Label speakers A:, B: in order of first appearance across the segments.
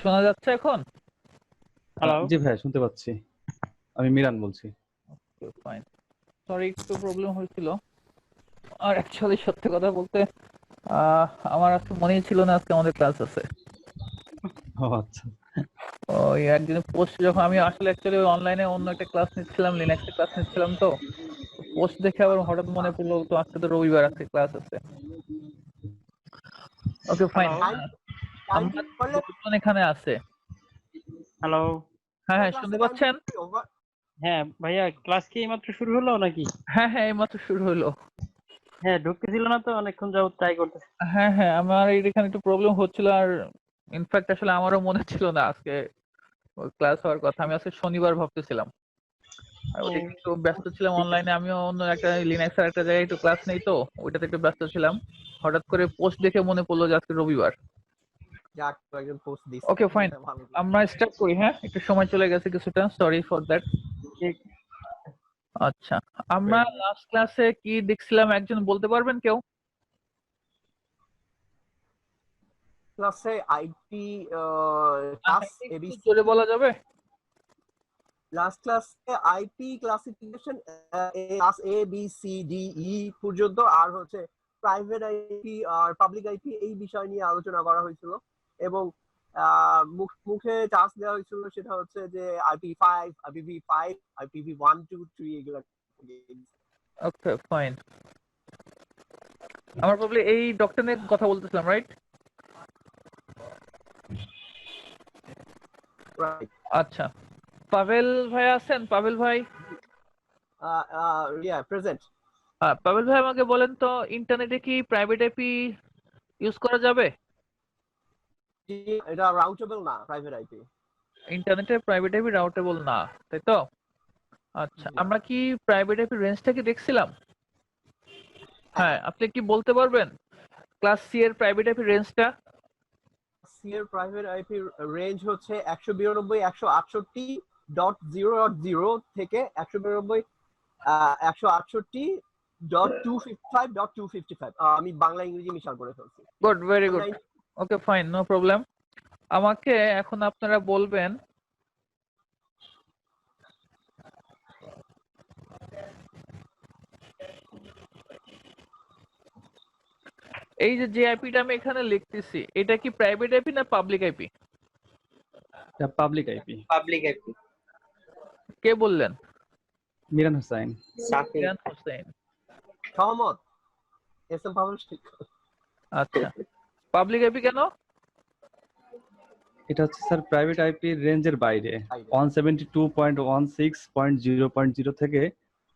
A: শোনা যাচ্ছে এখন?
B: হ্যালো।
C: জি ভাই, শুনতে পাচ্ছি। আমি মিরান বলছি।
A: ফাইন। সরি, একটু প্রবলেম হয়েছিল। আর অ্যাকচুয়ালি সত্যি কথা বলতে আমার আজকে মনেই ছিল না আজকে আমাদের ক্লাস আছে।
C: ও আচ্ছা।
A: ওই একদিনের পোস্ট যখন আমি আসলে অ্যাকচুয়ালি অনলাইনে অন্য একটা ক্লাস নিচ্ছিলাম, লিনাক্সের ক্লাস নিচ্ছিলাম, তো পোস্ট দেখে আবার হঠাৎ মনে পড়লো তো আজকে তো রবিবার, আজকে ক্লাস আছে। Okay fine. আমরা দুজন এখানে আছে।
B: হ্যালো।
A: হ্যাঁ হ্যাঁ, শুনতে পাচ্ছেন?
B: হ্যাঁ ভাইয়া, ক্লাস কি এইমাত্র শুরু হলো নাকি?
A: হ্যাঁ হ্যাঁ, এইমাত্র শুরু হলো।
B: হ্যাঁ, ঢুকতেছিল না তো, অনেকক্ষণ যাবত ট্রাই করতেছি।
A: হ্যাঁ হ্যাঁ, আমার এখানে একটু প্রবলেম হচ্ছিল। আর ইনফ্যাক্ট আসলে আমারও মনে ছিল না আজকে ক্লাস হওয়ার কথা। আমি আজকে শনিবার ভাবতেছিলাম। আর ওটা একটু ব্যস্ত ছিলাম অনলাইনে। আমিও অন্য একটা লিনাক্স এর একটা জায়গায় একটু ক্লাস নেই, তো ওইটাতে একটু ব্যস্ত ছিলাম। হঠাৎ করে পোস্ট দেখে মনে পড়লো যে আজকে রবিবার। ওকে ফাইন, আমরা স্টার্ট করি। হ্যাঁ, একটু সময় চলে গেছে কিছুটা, সরি ফর দ্যাট।
B: ঠিক।
A: আচ্ছা, আমরা লাস্ট ক্লাসে কি দেখছিলাম একজন বলতে পারবেন কেউ?
D: ক্লাসে আইপি ক্লাস এবিসি
A: জোরে বলা যাবে?
D: লাস্ট ক্লাসে IP classification class A B C D E পর্যন্ত, আর হচ্ছে প্রাইভেট আইপি আর পাবলিক আইপি এই বিষয় নিয়ে আলোচনা করা হয়েছিল। এবং মুখে টাস্ক দেওয়া হয়েছিল, সেটা হচ্ছে যে আইপি5, আইপিভি5, আইপিভি1 2 3 এগুলো।
A: Okay fine. আমরা প্রবলি এই ডক্টরিনের কথা বলতেছিলাম, রাইট? আচ্ছা, পাভেল ভাই আছেন? পাভেল ভাই?
D: প্রেজেন্ট।
A: পাভেল ভাই, আমাকে বলেন তো, ইন্টারনেটে কি প্রাইভেট আইপি ইউজ করা যাবে?
D: এটা রাউটেবল না, প্রাইভেট আইপি।
A: ইন্টারনেটে প্রাইভেট আইপি রাউটেবল না, তাই তো? আচ্ছা, আমরা কি প্রাইভেট আইপি রেঞ্জটা কি দেখছিলাম? হ্যাঁ, আপনি কি বলতে পারবেন ক্লাস সি এর প্রাইভেট আইপি রেঞ্জটা?
D: সি এর প্রাইভেট আইপি রেঞ্জ হচ্ছে 192.168.0.0 থেকে 192.168.255.255। আমি বাংলা ইংরেজি মিশাল করে ফেলছি।
A: Good, very good. Okay fine, no problem. আমাকে এখন আপনারা বলবেন এই যে আইপিটা আমি এখানে লিখতেছি, এটা কি প্রাইভেট আইপি না পাবলিক আইপি?
C: এটা পাবলিক আইপি।
E: Public IP.
A: কে বললেন?
C: মিরান হোসেন।
A: মিরান হোসেন।
D: সহমত। S M public.
A: আচ্ছা, পাবলিক আইপি কেন?
C: এটা হচ্ছে স্যার প্রাইভেট আইপি রেঞ্জের বাইরে 172.16.0.0 থেকে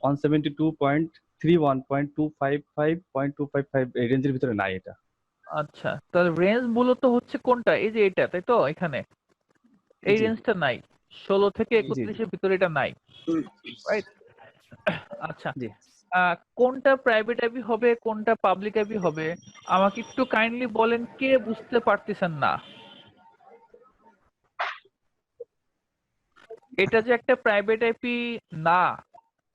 C: 172.31.255.255 এই রেঞ্জের ভিতরে নাই এটা।
A: আচ্ছা, তাহলে রেঞ্জ মূলত হচ্ছে কোনটা? এই যে এটা, তাই তো? এখানে এই রেঞ্জটা নাই, 16 থেকে 31 এর ভিতরে এটা নাই, রাইট? আচ্ছা, কোনটা প্রাইভেট আইপি হবে, কোনটা পাবলিক আইপি হবে, আমাকে একটু কাইন্ডলি বলেন। কে বুঝতে পারতেছেন না এটা যে একটা প্রাইভেট আইপি না,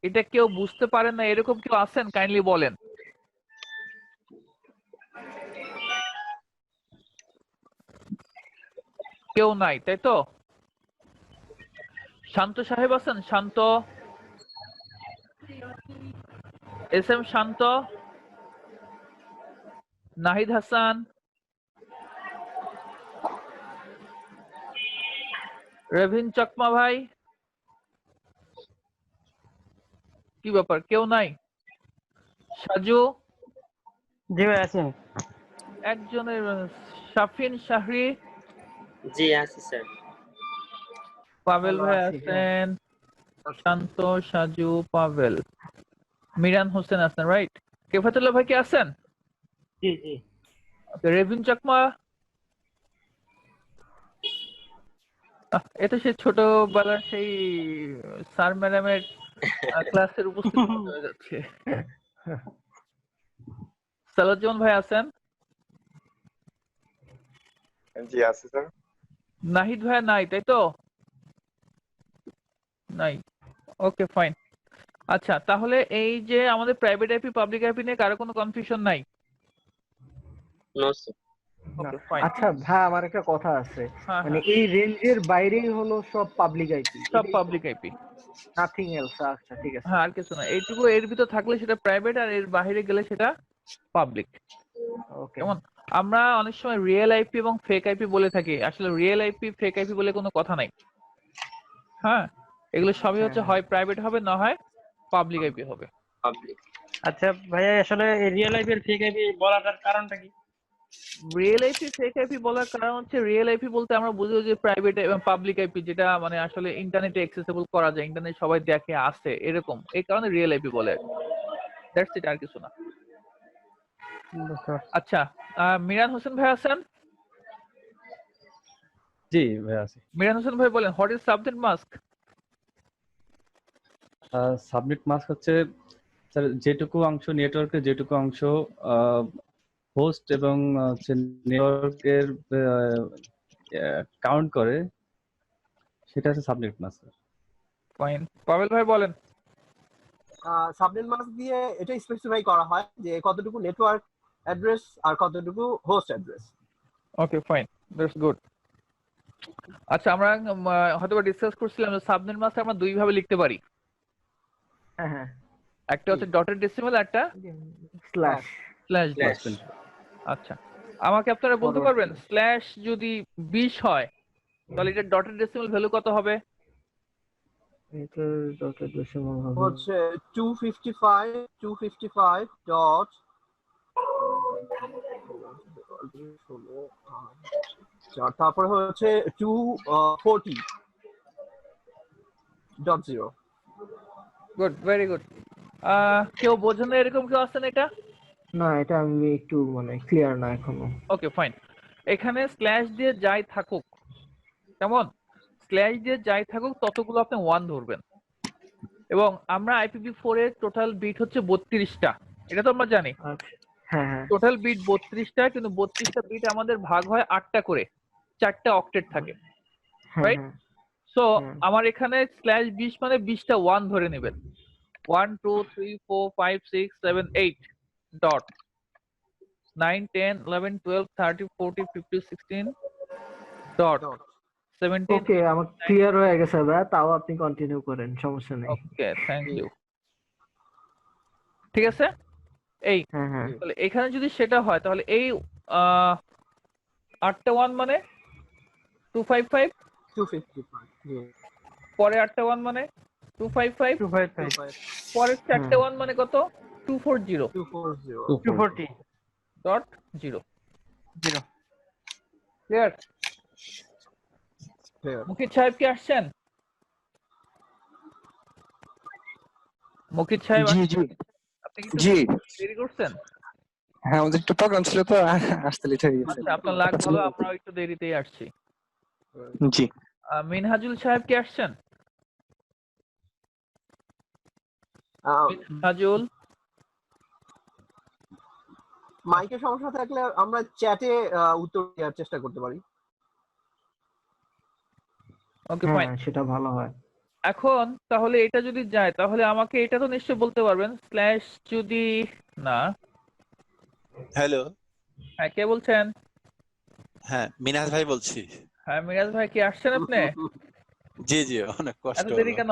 A: এটা কেউ বুঝতে পারেন না, এরকম কেউ আছেন? কাইন্ডলি বলেন। কেউ নাই, তাই তো? শান্ত সাহেব আছেন? শান্ত, এস এম শান্ত, নাহিদ হাসান, রেভিন চকমা ভাই, কি ব্যাপার, কেউ নাই? সাজু?
B: জি ভাই, আছেন।
A: একজনের। শাফিন শাহরি?
E: জি আছি স্যার।
A: পাভেল ভাই আছেন? শান্ত, সাজু, পাভেল, মিরান হোসেন আছেন, রাইট? কেফাতুল্লাহ ভাই কি আছেন?
B: জি জি।
A: রেভিন চকমা? এটা সেই ছোটবেলার সেই স্যার ম্যাডামের ক্লাসের উপস্থিত হয়ে যাচ্ছে। সালাজ্জামান ভাই আছেন?
F: জি আছে স্যার।
A: নাহিদ ভাই নাই, তাই তো? নাই, ওকে ফাইন। আচ্ছা, তাহলে এই যে আমাদের প্রাইভেট আইপি পাবলিক আইপি নিয়ে কারো কোনো কনফিউশন নাই?
E: No sir.
A: Okay fine.
G: আচ্ছা ভাই, আমার একটা কথা আছে,
A: হ্যাঁ
G: মানে
A: হ্যাঁ,
G: এই রেঞ্জের বাইরেই হলো সব পাবলিক আইপি,
A: সব পাবলিক আইপি।
G: Nothing else. আচ্ছা ঠিক আছে।
A: হ্যাঁ, আর কিছু না। এইটুকু এর ভিতর থাকলে সেটা প্রাইভেট, আর এর বাইরে গেলে সেটা পাবলিক।
G: ওকে।
A: যেমন আমরা অনেক সময় রিয়েল আইপি এবং ফেক আইপি বলে থাকি, আসলে রিয়েল আইপি ফেক আইপি বলে কোনো কথা নাই। হ্যাঁ, এগুলো সবই হচ্ছে হয় প্রাইভেট হবে, না হয় পাবলিক আইপি হবে।
E: পাবলিক।
B: আচ্ছা ভাইয়া, আসলে রিয়েল আইপি আর ফেক আইপি বলাটার কারণটা কি?
A: রিয়েল আইপি ফেক আইপি বলার কারণ হচ্ছে, রিয়েল আইপি বলতে আমরা বুঝি যে প্রাইভেট এবং পাবলিক আইপি, যেটা মানে আসলে ইন্টারনেটে অ্যাক্সেসিবল করা যায়, ইন্টারনেট সবাই দেখে আসে এরকম, এই কারণে রিয়েল আইপি বলে। দ্যাটস ইট, আর কিছু না। আচ্ছা, মিরান হোসেন ভাই আছেন?
C: জি ভাই আছে।
A: মিরান হোসেন ভাই বলেন, what is subnet mask?
C: Subnet mask হচ্ছে স্যার যেটুকু অংশ নেটওয়ার্কের, যেটুকু অংশ হোস্ট এবং নেটওয়ার্কের কাউন্ট করে, সেটা হচ্ছে সাবনেট মাস্ক।
A: ফাইন। পাবেল ভাই বলেন।
D: সাবনেট মাস্ক দিয়ে এটা স্পেসিফাই করা হয় যে কতটুকু নেটওয়ার্ক অ্যাড্রেস আর কতটুকু host address.
A: Okay fine, that's good. আচ্ছা, আমরা হয়তো ডিসকাস করছিলাম যে সাবনেট মাস্ক আমরা দুই ভাবে লিখতে পারি।
G: হ্যাঁ হ্যাঁ,
A: একটা হচ্ছে ডটেড ডেসিমাল, একটা
G: স্ল্যাশ।
A: স্ল্যাশ দিয়ে। আচ্ছা, আমাকে আপনারা বলতে পারবেন স্ল্যাশ যদি 20 হয় তাহলে এটা ডটেড ডেসিমাল ভ্যালু কত হবে?
G: এটা ডটেড ডেসিমাল হবে
D: হচ্ছে 255 ডট তারপরে হচ্ছে 240.0।
A: Good, very good. কেউ বোঝেন না এরকম কেউ আছেন এটা?
G: না, এটা আমি একটু মানে ক্লিয়ার না এখনো।
A: Okay fine. এখানে স্ল্যাশ দিয়ে যাই থাকুক, কেমন, স্ল্যাশ দিয়ে যাই থাকুক ততগুলো আপনি 1 ধরবেন। এবং আমরা IPv4 এর টোটাল বিট হচ্ছে 32টা, এটা তো আমরা জানি।
G: আচ্ছা, হ্যাঁ হ্যাঁ
A: টোটাল বিট 32টা, কিন্তু 32টা বিট আমাদের ভাগ হয় 8টা করে, 4টা অক্টেট থাকে,
G: হ্যাঁ
A: রাইট?
G: হ্যাঁ।
A: সো আমার এখানে স্ল্যাশ 20 মানে 20টা 1 ধরে নেবেন। 1 2 3 4 5 6 7 8 ডট 9 10 11 12 13 14 15 16 ডট 17।
G: ওকে, আমার ক্লিয়ার হয়ে গেছে ভাই, তাও আপনি কন্টিনিউ করেন, সমস্যা নেই।
A: ওকে, থ্যাংক ইউ। ঠিক আছে, এই
G: হ্যাঁ হ্যাঁ,
A: তাহলে এখানে যদি সেটা হয় তাহলে এই 8টা 1 মানে 255,
D: 255
A: পরে 8টা 1 মানে 255,
B: 255
A: পরের 4টা 1 মানে কত? 240
B: 240
A: ডট 0।
B: 0।
A: ক্লিয়ার? মুকিত সাহেব কি আসছেন? মুকিত সাহেব
H: জি জি
A: আপনি কি একটু
H: জি
A: দেরি করছেন?
H: হ্যাঁ, আমাদের একটু প্রোগ্রাম ছিল তো, আসতে লেট হয়ে গেছে।
A: আচ্ছা, আপনার লাগ ভালো, আমরাও একটু দেরিতেই আসছি।
H: জি
A: মিনহাজুল সাহেব কি আসছেন? মিনহাজুল,
D: মাইকের সমস্যা থাকলে আমরা চ্যাটে উত্তর দেওয়ার চেষ্টা করতে পারি।
A: ওকে
G: হ্যাঁ
A: ফাইন।
G: সেটা ভালো হয়।
A: এখন তাহলে এটা যদি যায় তাহলে আমাকে এটা তো নিশ্চয় বলতে পারবেন, স্ল্যাশ যদি না।
I: হ্যালো,
A: হ্যাঁ, কে বলছেন?
I: হ্যাঁ মিনাজ ভাই বলছি।
A: হ্যাঁ, মিরাজ ভাই কি আসছেন আপনি?
I: জি জি, অনেক কষ্ট
A: এত দেরি
I: হলো।
A: কেন?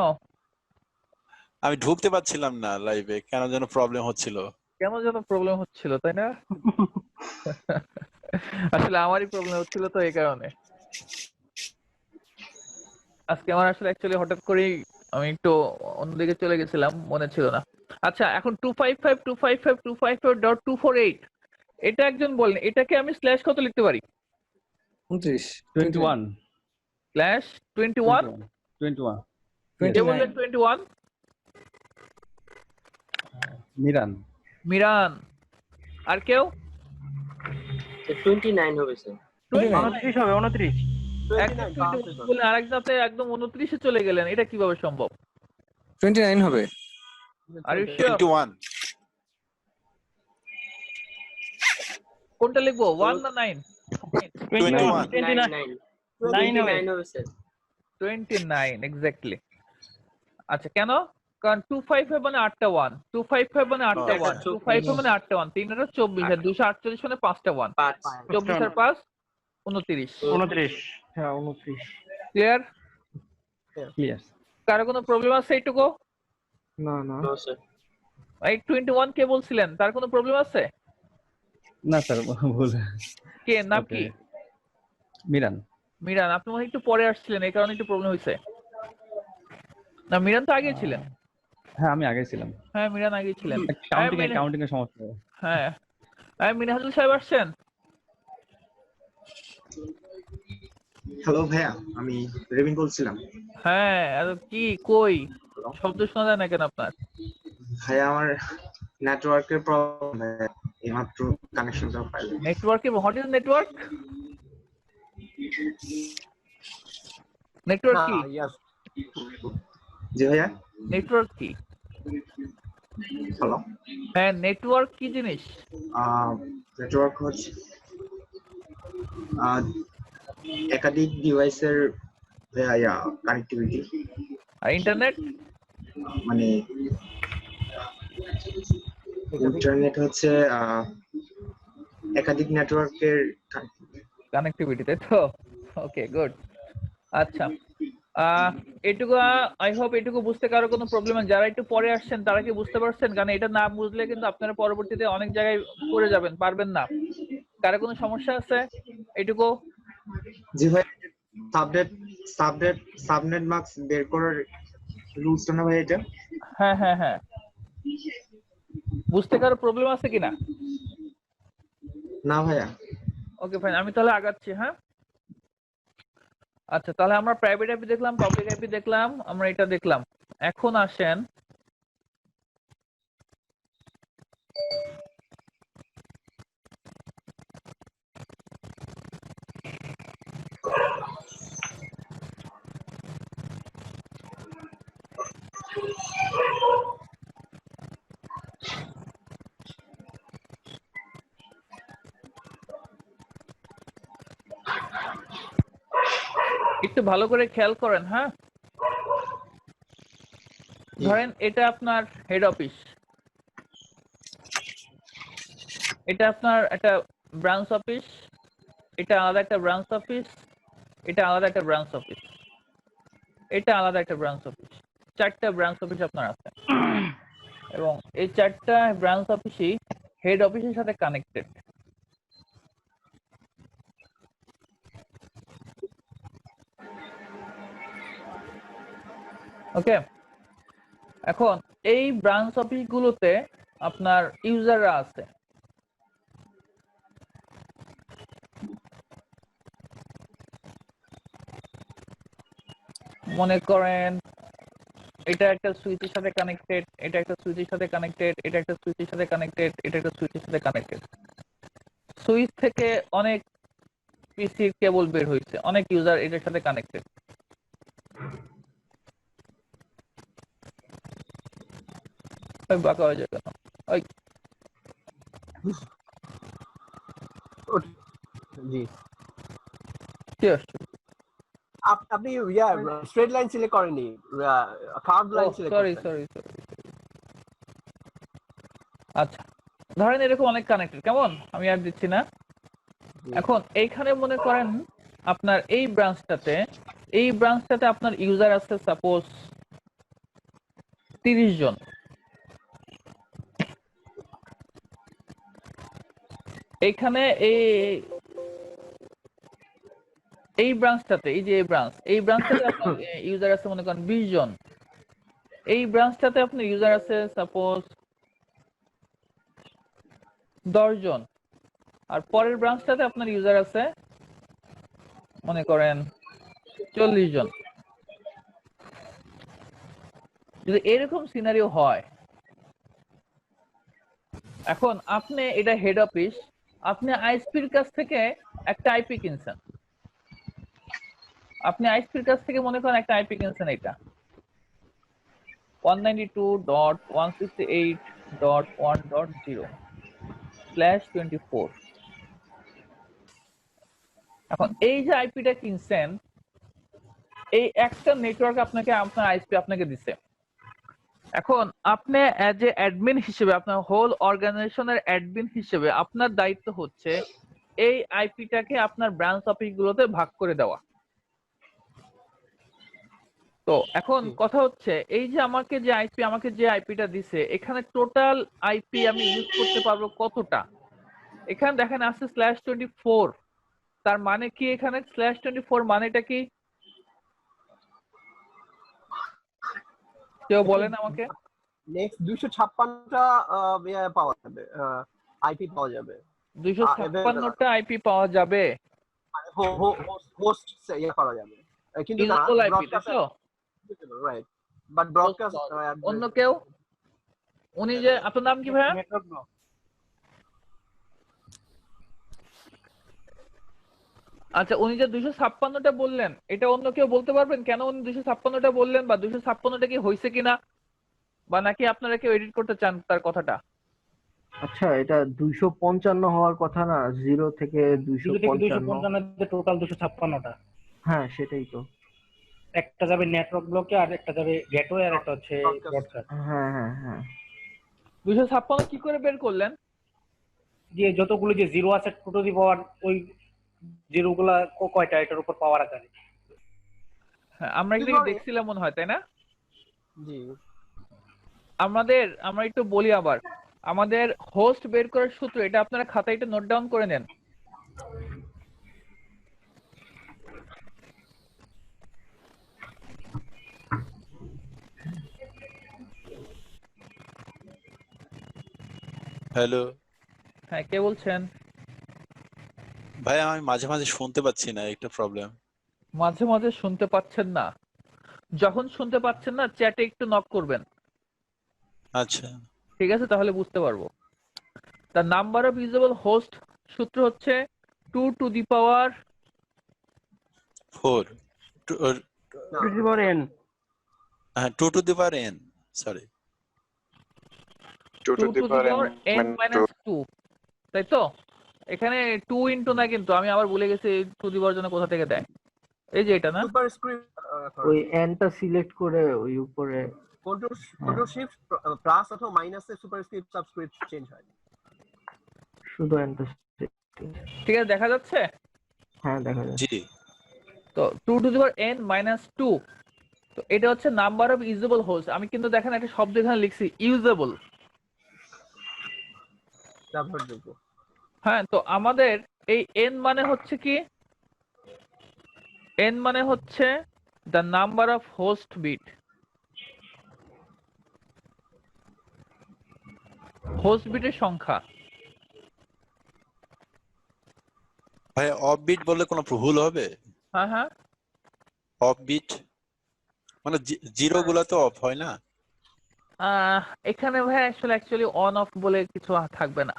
I: আমি ঢুকতে পারছিলাম না লাইভে, কেন যেন প্রবলেম হচ্ছিল।
A: কেন যেন প্রবলেম হচ্ছিল, তাই না? আসলে আমারই প্রবলেম হচ্ছিল তো, এই কারণে। আজকে আমার আসলে অ্যাকচুয়ালি হঠাৎ করেই আমি একটু অন্যদিকে চলে গেছিলাম, মনে ছিল না। আচ্ছা, এখন 255.255.248 এটা একজন বলেন, এটাকে আমি স্ল্যাশ কত লিখতে পারি?
C: 21
A: স্ল্যাশ 21।
C: 21
A: কে বললেন 21?
C: মিরান।
A: মিরান। আর কেউ?
E: 29 হবে স্যার।
B: 29 হবে, 29।
A: বলে আরেকজন আপনি একদম 29 এ চলে গেলেন, এটা কিভাবে সম্ভব?
H: 29 হবে।
A: Are you sure?
I: 21।
A: কোনটা লিখবো, 1 না 9?
I: 21
E: 29 হবে স্যার।
A: 29 এক্স্যাক্টলি। আচ্ছা, কেন? কারণ 255 মানে 8টা 1, 255 মানে 8টা
I: আচ্ছা।
A: 1, 255 মানে 8টা 1, 3 আর 24 আর 248 মানে 5টা 1, 24 আর 5 29।
B: 29।
G: হ্যাঁ 29।
A: ক্লিয়ার?
C: ক্লিয়ার।
A: কারো কোনো প্রবলেম আছে এইটুকু?
G: না না
A: এই 21 কে বলছিলেন, তার কোনো প্রবলেম আছে?
C: না স্যার ভুল।
A: কে, নাম
C: ওকে
A: কি?
C: মিরান।
A: মিরান, আপনি মনে হয় একটু পরে আসছিলেন, এই কারণে একটু প্রবলেম হয়েছে। না, মিরান তো আগে ছিলেন।
C: হ্যাঁ আমি আগে ছিলাম,
A: হ্যাঁ, মিরান আগে ছিলেন।
C: কাউন্টিং এর সমস্যা।
A: হ্যাঁ, মিনহাজুল সাহেব আসছেন?
J: হ্যালো ভাইয়া, আমি রেভিন বলছিলাম।
A: হ্যাঁ, কি কই শব্দ শোনা যায় না কেন আপনার?
J: ভাইয়া আমার নেটওয়ার্কের প্রবলেম, এইমাত্র কানেকশনটা পাইলাম।
A: নেটওয়ার্কে, হোয়াট ইজ নেটওয়ার্ক? নেটওয়ার্ক কি?
J: জি ভাইয়া।
A: নেটওয়ার্ক কি?
J: হ্যালো।
A: হ্যাঁ, নেটওয়ার্ক কি জিনিস?
J: নেটওয়ার্ক হচ্ছে একাধিক ডিভাইসের কানেক্টিভিটি।
A: আর ইন্টারনেট?
J: মানে ইন্টারনেট হচ্ছে একাধিক নেটওয়ার্কের
A: কানেক্টিভিটি, তাই তো? ওকে, গুড। আচ্ছা, এটুকু আই হোপ এটুকু বুঝতে কারো কোনো প্রবলেম নেই। যারা একটু পরে আসছেন তারা কি বুঝতে পারছেন? কারণ এটা না বুঝলে কিন্তু আপনারা পরবর্তীতে অনেক জায়গায় পড়ে যাবেন, পারবেন না। কারো কোনো সমস্যা আছে এটুকু?
J: জি ভাই, সাবনেট মার্কস বের করার রুলসটা না ভাই এটা?
A: হ্যাঁ হ্যাঁ হ্যাঁ, বুঝতে কারো প্রবলেম আছে কিনা?
J: না ভাইয়া।
A: ওকে ফাইন, আমি তাহলে আগাচ্ছি। হ্যাঁ, আচ্ছা, তাহলে আমরা প্রাইভেট আইপি দেখলাম, পাবলিক আইপি দেখলাম, আমরা এটা দেখলাম। এখন আসেন একটু ভালো করে খেয়াল করেন। হ্যাঁ, ধরেন এটা আপনার হেড অফিস, এটা আপনার একটা ব্রাঞ্চ অফিস, এটা আলাদা একটা ব্রাঞ্চ অফিস, এটা আলাদা একটা ব্রাঞ্চ অফিস, এটা আলাদা একটা ব্রাঞ্চ অফিস। 4টা ব্রাঞ্চ অফিস আপনার আছে এবং এই 4টা ব্রাঞ্চ অফিসই হেড অফিসের সাথে কানেক্টেড। ওকে, এখন এই ব্রাঞ্চ অফিসগুলোতে আপনার ইউজাররা আছে। মনে করেন এটা একটা সুইচের সাথে কানেক্টেড, এটা একটা সুইচের সাথে কানেক্টেড, এটা একটা সুইচের সাথে কানেক্টেড, এটা একটা সুইচের সাথে কানেক্টেড। সুইচ থেকে অনেক পিসির কেবল বের হয়েছে, অনেক ইউজার এটার সাথে কানেক্টেড। ওই বাঁকা হয়ে যায় কেন? ওই
D: জি,
A: কি আসছে?
D: আপনি স্ট্রেট লাইন সিলেক্ট করেননি, curve line select
A: sorry sorry sorry. আচ্ছা, ধরেন এরকম অনেক কানেক্টেড, কেমন? আমি আর দিচ্ছি না। এখন এইখানে মনে করেন আপনার এই ব্রাঞ্চটাতে আপনার ইউজার আছে সাপোজ 30 জন। এইখানে এই ব্রাঞ্চটাতে, এই যে এই ব্রাঞ্চটাতে আপনার ইউজার আছে মনে করেন 20 জন। এই ব্রাঞ্চটাতে আপনার ইউজার আছে সাপোজ 10 জন। আর পরের ব্রাঞ্চটাতে আপনার ইউজার আছে মনে করেন 40 জন। যদি এরকম সিনারিও হয়, এখন আপনি এটা হেড অফিস, আপনি আইএসপির কাছ থেকে একটা আইপি কিনছেন, আপনি আইএসপির কাছ থেকে মনে করেন একটা আইপি কিনছেন, এটা 192.168.1.0/24। এখন এই যে আইপিটা কিনছেন, এই একটা নেটওয়ার্ক আপনাকে আপনার আইএসপি আপনাকে দিছে। এখন আপনি অ্যাজ এ অ্যাডমিন হিসেবে, আপনার হোল অর্গানাইজেশনের অ্যাডমিন হিসেবে আপনার দায়িত্ব হচ্ছে এই আইপিটাকে আপনার ব্রাঞ্চ অফিসগুলোতে ভাগ করে দেওয়া। তো এখন কথা হচ্ছে এই যে আমাকে যে আইপিটা দিছে, এখানে টোটাল আইপি আমি ইউজ করতে পারবো কতটা? এখানে দেখেন আছে /24। তার মানে কি এখানে /24 মানেটা কি? কেউ বলেন আমাকে।
D: নেক্সট 256টা পাওয়া যাবে, আইপি পাওয়া যাবে।
A: 256টা আইপি পাওয়া যাবে,
D: হোস্ট করা যাবে, কিন্তু না
A: ইউজেবল আইপি, তাই তো?
D: রাইট, বাট ব্রডকাস্ট
A: অন্য কেউ? উনি যে, আপনার নাম কি ভাইয়া? আচ্ছা, উনি যে 256টা বললেন, এটা অন্য কেউ বলতে পারবেন কেন উনি 256টা বললেন, বা 256টা কি হয়েছে কিনা, বা নাকি আপনারা কেউ এডিট করতে চান তার কথাটা?
G: আচ্ছা, এটা 255 হওয়ার কথা না? 0 থেকে 255।
B: টোটাল 256টা।
G: হ্যাঁ, সেটাই তো।
B: একটা যাবে নেটওয়ার্ক ব্লকে, আর একটা যাবে গেটওয়ে, আর একটা হচ্ছে ব্রডকাস্ট।
G: হ্যাঁ হ্যাঁ হ্যাঁ।
A: 256 কি করে বের করলেন?
B: যে যতগুলো যে জিরো আছে টু টু দি পাওয়ার, ওই জিরো গুলা কয়টা এটার উপর পাওয়ার আকারে।
A: হ্যাঁ, আমরা এগুলো দেখছিলাম মনে হয়, তাই না?
D: জি।
A: আমরা একটু বলি আবার, আমাদের হোস্ট বের করার সূত্র এটা আপনারা খাতায় একটু নোট ডাউন করে নেন।
I: হ্যালো
A: হ্যাঁ, কে বলছেন?
I: ভাই, আমি মাঝে মাঝে শুনতে পাচ্ছি না, একটা প্রবলেম।
A: মাঝে মাঝে শুনতে পাচ্ছেন না? যখন শুনতে পাচ্ছেন না, চ্যাটে একটু নক করবেন।
I: আচ্ছা,
A: ঠিক আছে, তাহলে বুঝতে পারবো। The number of usable host সূত্র হচ্ছে 2 to the power
I: 4
B: two to the power n।
I: 2 to the power n, sorry,
F: 2 to the power n
A: minus 2, তাই তো? এখানে 2 ইনটু না, কিন্তু আমি আবার ভুলে গেছি টু দি পাওয়ার জন্য কোথা থেকে দেয়। এই যে এটা না,
D: সুপারস্ক্রিপ্ট,
G: ওই এনটা সিলেক্ট করে ওই উপরে
D: কন্ট্রোল শিফট প্লাস অথবা মাইনাসে সুপারস্ক্রিপ্ট সাবস্ক্রিপ্ট চেঞ্জ হয়।
G: শুধু এনটা।
A: ঠিক আছে, দেখা যাচ্ছে?
G: হ্যাঁ, দেখা যাচ্ছে।
I: জি।
A: তো 2 to the power n minus 2, তো এটা হচ্ছে নাম্বার অফ ইউজেবল হোস্ট। আমি কিন্তু দেখেন একটা শব্দ এখানে লিখছি, ইউজেবল।
D: ব্যবহারযোগ্য।
A: হ্যাঁ, তো আমাদের এই n মানে হচ্ছে কি? n মানে হচ্ছে the number of host bit, host বিটের সংখ্যা।
I: ভাই, অফ বিট বললে কোনো ভুল হবে?
A: হ্যাঁ হ্যাঁ,
I: অফ বিট মানে জিরো গুলো তো অফ হয় না?
A: এখানে ভাই অ্যাকচুয়ালি অন অফ বলে কিছু থাকবে না।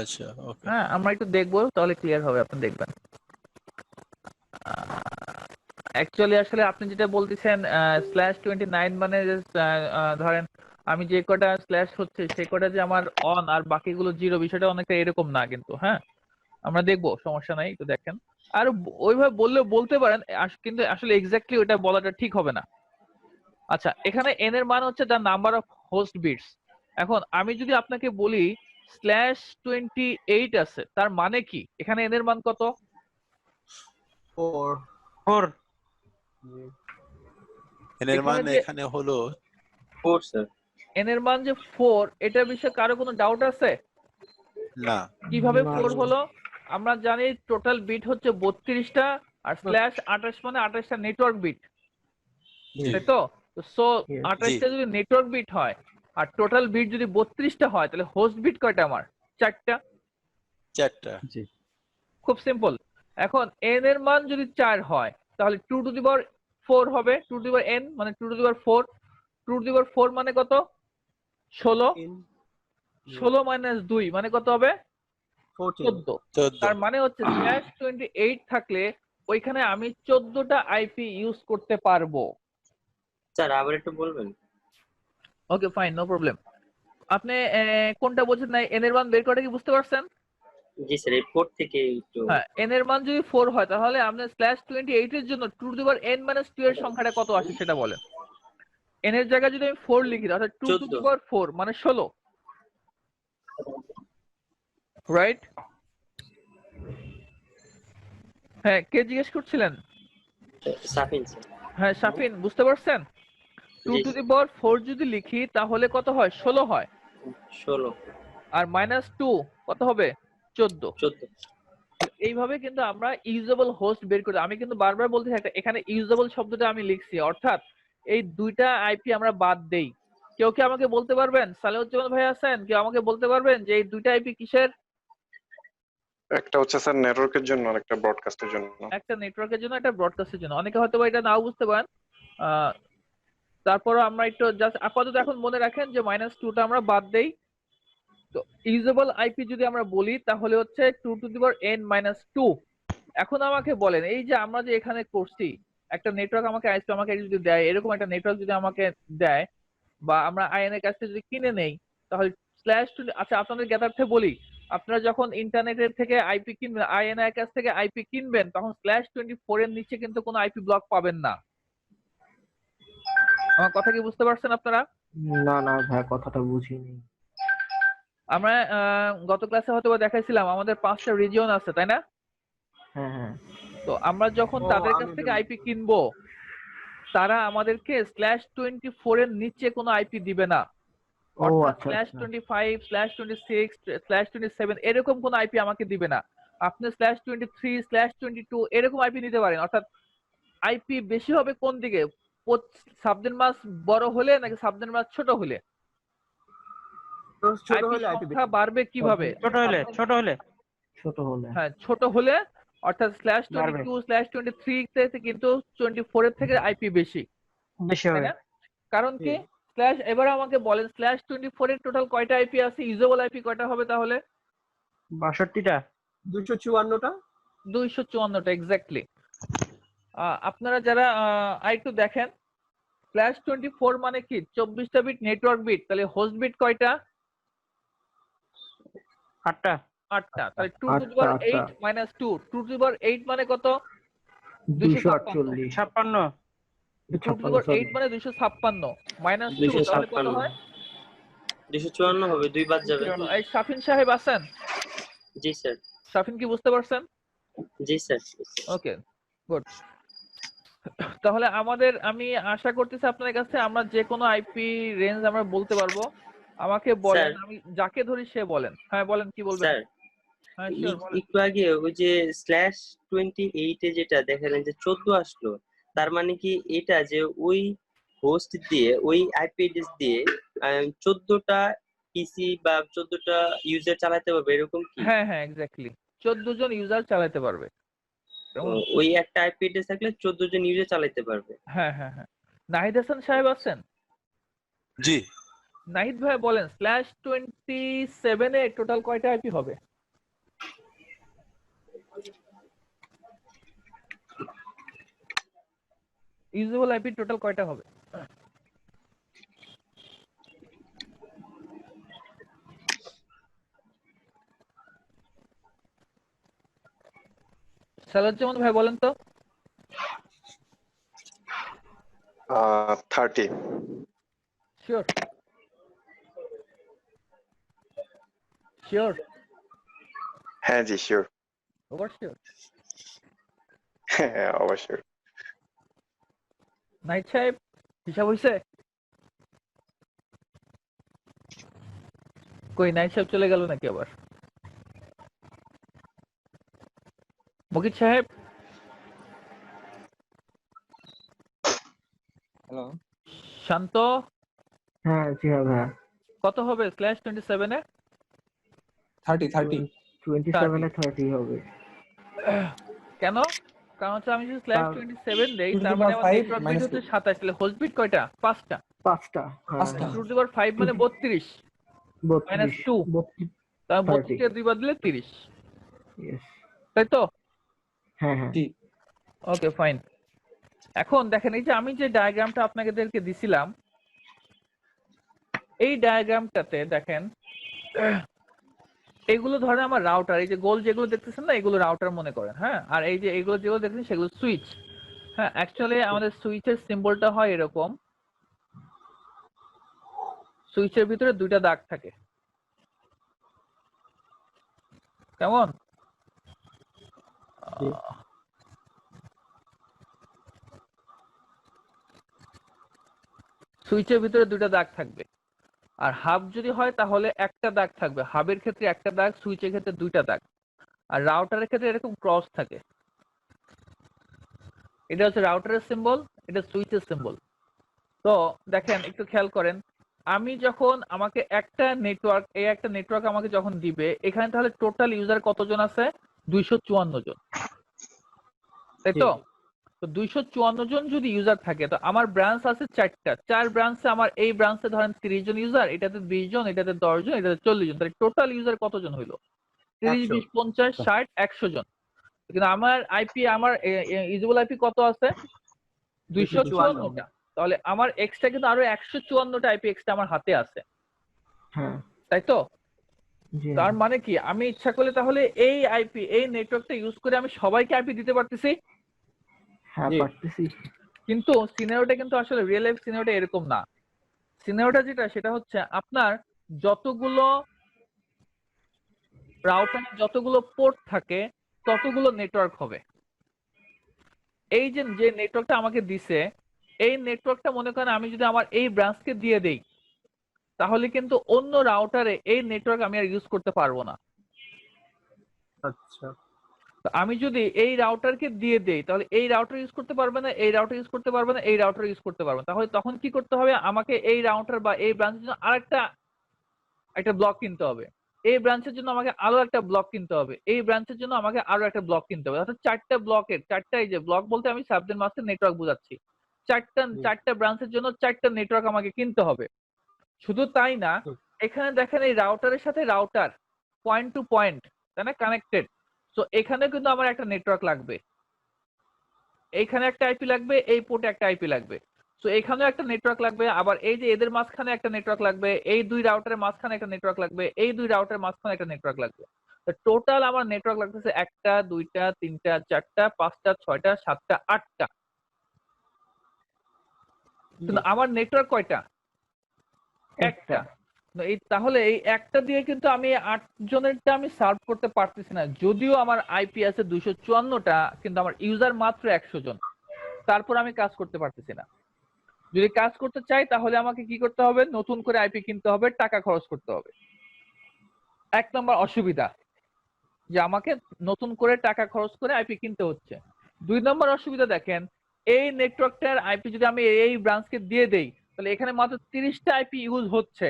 I: আচ্ছা, ওকে।
A: হ্যাঁ, আমরা একটু দেখবো, তাহলে ক্লিয়ার হবে, আপনি দেখবেন। অ্যাকচুয়ালি আসলে আপনি যেটা বলতেছেন /29 মানে ধরেন আমি যে কটা স্ল্যাশ হচ্ছে সেই কটা যে আমার অন আর বাকিগুলো জিরো, বিষয়টা অনেকটা এরকম না কিন্তু। হ্যাঁ, আমরা দেখবো, সমস্যা নাই, একটু দেখেন। আর ওইভাবে বললে বলতে পারেন, কিন্তু আসলে এক্স্যাক্টলি ওটা বলাটা ঠিক হবে না। আচ্ছা, এখানে n এর মান হচ্ছে the number of host bits. এখন আমি যদি আপনাকে বলি /28 আছে, তার মানে কি? এখানে n এর মান কত?
D: 4।
I: n এর মান এখানে হলো
E: 4 স্যার।
A: n এর মান যে 4, এটার বিষয়ে কারো কোনো ডাউট আছে?
I: না।
A: কিভাবে 4 হলো? আমরা জানি টোটাল বিট হচ্ছে 32টা, আর /28 মানে 28টা নেটওয়ার্ক বিট, তাই তো? সো 28টা যদি নেটওয়ার্ক বিট হয় আর টোটাল বিট যদি 32টা হয়, তাহলে হোস্ট বিট কয়টা আমার? 4টা।
I: 4টা।
C: জি।
A: খুব সিম্পল। এখন n এর মান যদি 4 হয়, তাহলে 2 to the power 4 হবে। 2 to the power n মানে 2 to the power 4। 2 to the power 4 মানে কত? 16। 16 মাইনাস 2 মানে কত হবে? 14। তার মানে হচ্ছে /28 থাকলে ওইখানে আমি 14টা আইপি ইউজ করতে পারবো।
E: স্যার আবার একটু বলবেন?
A: ওকে, ফাইন, নো প্রবলেম। আপনি কোনটা বলছেন না, n এর মান বের করা কি বুঝতে পারছেন?
E: জি স্যার, এই 4 থেকে একটু।
A: হ্যাঁ, n এর মান যদি 4 হয়, তাহলে আপনি /28 এর জন্য 2 to the power n minus 2 এর সংখ্যাটা কত আসে সেটা বলেন। n এর জায়গায় যদি আমি 4 লিখি অর্থাৎ 2 টু দি পাওয়ার 4 মানে 16, রাইট? হ্যাঁ, কে জিজ্ঞেস করছিলেন?
E: সাফিন স্যার।
A: হ্যাঁ সাফিন, বুঝতে পারছেন? 2 টু দি পাওয়ার 4 যদি লিখি তাহলে কত হয়? 16 হয়।
E: 16
A: আর -2 কত হবে? 14। এইভাবে কিন্তু আমরা ইউজেবল হোস্ট বের করি। আমি কিন্তু বারবার বলতে চাই এখানে ইউজেবল শব্দটা আমি লিখছি, অর্থাৎ এই দুইটা আইপি আমরা বাদ দেই। কেউ কি আমাকে বলতে পারবেন? সালেহুজ্জামান ভাই আছেন? কেউ আমাকে বলতে পারবেন যে এই দুইটা আইপি কিসের?
F: একটা হচ্ছে স্যার নেটওয়ার্কের জন্য আর একটা ব্রডকাস্টের জন্য।
A: একটা নেটওয়ার্কের জন্য, একটা ব্রডকাস্টের জন্য। অনেকে হয়তো এটা নাও বুঝতে পারেন। তারপরে আমরা একটু জাস্ট আপাতত এখন মনে রাখেন যে -2টা আমরা বাদ দেই। তো ইউজেবল আইপি যদি আমরা বলি তাহলে হচ্ছে 2 টু দি পাওয়ার n-2। এখন আমাকে বলেন, এই যে আমরা যে এখানে করছি, একটা নেটওয়ার্ক আমাকে আইএসপি আমাকে যদি দেয়, এরকম একটা নেটওয়ার্ক যদি আমাকে দেয়, বা আমরা আইএন এর কাছ থেকে যদি কিনে নেই, তাহলে /20। আচ্ছা, আপনাদের জ্ঞাতার্থে বলি, আপনারা যখন ইন্টারনেটের থেকে আইপি কিনবেন, আইএন এর কাছ থেকে আইপি কিনবেন, তখন /24 এর নিচে কিন্তু কোনো আইপি ব্লক পাবেন না। আমার কথা কি বুঝতে পারছেন আপনারা?
G: না না ভাই, কথাটা বুঝিনি।
A: আমরা গত ক্লাসে হয়তো দেখাইছিলাম আমাদের 5টা রিজিয়ন আছে, তাই না?
G: হ্যাঁ হ্যাঁ।
A: তো আমরা যখন তাদের কাছ থেকে আইপি কিনবো, তারা আমাদেরকে /24 এর নিচে কোনো আইপি দিবে না। অর্থাৎ /25, /26, /27 এরকম কোনো আইপি আমাকে দিবে না। আপনি /23, /22 এরকম আইপি নিতে পারেন। অর্থাৎ আইপি বেশি হবে কোন দিকে? সাবনেট মাস বড় হলে নাকি সাবনেট মাস ছোট হলে? সংখ্যা বাড়বে কিভাবে?
B: ছোট হলে
A: হ্যাঁ, ছোট হলে, অর্থাৎ /22, /23 তে কিন্তু 24 এর থেকে আইপি বেশি হবে। কারণ কি? এবার আমাকে বলেন /24 এর টোটাল কয়টা আইপি আছে? ইউজেবল আইপি কয়টা হবে তাহলে?
B: 62টা।
D: 254টা।
A: 254টা এক্স্যাক্টলি। আপনারা যারা আরেকটু দেখেন, /24 মানে কি? 24টা বিট নেটওয়ার্ক বিট। তাহলে হোস্ট বিট কয়টা?
B: 8টা।
A: তাহলে 2 two the power 8 - 2, 2 two the পাওয়ার 8 মানে কত?
G: 256।
A: 2 টু দি পাওয়ার 8 মানে 256 - 2 তাহলে কত হয়?
E: 254 হবে, 2 বাদ যাবে।
A: এই সাফিন সাহেব আছেন?
E: জি স্যার।
A: সাফিন কি বুঝতে পারছেন?
E: জি স্যার।
A: ওকে, গুড। তাহলে আমি আশা করতেছি আপনাদের কাছে আমরা যে কোনো আইপি রেঞ্জ আমরা বলতে পারবো। আমাকে বলেন, আমি যাকে ধরি সে বলেন। হ্যাঁ বলেন, কি বলবেন?
E: স্যার,
A: হ্যাঁ শিওর বলেন।
E: একটু আগে ওই যে /28 এ যেটা দেখালেন যে 14 আসলো, তার মানে কি এটা যে ওই হোস্ট দিয়ে, ওই আইপি অ্যাড্রেস দিয়ে 14টা পিসি বা 14টা ইউজার চালাতে পারবে, এরকম কি?
A: হ্যাঁ হ্যাঁ এক্স্যাক্টলি, 14 জন ইউজার চালাতে পারবে।
E: ওই একটা আইপি অ্যাড্রেস থাকলে 14 জন ইউজার চালাতে পারবে।
A: হ্যাঁ হ্যাঁ হ্যাঁ। নাহিদ হাসান সাহেব আছেন?
I: জি।
A: নাহিদ ভাই বলেন, /27 এ টোটাল কয়টা আইপি হবে? ইউজেবল আইপি টোটাল কয়টা হবে? সালাজ্জামান ভাই বলেন তো।
F: 30।
A: শিওর? শিওর?
F: হ্যাঁ জি শিওর।
A: Over sure?
F: হ্যাঁ অবশ্যই।
A: নাহিদ সাহেব হিসাব হইছে? কই নাহিদ সাহেব চলে গেল নাকি আবার? মুকিত সাহেব?
H: হ্যালো,
A: শান্ত?
G: হ্যাঁ জি ভাই।
A: কত হবে /27 এ?
H: 30।
G: 27 এ 30 হবে।
A: কেন? কারণ হচ্ছে আমি যদি /27 দেই, তার মানে আমার নেটওয়ার্ক বিট হচ্ছে 27, তাহলে হোস্ট বিট কয়টা? 5টা।
G: 5টা।
A: 2 টু দি পাওয়ার 5 মানে 32 - 2, তাহলে 32 এর 2 বাদ দিলে 30।
G: ইয়েস।
A: তাই তো?
G: হ্যাঁ হ্যাঁ।
A: Okay fine. এখন দেখেন, এই যে আমি যে ডায়াগ্রামটা আপনাদেরকে দিছিলাম, এই ডায়াগ্রামটাতে দেখেন এগুলো ধরেন আমার রাউটার। এই যে গোল যেগুলো দেখতেছেন না, এগুলো রাউটার মনে করেন। হ্যাঁ, আর এই যে এগুলো যেগুলো দেখতেছেন সেগুলো সুইচ। হ্যাঁ, অ্যাকচুয়ালি আমাদের সুইচের সিম্বলটা হয় এরকম। সুইচের ভিতরে দুইটা দাগ থাকে, কেমন? সুইচের ভিতরে দুইটা দাগ থাকবে, আর হাব যদি হয় তাহলে একটা দাগ থাকবে। হাবের ক্ষেত্রে একটা দাগ, সুইচের ক্ষেত্রে দুইটা দাগ, আর রাউটারের ক্ষেত্রে এরকম ক্রস থাকে। এটা হচ্ছে রাউটারের সিম্বল, এটা সুইচের সিম্বল। তো দেখেন একটু খেয়াল করেন, আমি যখন আমাকে একটা নেটওয়ার্ক আমাকে যখন দিবে, এখানে তাহলে টোটাল ইউজার কতজন আছে? 254 জন, তাই তো? তো 254 জন যদি ইউজার থাকে, তো আমার ব্রাঞ্চ আছে 4টা, 4 ব্রাঞ্চে আমার এই ব্রাঞ্চে ধরেন 30 জন ইউজার, এটাতে 20 জন, এটাতে 10 জন, এটাতে 40 জন, তাহলে টোটাল ইউজার কতজন হইলো? 30, 20, 50, 60, 100 জন। কিন্তু আমার আইপি, আমার ইউজেবল আইপি কত আছে? 254টা। তাহলে আমার এক্সট্রা কিন্তু আরো 154টা আইপি এক্সট্রা আমার হাতে আছে, তাই তো? তার মানে কি, আমি ইচ্ছা করলে তাহলে এই আইপি, এই নেটওয়ার্কটা ইউজ করে আমি সবাইকে আইপি দিতে পারতেছি। কিন্তু সিনারিওটা কিন্তু আসলে রিয়েল লাইফ সিনারিওটা এরকম না। সিনারিওটা যেটা, সেটা হচ্ছে আপনার যতগুলো রাউটারে যতগুলো পোর্ট থাকে ততগুলো নেটওয়ার্ক হবে। এই যে নেটওয়ার্কটা আমাকে দিছে, এই নেটওয়ার্কটা মনে করেন আমি যদি আমার এই ব্রাঞ্চকে দিয়ে দেই, তাহলে কিন্তু অন্য রাউটারে এই নেটওয়ার্ক আমি আর ইউজ করতে পারবো না।
D: আচ্ছা,
A: আমি যদি এই রাউটারকে দিয়ে দেই, তাহলে এই রাউটার ইউজ করতে পারবে না, এই রাউটার ইউজ করতে পারবে না, এই রাউটার ইউজ করতে পারবে না। তাহলে তখন কি করতে হবে? আমাকে এই রাউটার বা এই ব্রাঞ্চের জন্য আরেকটা ব্লক কিনতে হবে, এই ব্রাঞ্চের জন্য আমাকে আরো একটা ব্লক কিনতে হবে, এই ব্রাঞ্চের জন্য আমাকে আরো একটা ব্লক কিনতে হবে। অর্থাৎ 4টা ব্লকের 4টা, এই যে ব্লক বলতে আমি সাবনেট মাস্টার নেটওয়ার্ক বোঝাচ্ছি, 4টা ব্রাঞ্চের জন্য 4টা নেটওয়ার্ক আমাকে কিনতে হবে। শুধু তাই না, এখানে দেখেন এই রাউটারের সাথে রাউটার পয়েন্ট টু পয়েন্ট, তাই না, কানেক্টেড। তো এখানে কিন্তু আমার একটা নেটওয়ার্ক লাগবে, এইখানে একটা আইপি লাগবে, এই পোর্টে একটা আইপি লাগবে। তো এখানেও একটা নেটওয়ার্ক লাগবে, আবার এই যে এদের মাঝখানে একটা নেটওয়ার্ক লাগবে, এই দুই রাউটারের মাঝখানে একটা নেটওয়ার্ক লাগবে, এই দুই রাউটারের মাঝখানে একটা নেটওয়ার্ক লাগবে। তো টোটাল আমার নেটওয়ার্ক লাগতেছে 1টা 2টা 3টা 4টা 5টা 6টা 7টা 8টা। কিন্তু আমার নেটওয়ার্ক কয়টা? একটা। তাহলে এই একটা দিয়ে কিন্তু আমি 8 জনেরটা আমি সার্ভ করতে পারতেছি না। যদিও আমার আইপি আছে 254টা, কিন্তু আমার ইউজার মাত্র 100 জন, তারপর আমি কাজ করতে পারতেছি না। যদি কাজ করতে চাই তাহলে আমাকে কি করতে হবে? নতুন করে আইপি কিনতে হবে, টাকা খরচ করতে হবে। 1 নম্বর অসুবিধা, যে আমাকে নতুন করে টাকা খরচ করে আইপি কিনতে হচ্ছে। 2 নম্বর অসুবিধা দেখেন, এই নেটওয়ার্কটার আইপি যদি আমি এই ব্রাঞ্চকে দিয়ে দেই, তাহলে এখানে মাত্র 30টা আইপি ইউজ হচ্ছে,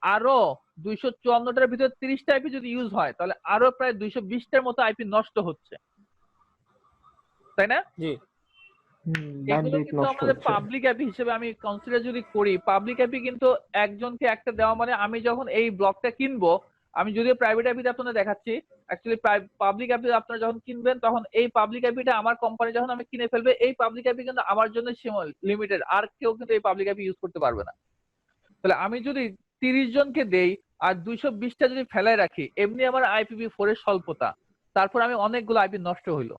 A: আরো 254টার ভিতরে 30টা আইপি যদি ইউজ হয়, তাহলে আরো প্রায় 220টার মতো আইপি নষ্ট হচ্ছে, তাই না?
G: জি।
A: এগুলো কিন্তু আমাদের পাবলিক আইপি হিসেবে আমি কনসিডার যদি করি, পাবলিক আইপি কিন্তু একজনকে একটা দেওয়া মানে, আমি যখন এই ব্লকটা কিনবো, আমি যদিও প্রাইভেট আইপিতে আপনাদের দেখাচ্ছি, অ্যাকচুয়ালি পাবলিক আইপি আপনারা যখন কিনবেন, তখন এই পাবলিক আইপিটা আমার কোম্পানি যখন আমি কিনে ফেলবে, এই পাবলিক আইপি কিন্তু আমার জন্য লিমিটেড, আর কেউ কিন্তু এই পাবলিক আইপি ইউজ করতে পারবে না। তাহলে আমি যদি 30 জনকে দেই আর 220টা যদি ফেলায় রাখি, এমনি আমার IPv4 এর স্বল্পতা, তারপর আমি অনেকগুলো আইপি নষ্ট হইলো,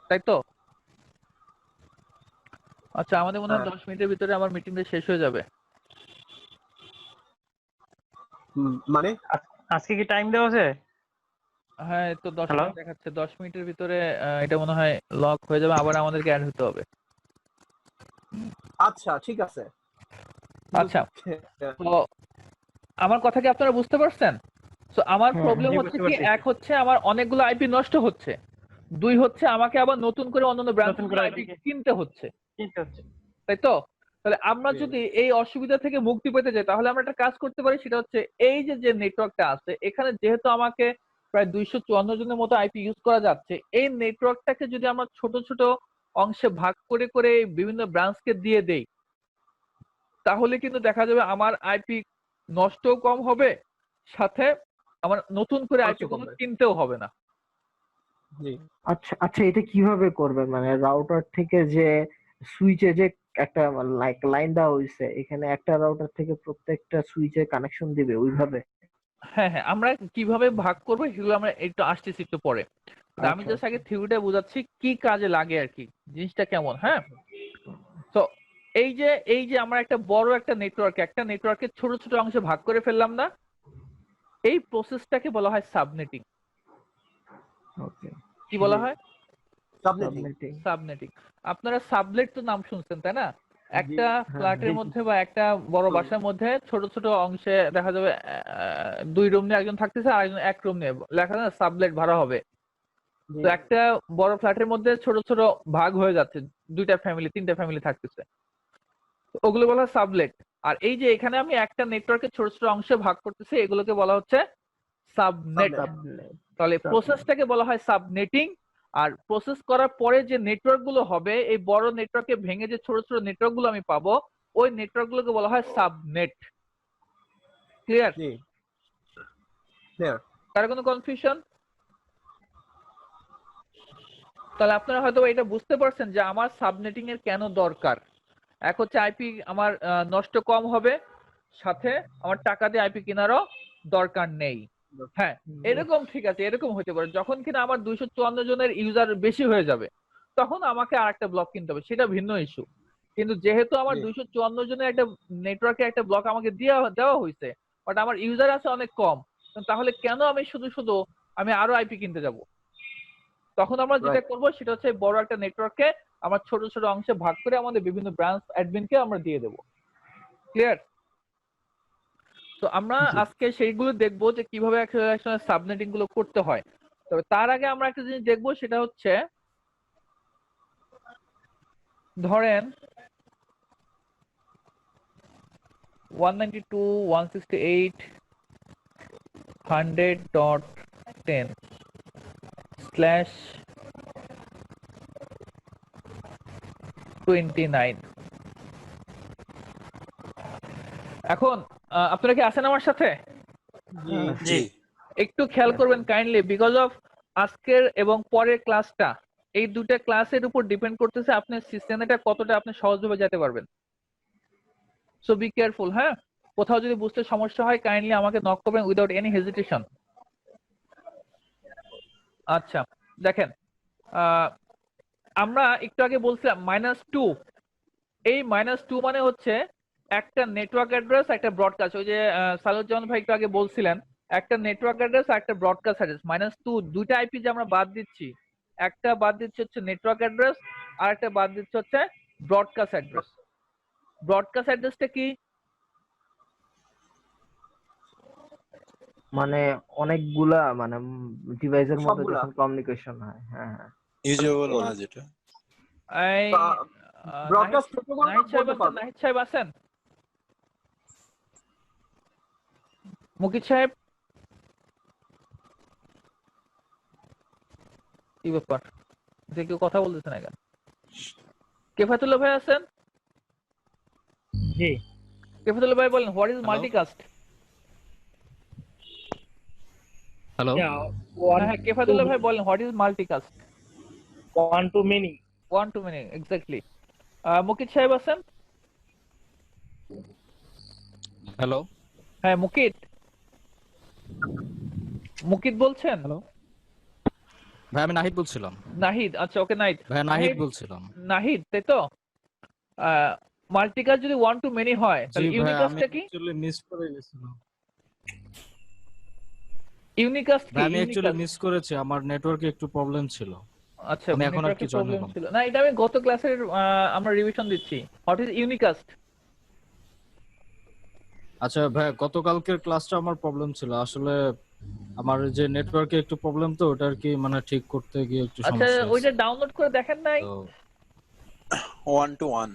A: তাই তো? আচ্ছা, আমাদের মনে হয় 10 মিনিটের ভিতরে আমার মিটিংটা শেষ হয়ে যাবে।
D: মানে
B: আজকে কি টাইম দেওয়া আছে?
A: হ্যাঁ, তো 10 মিনিট দেখাচ্ছে। 10 মিনিটের ভিতরে এটা মনে হয় লক হয়ে যাবে, আবার আমাদেরকে অ্যাড হতে হবে।
D: আচ্ছা, ঠিক আছে।
A: আচ্ছা, তো আমার কথা কি আপনারা বুঝতে পারছেন? সো আমার প্রবলেম হচ্ছে কি, এক হচ্ছে আমার অনেকগুলো আইপি নষ্ট হচ্ছে, 2 হচ্ছে আমাকে আবার নতুন করে অন্যান্য ব্রাঞ্চের আইপি কিনতে হচ্ছে, তাই তো? তাহলে আমরা যদি এই অসুবিধা থেকে মুক্তি পেতে চাই, তাহলে আমরা একটা কাজ করতে পারি, সেটা হচ্ছে এই যে নেটওয়ার্কটা আছে, এখানে যেহেতু আমাকে প্রায় 254 জনের মতো আইপি ইউজ করা যাচ্ছে, এই নেটওয়ার্কটাকে যদি আমরা ছোট ছোট অংশে ভাগ করে করে বিভিন্ন ব্রাঞ্চকে দিয়ে দেই, তাহলে কিন্তু দেখা যাবে আমার আইপি নষ্টও কম হবে, সাথে আমার নতুন করে আইপি কোনো কিনতেও হবে না।
G: আচ্ছা আচ্ছা, এটা কিভাবে করবে? মানে রাউটার থেকে যে সুইচে যে একটা লাইন দেওয়া হয়েছে, এখানে একটা রাউটার থেকে প্রত্যেকটা সুইচে কানেকশন দিবে ওইভাবে?
A: হ্যাঁ হ্যাঁ, আমরা কিভাবে ভাগ করবো সেগুলো আমরা একটু আসতেছি একটু পরে। আমি জাস্ট আগে থিওরিটা বোঝাচ্ছি কি কাজে লাগে আর কি, জিনিসটা কেমন। হ্যাঁ, তো এই যে আমরা একটা বড় একটা নেটওয়ার্কের ছোট ছোট অংশে ভাগ করে ফেললাম না, এই প্রসেসটাকে বলা হয় সাবনেটিং।
G: ওকে,
A: কি বলা হয়?
G: সাবনেটিং।
A: সাবনেটিং। আপনারা সাবলেট তো নাম শুনছেন তাই না? একটা
G: হ্যাঁ,
A: ফ্ল্যাটের মধ্যে বা একটা বড় বাসার মধ্যে ছোট ছোট অংশে দেখা যাবে 2 রুম নিয়ে একজন থাকতেছে আর একজন 1 রুম নিয়ে, লেখা না সাবলেট ভাড়া হবে। তো একটা বড় ফ্ল্যাটের মধ্যে ছোট ছোট ভাগ হয়ে যাচ্ছে, 2টা ফ্যামিলি 3টা ফ্যামিলি থাকতেছে, ওগুলো বলা হয় সাবলেট। আর এই যে এখানে আমি একটা নেটওয়ার্কের ছোট ছোট অংশে ভাগ করতেছি, এগুলোকে বলা হচ্ছে সাবনেট। তাহলে প্রসেসটাকে বলা হয় সাবনেটিং। আর প্রসেস করার পরে যে নেটওয়ার্ক গুলো হবে, এই বড় নেটওয়ার্কে ভেঙে যে ছোট ছোট নেটওয়ার্ক গুলো আমি পাবো, ওই নেটওয়ার্ক গুলোকে বলা হয় সাবনেট। ক্লিয়ার?
D: ক্লিয়ার।
A: কার কোনো কনফিউশন? তাহলে আপনারা হয়তো এটা বুঝতে পারছেন যে আমার সাবনেটিং এর কেন দরকার। এক হচ্ছে আইপি আমার নষ্ট কম হবে, সাথে আমার টাকা দিয়ে আইপি কেনারও দরকার নেই। হ্যাঁ, এরকম ঠিক আছে, এরকম হতে পারে যখন কিনা আমার 254 জনের ইউজার বেশি হয়ে যাবে, তখন আমাকে আরেকটা ব্লক কিনতে হবে, সেটা ভিন্ন ইস্যু। কিন্তু যেহেতু আমার 254 জনের একটা নেটওয়ার্কে একটা ব্লক আমাকে দেওয়া হয়েছে, বাট আমার ইউজার আছে অনেক কম, তাহলে কেন আমি শুধু আমি আরো আইপি কিনতে যাব? তখন আমরা যেটা করবো সেটা হচ্ছে বড় একটা নেটওয়ার্কে আমার ছোট ছোট অংশে ভাগ করে আমাদের বিভিন্ন ব্রাঞ্চ অ্যাডমিনকে আমরা দিয়ে দেবো। ক্লিয়ার? তো আমরা আজকে সেইগুলো দেখবো যে কিভাবে একটা সাবনেটিং গুলো করতে হয়। তবে তার আগে আমরা একটা জিনিস দেখবো, সেটা হচ্ছে ধরেন 192.168.10/29। এখন আপনারা কি আছেন আমার সাথে?
I: জি।
A: একটু খেয়াল করবেন কাইন্ডলি, বিকজ অফ আজকের এবং পরের ক্লাসটা, এই দুটো ক্লাসের উপর ডিপেন্ড করতেছে আপনি সিস্টেমটা কতটা আপনি সহজভাবে যেতে পারবেন। So be careful. হ্যাঁ, কোথাও যদি বুঝতে সমস্যা হয় কাইন্ডলি আমাকে নক করবেন উইদাউট এনি হেজিটেশন। আচ্ছা, দেখেন আমরা একটু আগে বলছিলাম -2। এই -2 মানে হচ্ছে একটা নেটওয়ার্ক অ্যাড্রেস, একটা ব্রডকাস্ট। ওই যে সালুজ্জামান ভাই একটু আগে বলছিলেন একটা নেটওয়ার্ক অ্যাড্রেস আর একটা ব্রডকাস্ট অ্যাড্রেস। -2 দুইটা আইপি যে আমরা বাদ দিচ্ছি, একটা বাদ দিচ্ছে হচ্ছে নেটওয়ার্ক অ্যাড্রেস আর একটা বাদ দিচ্ছে হচ্ছে ব্রডকাস্ট অ্যাড্রেস। ব্রডকাস্ট অ্যাড্রেসটা কি?
G: মানে অনেকগুলা মানে ডিভাইসের মধ্যে যখন কমিউনিকেশন হয়। হ্যাঁ হ্যাঁ,
I: ইউজেবল না যেটা।
A: এই
D: ব্রডকাস্ট প্রোটোকল
A: নাহিদ সাহেব আছেন? মুকিত সাহেব, কি ব্যাপার যে কেউ কথা বলতেছে না কেন? কেফাতুল্লাহ ভাই আছেন?
B: জি।
A: কেফাতুল্লাহ ভাই বলেন, হোয়াট ইজ মাল্টিকাস্ট?
K: হ্যালো,
A: হ্যাঁ কেফাতুল্লাহ ভাই বলেন, what is multicast?
B: One to many.
A: One to many, exactly. Mukit সাহেব আছেন?
K: হ্যালো,
A: হ্যাঁ মুকিত বলছেন?
K: হ্যালো ভাই, আমি নাহিদ বলছিলাম।
A: নাহিদ, আচ্ছা ওকে নাহিদ।
K: ভাই নাহিদ বলছিলাম।
A: নাহিদ, তাই তো? মাল্টিকাস্ট যদি ওয়ান টু মেনি হয় তাহলে ইউনিকাস্টটা কি?
K: অ্যাকচুয়ালি মিস করে গেছিলাম।
A: ইউনিকাস্ট কি?
K: আমি অ্যাকচুয়ালি মিস করেছি, আমার নেটওয়ার্কে একটু প্রবলেম ছিল।
A: আচ্ছা,
K: আমি এখন আর কি জয়েন
A: প্রবলেম
K: হলাম
A: ছিল না, এটা আমি গত ক্লাসের আমরা রিভিশন দিচ্ছি। What is unicast?
K: আচ্ছা ভাই, গতকালকের ক্লাসটা আমার প্রবলেম ছিল আসলে, আমার যে নেটওয়ার্কে একটু প্রবলেম, তো ওটা আর কি মানে ঠিক করতে গিয়ে একটু
A: আচ্ছা,
K: সমস্যা
A: ওইটা ডাউনলোড করে দেখেন নাই?
I: 1-to-1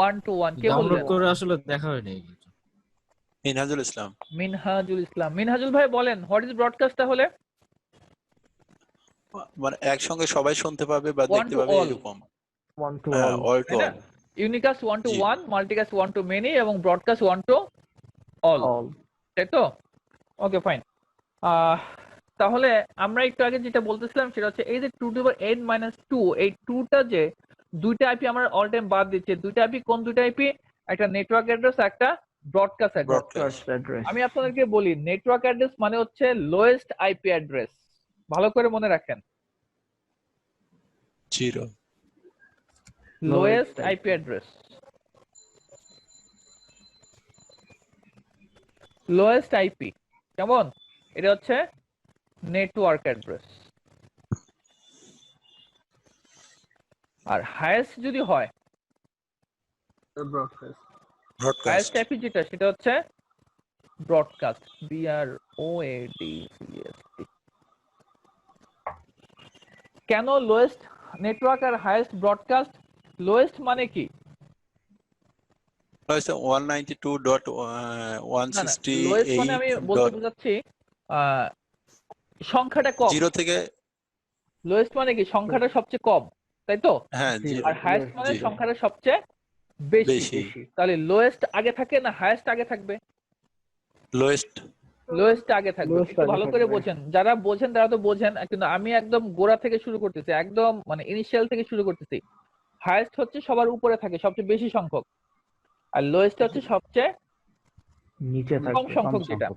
A: 1-to-1 কে বললেন?
K: ডাউনলোড করে আসলে দেখা হয়নি।
I: মিনহাজুল ইসলাম।
A: মিনহাজুল ভাই বলেন, হোয়াট ইজ ব্রডকাস্ট তাহলে?
I: মানে একসঙ্গে সবাই শুনতে পাবে বা দেখতে পাবে এরকম।
G: One to
I: all to all.
A: Unicast 1-to-1, multicast 1-to-many এবং ব্রডকাস্ট 1-to-all, তাই তো? Okay fine. তাহলে আমরা একটু আগে যেটা বলতেছিলাম সেটা হচ্ছে এই যে 2^n-2, এই 2টা যে দুইটা আইপি আমরা অল টাইম বাদ দিচ্ছি, দুইটা আইপি কোন দুইটা আইপি? একটা নেটওয়ার্ক অ্যাড্রেস, একটা ব্রডকাস্ট অ্যাড্রেস। আমি আপনাদেরকে বলি, নেটওয়ার্ক অ্যাড্রেস মানে হচ্ছে লোয়েস্ট আইপি অ্যাড্রেস। ভালো করে মনে রাখেন,
I: 0
A: lowest IP address. Lowest IP কেমন, এটা হচ্ছে নেটওয়ার্ক অ্যাড্রেস। আর হাইয়েস্ট যদি হয়,
D: ব্রডকাস্ট।
A: হাইয়েস্ট আইপি যেটা সেটা হচ্ছে ব্রডকাস্ট, BROADCAST। কেন লোয়েস্ট নেটওয়ার্ক আর হাইয়েস্ট ব্রডকাস্ট? লোয়েস্ট মানে কি?
I: 192.168
A: লোয়েস্ট মানে আমি বলতে বোঝাচ্ছি সংখ্যাটা কম।
I: 0 থেকে
A: লোয়েস্ট মানে কি সংখ্যাটা সবচেয়ে কম, তাই তো?
I: হ্যাঁ,
A: আর হাইয়েস্ট মানে সংখ্যাটা সবচেয়ে বেশি। তাহলে লোয়েস্ট আগে থাকে না হাইয়েস্ট আগে থাকবে? লোয়েস্ট আগে থাকবে। একটু ভালো করে বোঝেন, যারা বোঝেন তারা তো বোঝেন, কিন্তু আমি একদম গোড়া থেকে শুরু করতেছি, একদম মানে ইনিশিয়াল থেকে শুরু করতেছি। হাইয়েস্ট হচ্ছে সবার উপরে থাকে, সবচেয়ে বেশি সংখ্যক, আর লোয়েস্ট হচ্ছে সবচেয়ে
G: নিচে থাকে
A: কম সংখ্যক যেটা।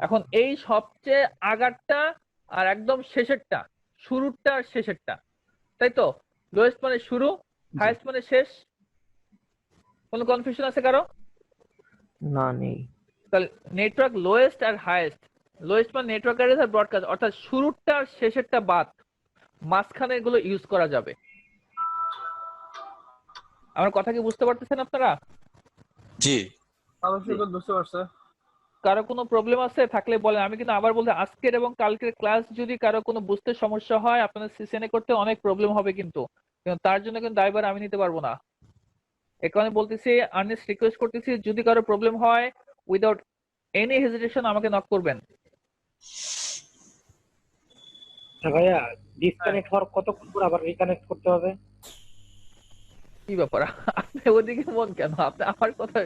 A: এখন এই সবচেয়ে আগারটা আর একদম শেষেরটা, শুরুরটা আর শেষেরটা, তাই তো? লোয়েস্ট মানে শুরু, হাইয়েস্ট মানে শেষ। কোনো কনফিউশন আছে কারো?
G: না, নেই।
A: তাহলে নেটওয়ার্ক লোয়েস্ট আর হাইয়েস্ট, লোয়েস্ট মানে নেটওয়ার্ক অ্যাড্রেস আর ব্রডকাস্ট, অর্থাৎ শুরুরটা আর শেষেরটা বাদ, মাঝখানে এগুলো ইউজ করা যাবে। আমার কথা কি বুঝতে পারতেছেন আপনারা?
I: জি,
D: অবশ্যই বুঝতে পারছে।
A: কারো কোনো প্রবলেম আছে থাকলে বলেন। আমি কিন্তু আবার বলতে, আজকের এবং কালকের ক্লাস যদি কারো কোনো বুঝতে সমস্যা হয়, আপনাদের সিসিএনএ করতে অনেক প্রবলেম হবে, কিন্তু তার জন্য কিন্তু দায়ভার আমি নিতে পারবো না। এই কারণে বলতেছি, আর্নেস্ট রিকোয়েস্ট করতেছি, যদি কারো প্রবলেম হয় উইদাউট এনি হেজিটেশন আমাকে নক করবেন।
B: ভাইয়া ডিসকানেক্ট হওয়ার কতক্ষণ পর আবার রিকানেক্ট করতে হবে?
A: কি ব্যাপার, আপনি ওদিকে মন কেন? আপনি আমার কথা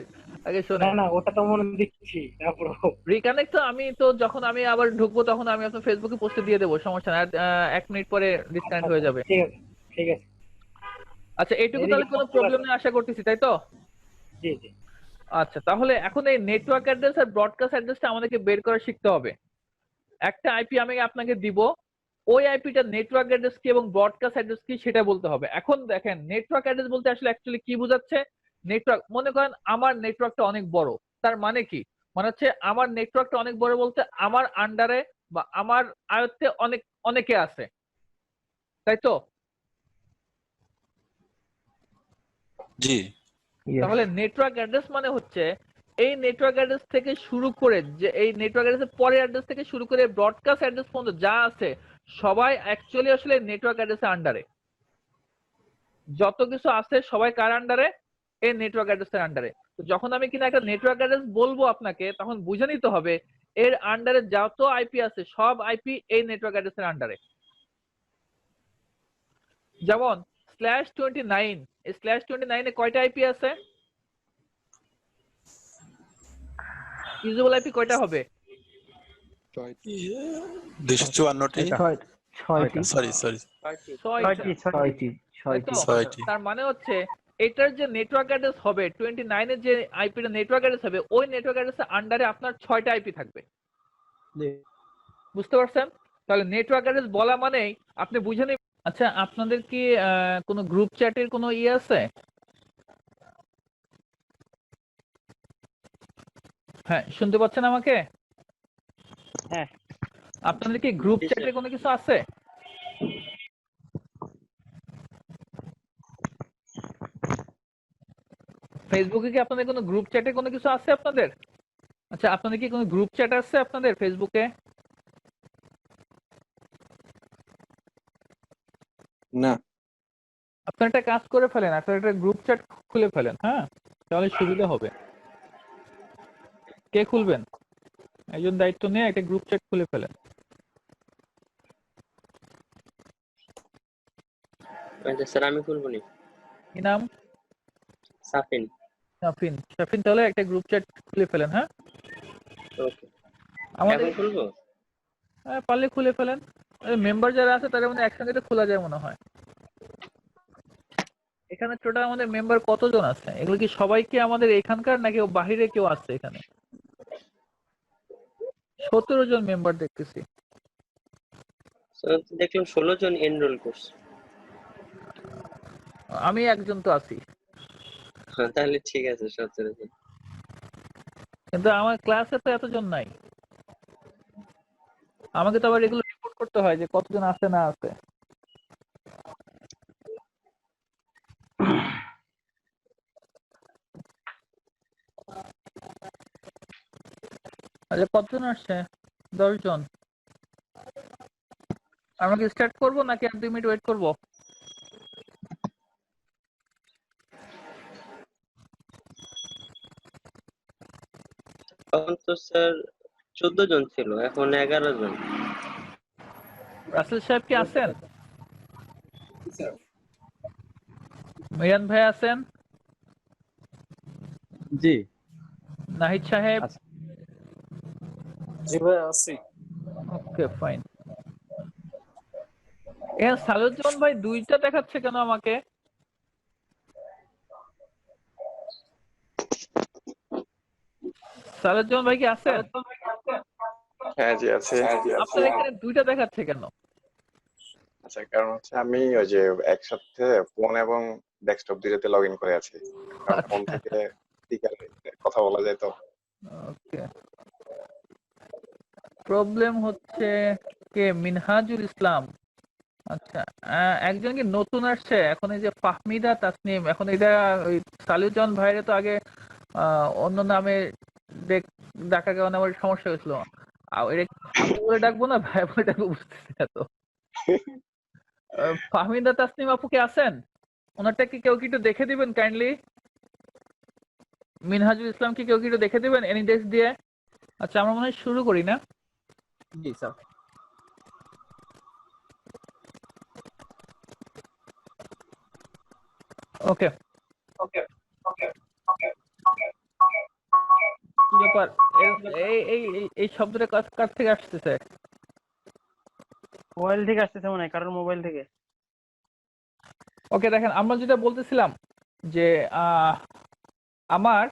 A: আগে শোনেন।
B: না ওটা তো মনে দিচ্ছি। তারপর
A: রিকানেক্ট তো আমি তো যখন আমি আবার ঢুকবো তখন আমি আপনার ফেসবুকে পোস্টে দিয়ে দেবো, সমস্যা না। 1 মিনিট পরে ডিসকানেক্ট হয়ে যাবে।
B: ঠিক আছে।
A: আচ্ছা, এইটুকু তাহলে কোনো প্রবলেম নেই আশা করতেছি, তাই তো?
B: জি।
A: আচ্ছা, তাহলে এখন এই নেটওয়ার্ক অ্যাড্রেস আর ব্রডকাস্ট অ্যাড্রেসটা আমাদেরকে বের করা শিখতে হবে। একটা আইপি আমি আপনাকে দিব, ওই আইপিটা নেটওয়ার্ক অ্যাড্রেস কি এবং ব্রডকাস্ট অ্যাড্রেস কি সেটা বলতে হবে। এখন দেখেন, নেটওয়ার্ক অ্যাড্রেস বলতে আসলে অ্যাকচুয়ালি কি বোঝাচ্ছে? নেটওয়ার্ক, মনে করেন আমার নেটওয়ার্কটা অনেক বড়, তার মানে কি? মানে হচ্ছে আমার নেটওয়ার্কটা অনেক বড় বলতে আমার আন্ডারে বা আমার আয়ত্তে অনেকে আছে, তাই তো?
I: জি।
A: তাহলে নেটওয়ার্ক অ্যাড্রেস মানে হচ্ছে এই নেটওয়ার্ক অ্যাড্রেস থেকে শুরু করে, যে এই নেটওয়ার্ক অ্যাড্রেসের পরের অ্যাড্রেস থেকে শুরু করে ব্রডকাস্ট অ্যাড্রেস পর্যন্ত যা আছে সবাই অ্যাকচুয়ালি আসলে নেটওয়ার্ক অ্যাড্রেসের আন্ডারে। যত কিছু আছে সবাই কার আন্ডারে? এই নেটওয়ার্ক অ্যাড্রেসের আন্ডারে। তো যখন আমি কিনা একটা নেটওয়ার্ক অ্যাড্রেস বলবো আপনাকে, তখন বুঝে নিতে হবে এর আন্ডারে যত আইপি আছে সব আইপি এই নেটওয়ার্ক অ্যাড্রেসের আন্ডারে। যেমন /29, এই /29 এ কয়টা আইপি আছে? ইউজেবল আইপি কয়টা হবে?
I: 254টি। সরি
G: 6টি।
A: তার মানে হচ্ছে এটার যে নেটওয়ার্ক অ্যাড্রেস হবে 29 এর যে আইপিটা নেটওয়ার্ক অ্যাড্রেস হবে, ওই নেটওয়ার্ক অ্যাড্রেসের আন্ডারে আপনার 6টা আইপি থাকবে। বুঝতে পারছেন? তাহলে নেটওয়ার্ক অ্যাড্রেস বলা মানেই আপনি বুঝে নেবেন। আচ্ছা, আপনাদের কি কোনো গ্রুপ চ্যাটের কোনো আছে? হ্যাঁ, শুনতে পাচ্ছেন আমাকে?
B: হ্যাঁ।
A: আপনাদের কি গ্রুপ চ্যাটের কোনো কিছু আছে? ফেসবুকে কি আপনাদের কোনো গ্রুপ চ্যাটে কোনো কিছু আছে আপনাদের? আচ্ছা, আপনাদের কি কোনো গ্রুপ চ্যাট আছে আপনাদের ফেসবুকে?
F: না।
A: আপনারা একটা কাজ করে ফেলেন, আপনারা একটা গ্রুপ চ্যাট খুলে ফেলেন, হ্যাঁ, তাহলে সুবিধা হবে। কে খুলবেন? একজন দায়িত্ব নিয়ে একটা গ্রুপ চ্যাট খুলে ফেলেন।
E: আচ্ছা স্যার, আমি খুলবো নি।
A: কি নাম?
E: সাফিন।
A: তাহলে একটা গ্রুপ চ্যাট খুলে ফেলেন, হ্যাঁ?
E: ওকে।
A: আমাদের
E: এখন খুলবো?
A: হ্যাঁ, পারলে খুলে ফেলেন। মেম্বার যারা আছে তাদের মধ্যে একসঙ্গে তো খোলা যায় মনে হয়। এখানে টোটাল আমাদের মেম্বার কতজন আছে? এগুলো কি সবাই কি আমাদের এখানকার নাকি বাহিরে কেউ আছে? এখানে 17 জন মেম্বার দেখতেছি।
E: দেখলাম 16 জন এনরোল করছে।
A: আমি একজন তো আছি।
E: তাহলে ঠিক আছে, 17 জন।
A: কিন্তু আমার ক্লাসে তো এতজন নাই, আমাকে তো আবার এগুলো রিপোর্ট করতে হয় যে কতজন আছে না আছে। আচ্ছা কতজন আসছে? 10 জন। আমাকে স্টার্ট করবো নাকি আর 2 মিনিট ওয়েট করবো?
E: তখন তো স্যার 14 জন ছিল, এখন 11 জন।
A: রাসেল সাহেব কি আছেন? মিরান ভাই আছেন?
C: জি।
A: নাহিদ সাহেব?
K: জি ভাই আছি।
A: Okay fine. সালুজ্জামান ভাই 2টা দেখাচ্ছে কেন আমাকে? সালুজ্জামান ভাই কি আছেন?
F: হ্যাঁ জি আছে।
A: আপনার এখানে 2টা দেখাচ্ছে কেন?
F: আচ্ছা কারণ হচ্ছে আমি ওই যে একসাথে ফোন এবং ডেস্কটপ দুইটাতে লগ ইন করে আছি, কারণ ফোন থেকে কথা বলা যায় তো।
A: ওকে। প্রবলেম হচ্ছে কে? মিনহাজুল ইসলাম। আচ্ছা একজন কি নতুন আসছে এখন, এই যে ফাহমিদা তাসনিম, এখন এটা ওই সালুজ্জামান ভাইরে তো আগে অন্য নামে ডাকার কারণে আমার সমস্যা হয়েছিল। আর এটা আপু বলে ডাকবো না ভাই বলে ডাকবো বুঝতেছি না তো। ফাহমিদা তাসনিম আপু কি আছেন? ওনারটা কি কেউ কি একটু দেখে দিবেন কাইন্ডলি? মিনহাজুল ইসলাম কি কেউ কি একটু দেখে দিবেন এনি ডেস্ক দিয়ে? আচ্ছা আমরা মনে হয় শুরু করি না?
D: জি স্যার।
A: ওকে ওকে ওকে ওকে ওকে কি ব্যাপার? এই এই এই শব্দটা কার থেকে আসতেছে?
B: মোবাইল থেকে আসতেছে মনে হয়, কারোর মোবাইল থেকে।
A: ওকে দেখেন আমরা যেটা বলতেছিলাম যে আমার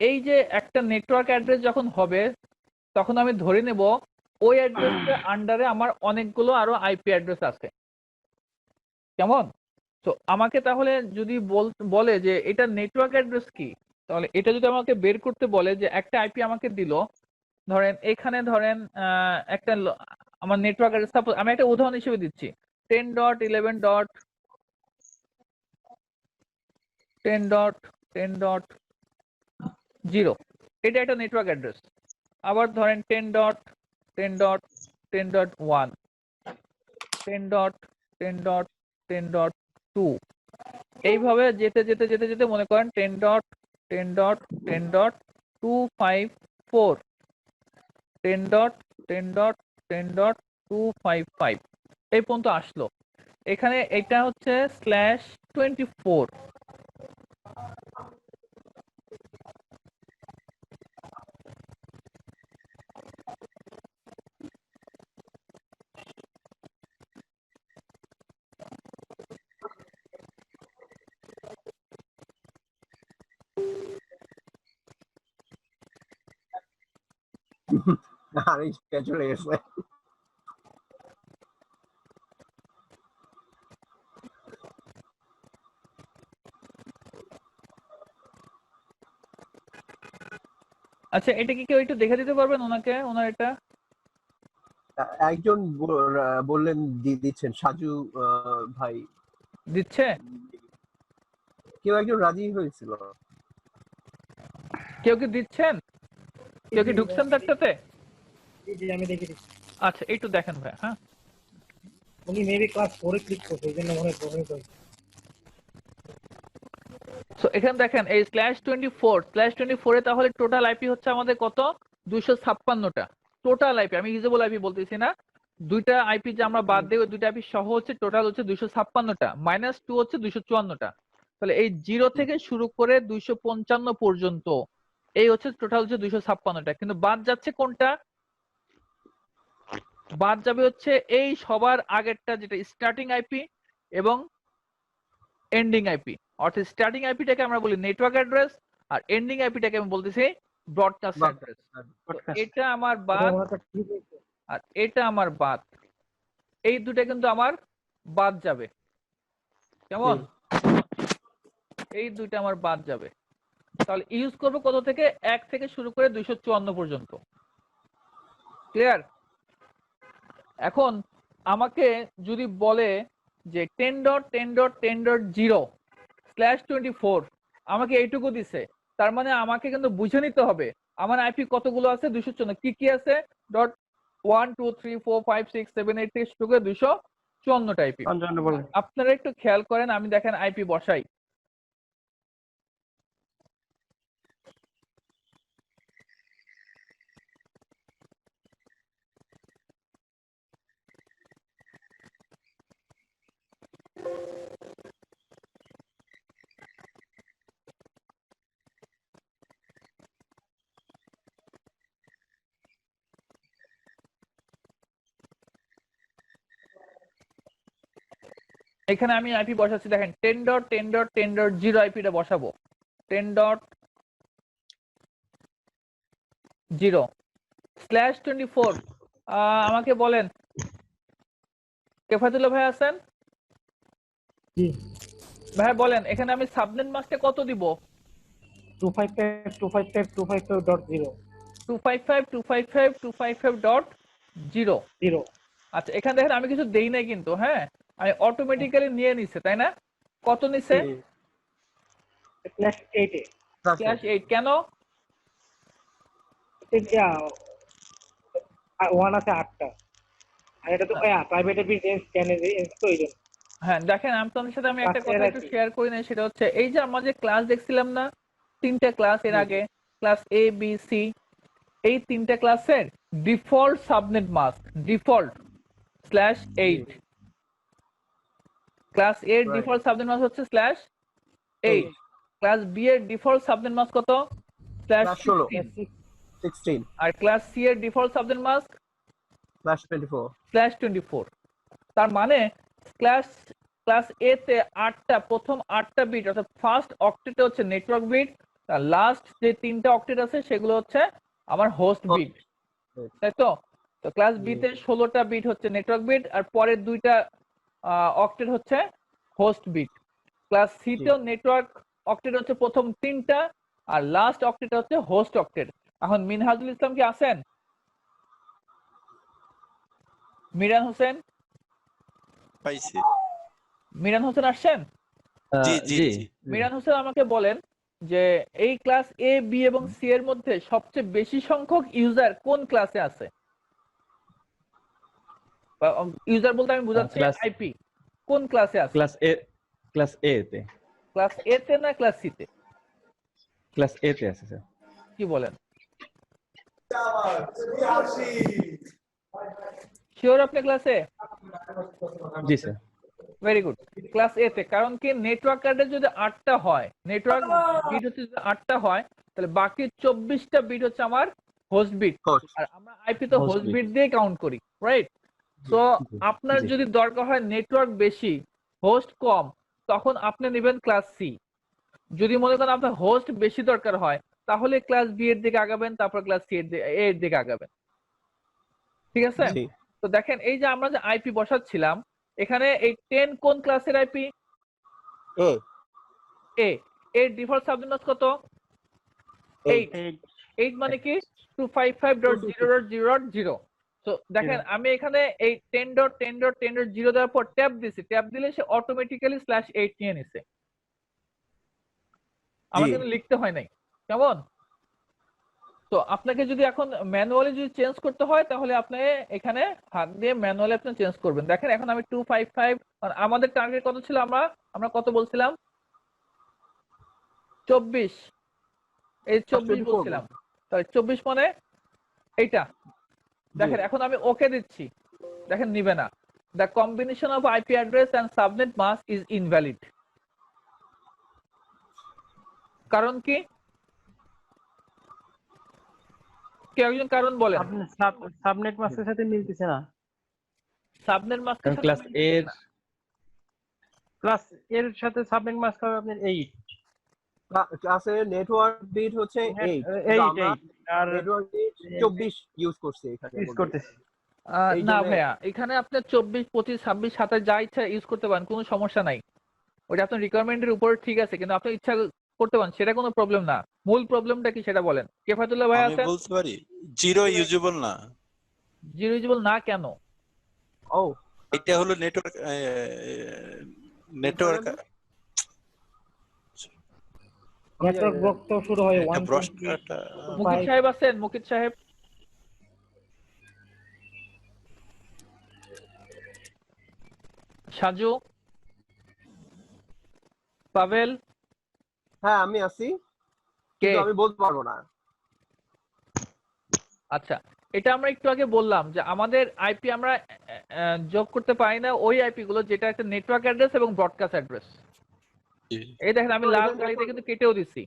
A: এই যে একটা নেটওয়ার্ক অ্যাড্রেস যখন হবে তখন আমি ধরে নেব ওই অ্যাড্রেসের আন্ডারে আমার অনেকগুলো আরো আইপি অ্যাড্রেস আছে, কেমন? তো আমাকে তাহলে যদি বলে যে এটা নেটওয়ার্ক অ্যাড্রেস কি, তাহলে এটা যদি আমাকে বের করতে বলে যে একটা আইপি আমাকে দিল, ধরেন এখানে ধরেন একটা আমার নেটওয়ার্ক অ্যাড্রেস, সাপোজ আমি একটা উদাহরণ হিসেবে দিচ্ছি 10.11.10.10.0, এটা একটা নেটওয়ার্ক অ্যাড্রেস। আবার ধরেন 10.10.10.1, 10.10.10.2, এইভাবে যেতে যেতে যেতে যেতে মনে করেন 10.10.10.254, 10.10.10.255 এই পর্যন্ত আসলো। এখানে এটা হচ্ছে /24।
D: আরে চলে গেছে।
A: আচ্ছা এটা কি কেউ একটু দেখে দিতে পারবেন ওনাকে, ওনার এটা?
D: একজন বললেন দিচ্ছেন, সাজু ভাই
A: দিচ্ছে।
D: কেউ একজন রাজি হয়েছিল।
A: কেউ কি দিচ্ছেন? কেউ কি ঢুকছেন তারটাতে?
B: জি আমি দেখে দিচ্ছি।
A: আচ্ছা একটু দেখেন ভাই। হ্যাঁ
B: উনি মেবি ক্লাস 4 এ ক্লিক করছে, এইজন্য মনে হয় প্রবলেম হয়েছে।
A: সো এখানে দেখেন এই /24 এ তাহলে টোটাল আইপি হচ্ছে আমাদের কত? 256টা টোটাল আইপি। আমি ইউজেবল আইপি বলতেছি না, দুইটা আইপি যে আমরা বাদ দেব, দুইটা আইপি সহ হচ্ছে টোটাল হচ্ছে 256টা, -2 হচ্ছে 254টা। তাহলে এই 0 থেকে শুরু করে 255 পর্যন্ত এই হচ্ছে টোটাল হচ্ছে 256টা। কিন্তু বাদ যাচ্ছে কোনটা? বাদ যাবে হচ্ছে এই সবার আগেরটা যেটা স্টার্টিং আইপি এবং এন্ডিং আইপি। অর্থাৎ স্টার্টিং আইপিটাকে আমরা বলি নেটওয়ার্ক অ্যাড্রেস আর এন্ডিং আইপিটাকে আমি বলতেছি ব্রডকাস্ট অ্যাড্রেস। এটা আমার বাদ আর এটা আমার বাদ, এই দুটো কিন্তু আমার বাদ যাবে, কেমন? এই দুটো আমার বাদ যাবে। তাহলে ইউজ করব কত থেকে 1 থেকে শুরু করে 254 পর্যন্ত। ক্লিয়ার? এখন আমাকে যদি বলে যে 10.10.10.0/24 আমাকে এইটুকু দিছে, তার মানে আমাকে কিন্তু বুঝে নিতে হবে আমার আইপি কতগুলো আছে, 254 কি কি আছে, ডট 1 2 3 4 5 6 7 8 থেকে শুরু করে 254টা আইপি। আপনারা একটু খেয়াল করেন, আমি দেখেন আইপি বসাই। এখানে আমি আইপি বসাচ্ছি, দেখেন 10.10.10.0 আইপিটা বসাবো। 10.0/24 আমাকে বলেন কেফাতুল্লাহ ভাই আছেন?
B: জি
A: ভাই বলেন এখানে আমি সাবনেট মাস্কে কত দিব?
B: 255.255.255.0
A: 255.255.255.0। আচ্ছা এখানে দেখেন আমি কিছু দেই নাই কিন্তু, হ্যাঁ আমি অটোমেটিক্যালি নিয়ে নিছে, তাই না? কত নিছে? /8 কেন?
B: ওয়ান আছে 8টা, আর এটা তো প্রাইভেট এপি রেঞ্জ তো এই জন্য।
A: হ্যাঁ দেখেন আপনাদের সাথে আমি একটা কথা একটু শেয়ার করি না, সেটা হচ্ছে এই যে আমরা যে ক্লাস দেখছিলাম না, 3টা ক্লাস এর আগে, ক্লাস এ বি সি, এই 3টা ক্লাসের default subnet mask default /8। Class A এর ডিফল্ট সাবনেট মাস্ক হচ্ছে /8। ক্লাস বি এর ডিফল্ট সাবনেট মাস্ক কত?
D: /16।
A: আর ক্লাস সি এর ডিফল্ট সাবনেট মাস্ক /24। তার মানে ক্লাস এ তে 8টা, প্রথম 8টা বিট অর্থাৎ ফার্স্ট অক্টেটে হচ্ছে নেটওয়ার্ক বিট, আর লাস্ট যে 3টা অক্টেট আছে সেগুলো হচ্ছে আমার হোস্ট বিট, তাই তো? তো ক্লাস বি তে 16টা বিট হচ্ছে নেটওয়ার্ক বিট, আর পরের 2টা অক্টেট হচ্ছে হোস্ট বিট। ক্লাস সি তেও নেটওয়ার্ক অক্টেট হচ্ছে প্রথম 3টা, আর লাস্ট অক্টেট হচ্ছে হোস্ট অক্টেট। এখন মিনহাজুল ইসলাম কি আছেন? মিরান হোসেন
I: পাইছি।
A: মিরান হোসেন আসছেন?
I: জি জি জি।
A: মিরান হোসেন আমাকে বলেন যে এই ক্লাস এ বি এবং সি এর মধ্যে সবচেয়ে বেশি সংখ্যক ইউজার কোন ক্লাসে আছে? ইউজার বলতে আমি বোঝাচ্ছি আইপি কোন ক্লাসে আছে?
C: ক্লাস এ তে।
A: ক্লাস এ তে না ক্লাস সি তে?
C: ক্লাস এ তে আছে স্যার।
A: কি বলেন? শিওর আপনি ক্লাসে?
C: জি স্যার।
A: Very good. ক্লাস এ তে, কারণ কি নেটওয়ার্ক কার্ডে যদি 8টা হয়, নেটওয়ার্ক বিট হচ্ছে যদি 8টা হয়, তাহলে বাকি 24টা বিট হচ্ছে আমার হোস্ট বিট, আর আমরা আইপি তো হোস্ট বিট দিয়ে কাউন্ট করি, রাইট? তো আপনার যদি দরকার হয় নেটওয়ার্ক বেশি হোস্ট কম, তখন আপনি নেবেন ক্লাস সি। যদি মনে করেন আপনার হোস্ট বেশি দরকার হয়, তাহলে ক্লাস বি এর দিকে আগাবেন, তারপর ক্লাস সি এর দিকে আগাবেন। ঠিক আছে? তো দেখেন এই যে আমরা যে আইপি বসাচ্ছিলাম, এখানে এই 10 কোন ক্লাসের আইপি? এ এর ডিফল্ট সাবনেট মাস্ক কত? 8 মানে কি 255.0.0.0। তো দেখেন আমি এখানে এই 10.10.10.0 দেওয়ার পর ট্যাব দিছি, ট্যাব দিলে সে অটোমেটিক্যালি /8 নিয়ে নিছে, আমার কিন্তু লিখতে হয় নাই। কেমন? তো আপনাকে যদি এখন ম্যানুয়ালি যদি চেঞ্জ করতে হয়, তাহলে আপনি এখানে হাত দিয়ে ম্যানুয়ালি আপনি চেঞ্জ করবেন। দেখেন এখন আমি 255, আমাদের টার্গেট কত ছিল, আমরা কত বলছিলাম? 24। এই 24 বলছিলাম, তাহলে 24 মানে এইটা। দেখেন এখন আমি ওকে দিচ্ছি, দেখেন নিবে না। The combination of IP address and subnet mask is invalid. কারণ কি? কেউ একজন কারণ বলেন।
B: সাবনেট মাস্কের সাথে মিলতেছে না।
A: সাবনেট মাস্কের সাথে
B: ক্লাস এর সাথে সাবনেট মাস্ক হবে আপনার 8।
D: ক্লাসের নেটওয়ার্ক বিট হচ্ছে 8 আর নেটওয়ার্ক বিট 24 ইউজ করছে এখানে।
A: না ভাইয়া, এখানে আপনি 24 25 26 27 যা ইচ্ছা ইউজ করতে পারেন, কোনো সমস্যা নাই। ওটা আপনার রিকোয়ারমেন্টের উপর ঠিক আছে, কিন্তু আপনার ইচ্ছা করতে পারেন, সেটা কোনো প্রবলেম না। মূল প্রবলেমটা কি সেটা বলেন। কেফাতুল্লাহ ভাই
I: আমি
A: আছেন?
I: বলতে পারি জিরো ইউজেবল না।
A: জিরো ইউজেবল না কেন?
D: ও
I: এটা হলো নেটওয়ার্ক নেটওয়ার্ক
B: নেটওয়ার্ক ব্লক তো শুরু হয়
I: একটা
B: 1.5
I: ব্রডকাস্ট
A: মুকিত সাহেব আছেন? মুকিত সাহেব, সাজু, পাভেল,
D: হ্যাঁ আমি আছি,
A: কে?
D: কিন্তু আমি বলতে পারবো না।
A: আচ্ছা, এটা আমরা একটু আগে বললাম যে আমাদের আইপি আমরা যোগ করতে পারি না ওই আইপি গুলো যেটা একটা নেটওয়ার্ক অ্যাড্রেস এবং ব্রডকাস্ট অ্যাড্রেস। এই দেখেন আমি লাল কালিতে কিন্তু কেটেও দিছি।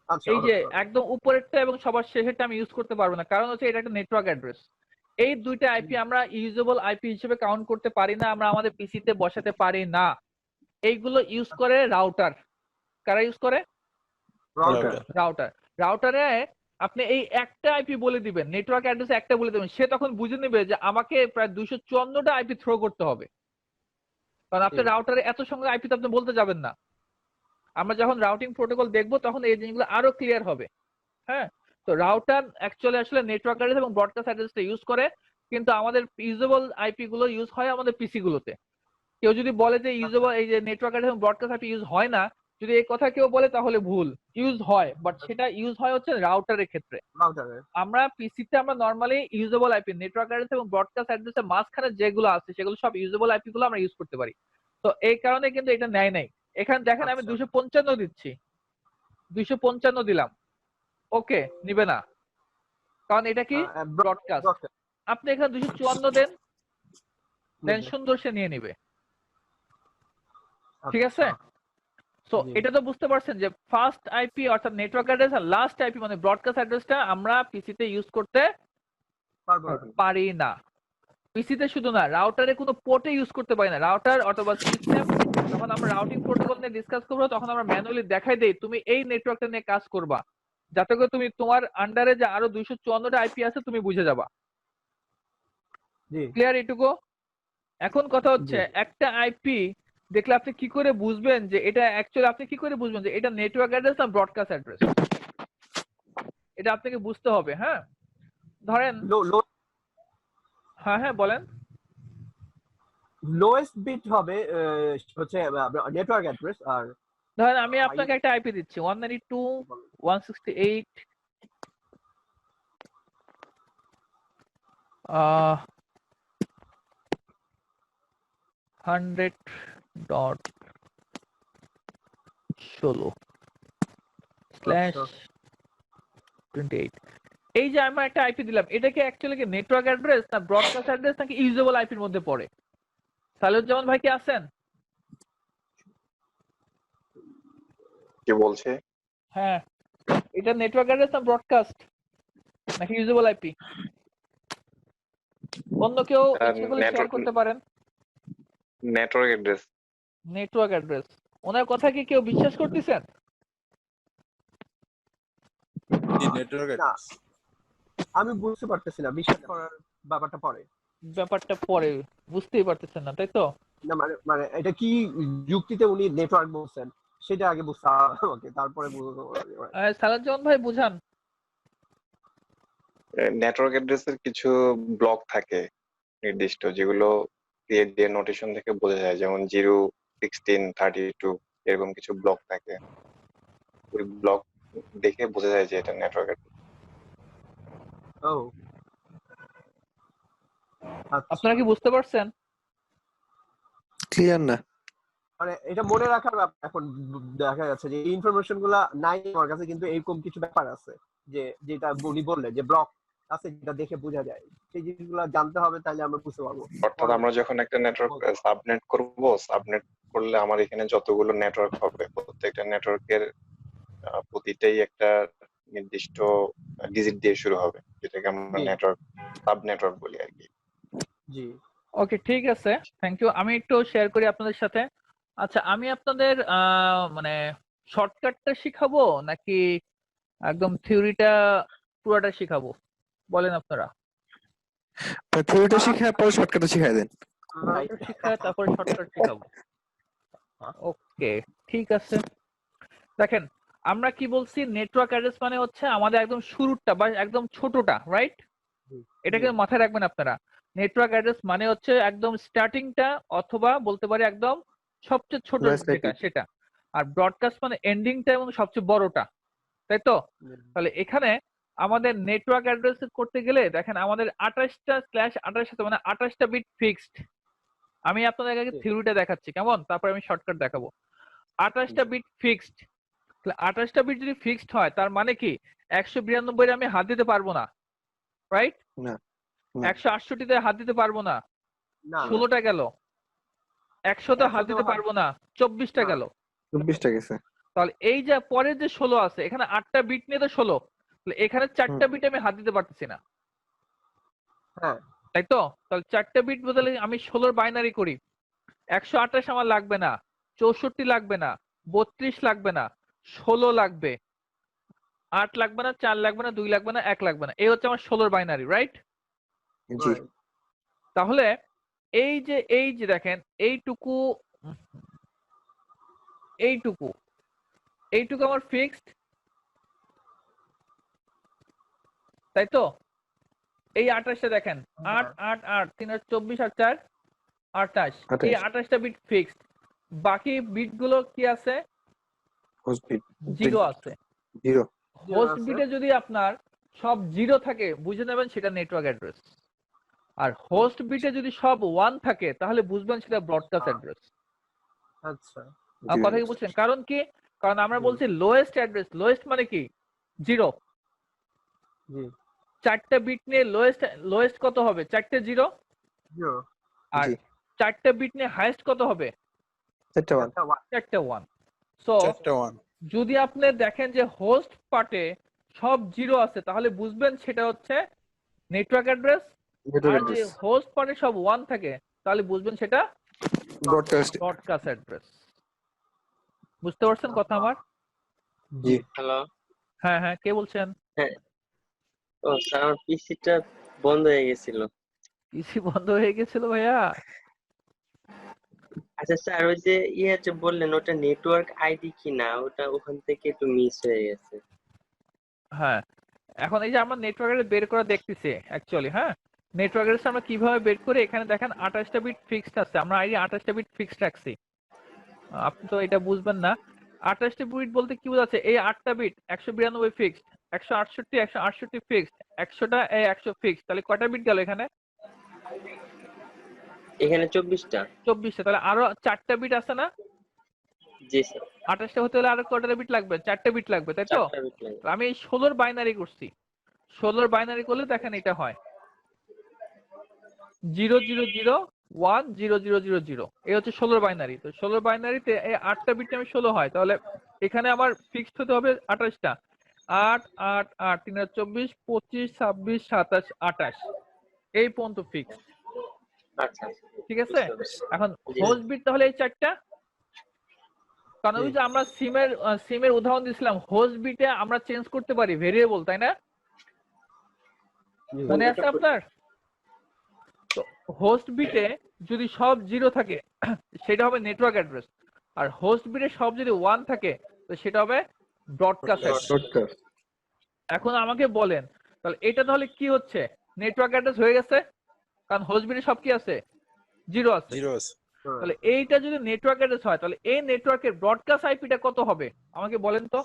D: আচ্ছা
A: এই যে একদম উপরেরটা এবং সবার শেষেরটা আমি ইউজ করতে পারবো না, কারণ হচ্ছে এটা একটা নেটওয়ার্ক অ্যাড্রেস। এই দুইটা আইপি আমরা ইউজেবল আইপি হিসেবে কাউন্ট করতে পারি না, আমরা আমাদের পিসিতে বসাতে পারি না। এইগুলো ইউজ করে রাউটার। কারা ইউজ করে? রাউটার। রাউটারে আপনি এই একটা আইপি বলে দিবেন, নেটওয়ার্ক অ্যাড্রেস একটা বলে দিবেন, সে তখন বুঝে নেবে যে আমাকে প্রায় 254টা আইপি থ্রো করতে হবে, কারণ আপনি রাউটারে এত সংখ্যক আইপি তো আপনি বলতে যাবেন না। আমরা যখন রাউটিং প্রোটোকল দেখবো তখন এই জিনিসগুলো আরো ক্লিয়ার হবে। হ্যাঁ, তো রাউটার অ্যাকচুয়ালি আসলে নেটওয়ার্ক অ্যাড্রেস এবং ব্রডকাস্ট অ্যাড্রেসটা ইউজ করে, কিন্তু আমাদের ইউজেবল আইপি গুলো ইউজ হয় আমাদের পিসি গুলোতে। কেউ যদি বলে যে ইউজেবল এই যে নেটওয়ার্ক অ্যাড্রেস এবং ব্রডকাস্ট আইপি ইউজ হয় না, যদি এই কথা কেউ বলে তাহলে ভুল। ইউজ হয়, বাট সেটা ইউজ হয় হচ্ছে রাউটারের ক্ষেত্রে। আমরা পিসিতে আমরা normally usable IP, network address এবং ব্রডকাস্ট অ্যাড্রেসের মাঝখানে যেগুলো আছে সেগুলো সব ইউজেবল আইপি গুলো আমরা ইউজ করতে পারি। তো এই কারণে কিন্তু এটা নেয় নাই। এখানে দেখেন আমি 255 দিচ্ছি, 255 দিলাম, ওকে নিবে না, কারণ এটা কি ব্রডকাস্ট। আপনি এখানে 254 দেন, দেন সুন্দর সে নিয়ে নিবে। ঠিক আছে? সো এটা তো বুঝতে পারছেন যে ফার্স্ট আইপি অর্থাৎ নেটওয়ার্ক অ্যাড্রেস আর লাস্ট আইপি মানে ব্রডকাস্ট অ্যাড্রেসটা আমরা পিসিতে ইউজ করতে পারি না। পিসিতে শুধু না, রাউটারে কোনো পোর্টে ইউজ করতে পারি না। রাউটার অথবা সিস্টেম যখন আমরা রাউটিং প্রোটোকল নিয়ে ডিসকাস করবো তখন আমরা ম্যানুয়ালি দেখাই দেই তুমি এই নেটওয়ার্কটা নিয়ে কাজ করবা, যাতে করে তুমি তোমার আন্ডারে যে আরো 254টা আইপি আছে তুমি বুঝে যাবা। ক্লিয়ার এটুকু? এখন কথা হচ্ছে একটা আইপি দেখলে আপনি কি করে বুঝবেন যে এটা অ্যাকচুয়ালি, আপনি কি করে বুঝবেন যে এটা নেটওয়ার্ক অ্যাড্রেস না ব্রডকাস্ট অ্যাড্রেস? এটা আপনাকে বুঝতে হবে। হ্যাঁ, ধরেন হ্যাঁ হ্যাঁ বলেন।
D: লোয়েস্ট বিট হবে হচ্ছে নেটওয়ার্ক অ্যাড্রেস, আর
A: ধরেন আমি আপনাকে একটা আইপি দিচ্ছি 192.168 100.16/28। এই যে আমরা একটা আইপি দিলাম, এটা কি অ্যাকচুয়ালি কি নেটওয়ার্ক অ্যাড্রেস না ব্রডকাস্ট অ্যাড্রেস নাকি ইউজেবল আইপির মধ্যে পড়ে? সালিউজ্জামান ভাই কি আছেন?
F: কি বলছে?
A: হ্যাঁ, এটা নেটওয়ার্ক অ্যাড্রেস না ব্রডকাস্ট নাকি ইউজেবল আইপি? অন্য কেউ ইচ্ছে করলে শেয়ার করতে পারেন।
F: Network address.
A: Network address. ওনার কথা কি কেউ বিশ্বাস করতেছেন?
I: জি, নেটওয়ার্ক অ্যাড্রেস।
D: আমি বুঝতে পারতেছি না, বিশ্বাস করার ব্যাপারটা পরে
A: বুঝতেই পারতেছেন না, তাই তো?
D: না মানে এটা কি যুক্তিতে উনি নেটওয়ার্ক বলছেন সেটা আগে বুঝতে হবে আমাকে, তারপরে বুঝবো।
A: সালাজ্জামান ভাই বুঝান।
F: নেটওয়ার্ক অ্যাড্রেসের কিছু ব্লক থাকে নির্দিষ্ট, যেগুলো দিয়ে নোটেশন থেকে বোঝা যায়, যেমন 0, 16, 32 এরকম কিছু ব্লক থাকে। ওই ব্লক দেখে বোঝা যায় যে এটা নেটওয়ার্ক অ্যাড্রেস।
A: আপনারা কি বুঝতে পারছেন?
H: ক্লিয়ার না?
D: মানে এটা মনে রাখার ব্যাপার। এখন দেখা যাচ্ছে যে এই ইনফরমেশন গুলা নাই আমার কাছে, কিন্তু এরকম কিছু ব্যাপার আছে যে যেটা উনি বললেন যে ব্লক আছে যেটা দেখে বোঝা যায়, সেই জিনিসগুলো জানতে হবে, তাহলে আমরা বুঝতে পারবো।
F: অর্থাৎ আমরা যখন একটা নেটওয়ার্ক সাবনেট করব, সাবনেট করলে আমার এখানে যতগুলো নেটওয়ার্ক হবে প্রত্যেকটা নেটওয়ার্কের প্রতিটাই একটা নির্দিষ্ট ডিজিট দিয়ে শুরু হবে, যেটাকে আমরা নেটওয়ার্ক সাব নেটওয়ার্ক বলি আর কি।
D: জি,
A: ওকে, ঠিক আছে, থ্যাংক ইউ। আমি একটু শেয়ার করি আপনাদের সাথে। আচ্ছা, আমি আপনাদের মানে শর্টকাটটা শিখাবো নাকি একদম থিওরিটা পুরোটা শিখাবো বলেন আপনারা?
H: থিওরিটা শিখায় পরে শর্টকাটটা শিখাই দেন।
A: শিখায় তারপরে শর্টকাট শিখাবো। ওকে, ঠিক আছে। দেখেন আমরা কি বলছি, নেটওয়ার্ক অ্যাড্রেস মানে হচ্ছে আমাদের একদম শুরুটা বা একদম ছোটটা, রাইট? এটা কিন্তু মাথায় রাখবেন আপনারা। নেটওয়ার্ক অ্যাড্রেস মানে হচ্ছে একদম স্টার্টিংটা অথবা বলতে পারি একদম সবচেয়ে ছোট যেটা সেটা। আর ব্রডকাস্ট মানে এন্ডিংটা এবং সবচেয়ে বড়টা, তাই তো? তাহলে এখানে আমাদের নেটওয়ার্ক অ্যাড্রেস করতে গেলে দেখেন আমাদের 28টা/28 আছে, মানে 28টা বিট ফিক্সড। আমি আপনাদের আগে থিওরিটা দেখাচ্ছি কেমন, তারপর আমি শর্টকাট দেখাবো। 28টা বিট ফিক্সড। তাহলে 28টা বিট যদি ফিক্সড হয় তার মানে কি 192 আমি হাত দিতে পারবো না, রাইট?
H: না
A: 168তে হাত দিতে পারবো না, 16টা গেল। 100তে হাত দিতে পারবো না, 24টা গেল।
H: 24টা গেছে।
A: তাহলে এই যে পরের যে 16 আছে, এখানে 8টা বিট নিয়ে তো 16, তাহলে এখানে 4টা বিট আমি হাত দিতে পারতেছি না,
D: হ্যাঁ
A: তাই তো? তাহলে 4টা বিট বদলে আমি 16 বাইনারি করি। 128 আমার লাগবে না, 64 লাগবে না, 32 লাগবে না, 16 লাগবে, 8 লাগবে না, 4 লাগবে না, 2 লাগবে না, 1 লাগবে না। এই হচ্ছে আমার 16 বাইনারি, রাইট?
H: জি।
A: তাহলে এই যে দেখেন এইটুকু আমার ফিক্সড, তাই তো? এই 28টা দেখেন 8 8 8 3 আর 24 আর 4 28, এই 28টা বিট ফিক্সড। বাকি বিট গুলো কি আছে?
H: হোস্ট বিট
A: জিরো আছে।
H: 0
A: হোস্ট বিটে যদি আপনার সব জিরো থাকে বুঝে নেবেন সেটা নেটওয়ার্ক অ্যাড্রেস, আর হোস্ট বিটে যদি সব 1 থাকে তাহলে বুঝবেন সেটা ব্রডকাস্ট অ্যাড্রেস।
D: আচ্ছা
A: কথা কি বুঝছেন? কারণ কি, কারণ আমরা বলছি লোয়েস্ট অ্যাড্রেস। লোয়েস্ট মানে কি? 0।
D: জি
A: 4টা বিট নিয়ে লোয়েস্ট কত হবে? 4টে 0। আর 4টা বিট নিয়ে হাইয়েস্ট কত হবে? 4টে 1। সো যদি আপনি দেখেন যে হোস্ট পার্টে সব 0 আছে তাহলে বুঝবেন সেটা হচ্ছে নেটওয়ার্ক অ্যাড্রেস। আর যে হোস্ট পার্টে সব 1 থাকে তাহলে বুঝবেন সেটা ব্রডকাস্ট অ্যাড্রেস। বুঝতে পারছেন কথা আমার?
H: জি।
E: হ্যালো।
A: হ্যাঁ হ্যাঁ, কে বলছেন?
E: হ্যাঁ, ও স্যার আমার পিসিটা বন্ধ হয়ে গেছিল।
A: পিসি বন্ধ হয়ে গেছিল ভাইয়া?
E: আচ্ছা স্যার, ওই যে যে বললেন ওটা নেটওয়ার্ক আইডি কিনা, ওটা ওখান থেকে একটু মিস হয়ে গেছে।
A: হ্যাঁ, এখন এই যে আমরা নেটওয়ার্ক অ্যাড্রেস বের করা দেখতেছি অ্যাকচুয়ালি। হ্যাঁ, নেটওয়ার্ক অ্যাড্রেস আমরা কিভাবে বের করি, এখানে দেখেন 28টা বিট ফিক্সড আছে, আমরা আইডি 28টা বিট ফিক্সড রাখছি। আপনি তো এটা বুঝবেন না। 28টা বিট বলতে কি বোঝাচ্ছে? এই 8টা বিট 192 ফিক্সড, 168 ফিক্সড, 100টা 100 ফিক্সড। তাহলে কয়টা বিট গেল এখানে?
E: এখানে 24টা।
A: 24টা। তাহলে আরো 4টা বিট আছে না?
E: জি স্যার।
A: 28টা হতে হলে আরো কয়টা বিট লাগবে? 4টা বিট লাগবে, তাই তো?
E: 4টা বিট লাগবে।
A: আমি এই 16 বাইনারি করছি। 16 বাইনারি করলে দেখেন এটা হয় 0001000। এই হচ্ছে 16 বাইনারি। তো 16 বাইনারিতে এই 8টা বিট আমি 16 হয়, তাহলে এখানে আমার ফিক্সড হতে হবে 28টা। 8 8 8 3 আর 24 25 26 27 28 এই পর্যন্ত ফিক্সড।
E: আচ্ছা
A: ঠিক আছে? এখন হোস্ট বিট তাহলে এই 4টা। কারণ ওই যে আমরা সিমের উদাহরণ দিয়েছিলাম, হোস্ট বিটে আমরা চেঞ্জ করতে পারি ভেরিয়েবল, তাই না? মনে আছে আপনার? তো হোস্ট বিটে যদি সব 0 থাকে সেটা হবে নেটওয়ার্ক অ্যাড্রেস, আর হোস্ট বিটে সব যদি 1 থাকে তো সেটা হবে ব্রডকাস্ট অ্যাড্রেস। এখন আমাকে বলেন তাহলে এটা তাহলে কি হচ্ছে? নেটওয়ার্ক অ্যাড্রেস হয়ে গেছে, কারণ হোস্ট বিটে সব কি আছে? 0 আছে। তাহলে এইটা যদি নেটওয়ার্ক অ্যাড্রেস হয় তাহলে এই নেটওয়ার্কের ব্রডকাস্ট আইপিটা কত হবে আমাকে বলেন তো?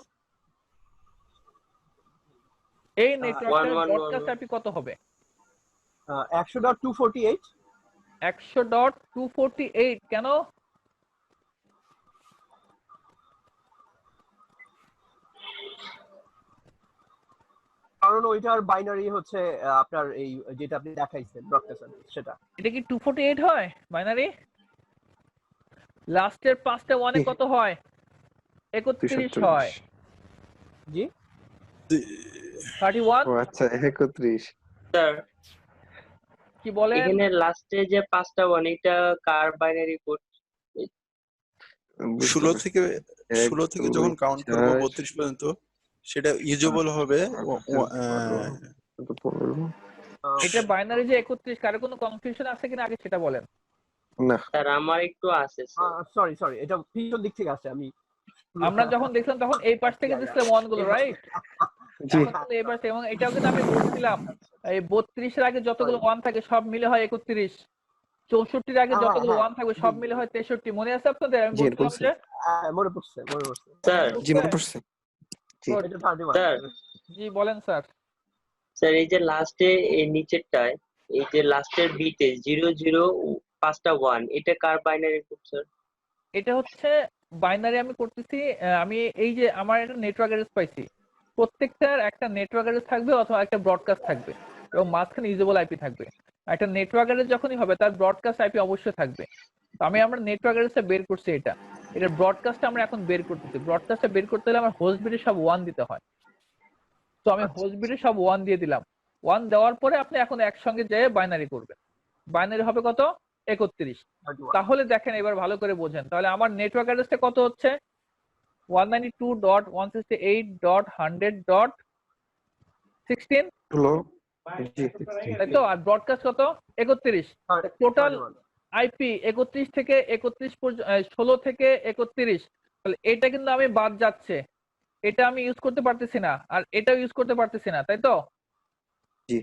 A: এই নেটওয়ার্কের ব্রডকাস্ট আইপি কত হবে?
D: 100.248।
A: 100.248 কেন?
D: কারণ ওইটার বাইনারি হচ্ছে আপনার এই যেটা আপনি দেখাইছেন ব্রডকাস্ট সেটা।
A: এটা কি 248 হয় বাইনারি? লাস্টের 5টা 1 এ কত হয়? 31 হয়।
D: জি
A: 31।
H: ও আচ্ছা 31।
E: স্যার
A: কি বলেন?
E: এখানে লাস্টে যে 5টা 1 এটা কার বাইনারি কোড?
I: 16 থেকে যখন কাউন্ট করব 32 পর্যন্ত সেটা ইউজেবল হবে।
A: এটা বাইনারি যে 31, কারো কোনো কনফিউশন আছে কিনা আগে সেটা বলেন।
H: না
E: স্যার আমার একটু আছে স্যার।
D: সরি এটা পিছন দিক থেকে আসছে, আমি
A: আমরা যখন দেখলাম তখন এই পাশ থেকে দিছিলাম ওয়ান গুলো, রাইট?
L: জি
A: এই পাশ থেকে, এবং এটাও কিন্তু আমি বলছিলাম এই 32 এর আগে যতগুলো ওয়ান থাকে সব মিলে হয় 31, 64 এর আগে যতগুলো ওয়ান থাকবে সব মিলে হয় 63। মনে আছে আপনাদের? আমি
L: জি
A: বলছিলাম
L: বলছে
A: যে
D: মনে পড়ছে মনে পড়ছে।
E: স্যার
L: জি মনে পড়ছে জি
D: এটা 31।
E: স্যার
A: জি বলেন স্যার।
E: স্যার এই যে লাস্টে এই নিচেরটায় এই যে লাস্টের বিটে 00 5টা 1, এটা কার বাইনারি কোড স্যার?
A: এটা হচ্ছে বাইনারি আমি করতেছি। আমি এই যে আমার একটা নেটওয়ার্ক অ্যাড্রেস পাইছি, প্রত্যেকটার একটা নেটওয়ার্ক অ্যাড্রেস থাকবে অথবা একটা ব্রডকাস্ট থাকবে এবং মাঝখানে ইউজেবল আইপি থাকবে। একটা নেটওয়ার্ক অ্যাড্রেস যখনই হবে তার ব্রডকাস্ট আইপি অবশ্যই থাকবে। তো আমি আমার নেটওয়ার্ক অ্যাড্রেসটা বের করছি, এটা ব্রডকাস্টটা আমরা এখন বের করতেছি। ব্রডকাস্টটা বের করতে হলে আমার হোস্ট বিটে সব 1 দিতে হয়। তো আমি হোস্ট বিটে সব 1 দিয়ে দিলাম। 1 দেওয়ার পরে আপনি এখন একসঙ্গে যেয়ে বাইনারি করবেন। বাইনারি হবে কত? 31। তাহলে দেখেন এবার ভালো করে বোঝেন। তাহলে আমার নেটওয়ার্ক অ্যাড্রেসটা কত হচ্ছে? 192.168.100.16,
L: হলো জি
A: তাই তো? আর ব্রডকাস্ট কত? 31। টোটাল আইপি 31 থেকে 31 পর্যন্ত, 16 থেকে 31। তাহলে এটা কিন্তু আমি বাদ যাচ্ছে, এটা আমি ইউজ করতে পারতেছি না, আর এটাও ইউজ করতে পারতেছি না, তাই তো?
L: জি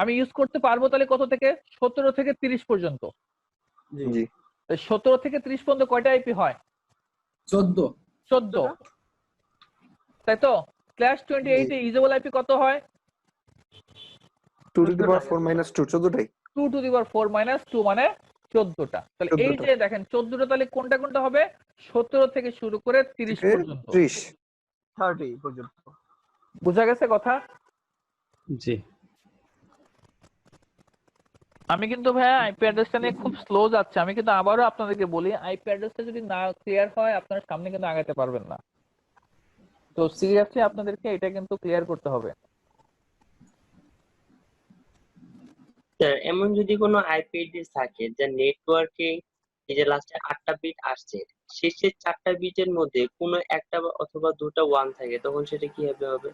A: আমি ইউজ করতে পারবো তাহলে কত থেকে? 17 থেকে 30 পর্যন্ত।
L: জি
A: 17 থেকে 30 পর্যন্ত কয়টা আইপি হয়? 14, তাই তো? ক্লাস 28 এ ইউজেবল আইপি কত হয়?
L: 2 to the power 4 minus 2 14টাই
A: 2 to the power 4 minus 2 মানে 14টা। তাহলে এই যে দেখেন 14টা, তাহলে কোনটা কোনটা হবে? 17 থেকে শুরু করে 30 পর্যন্ত,
L: 30
D: পর্যন্ত।
A: বুঝা গেছে কথা?
C: জি
A: আমি কিন্তু ভাইয়া আইপি অ্যাড্রেসটা নিয়ে খুব স্লো যাচ্ছে। আমি কিন্তু আবারও আপনাদেরকে বলি, আইপি অ্যাড্রেসটা যদি না ক্লিয়ার হয় আপনারা সামনে কিন্তু আগাতে পারবেন না। তো সিরিয়াসলি আপনাদেরকে এটা কিন্তু ক্লিয়ার করতে হবে।
E: স্যার এমন যদি কোনো আইপি অ্যাড্রেস থাকে যা নেটওয়ার্কে এই যে লাস্টে 8টা বিট আসছে, শেষের 4টা বিটের মধ্যে কোনো একটা অথবা দুটো 1 থাকে, তখন সেটা কিভাবে হবে?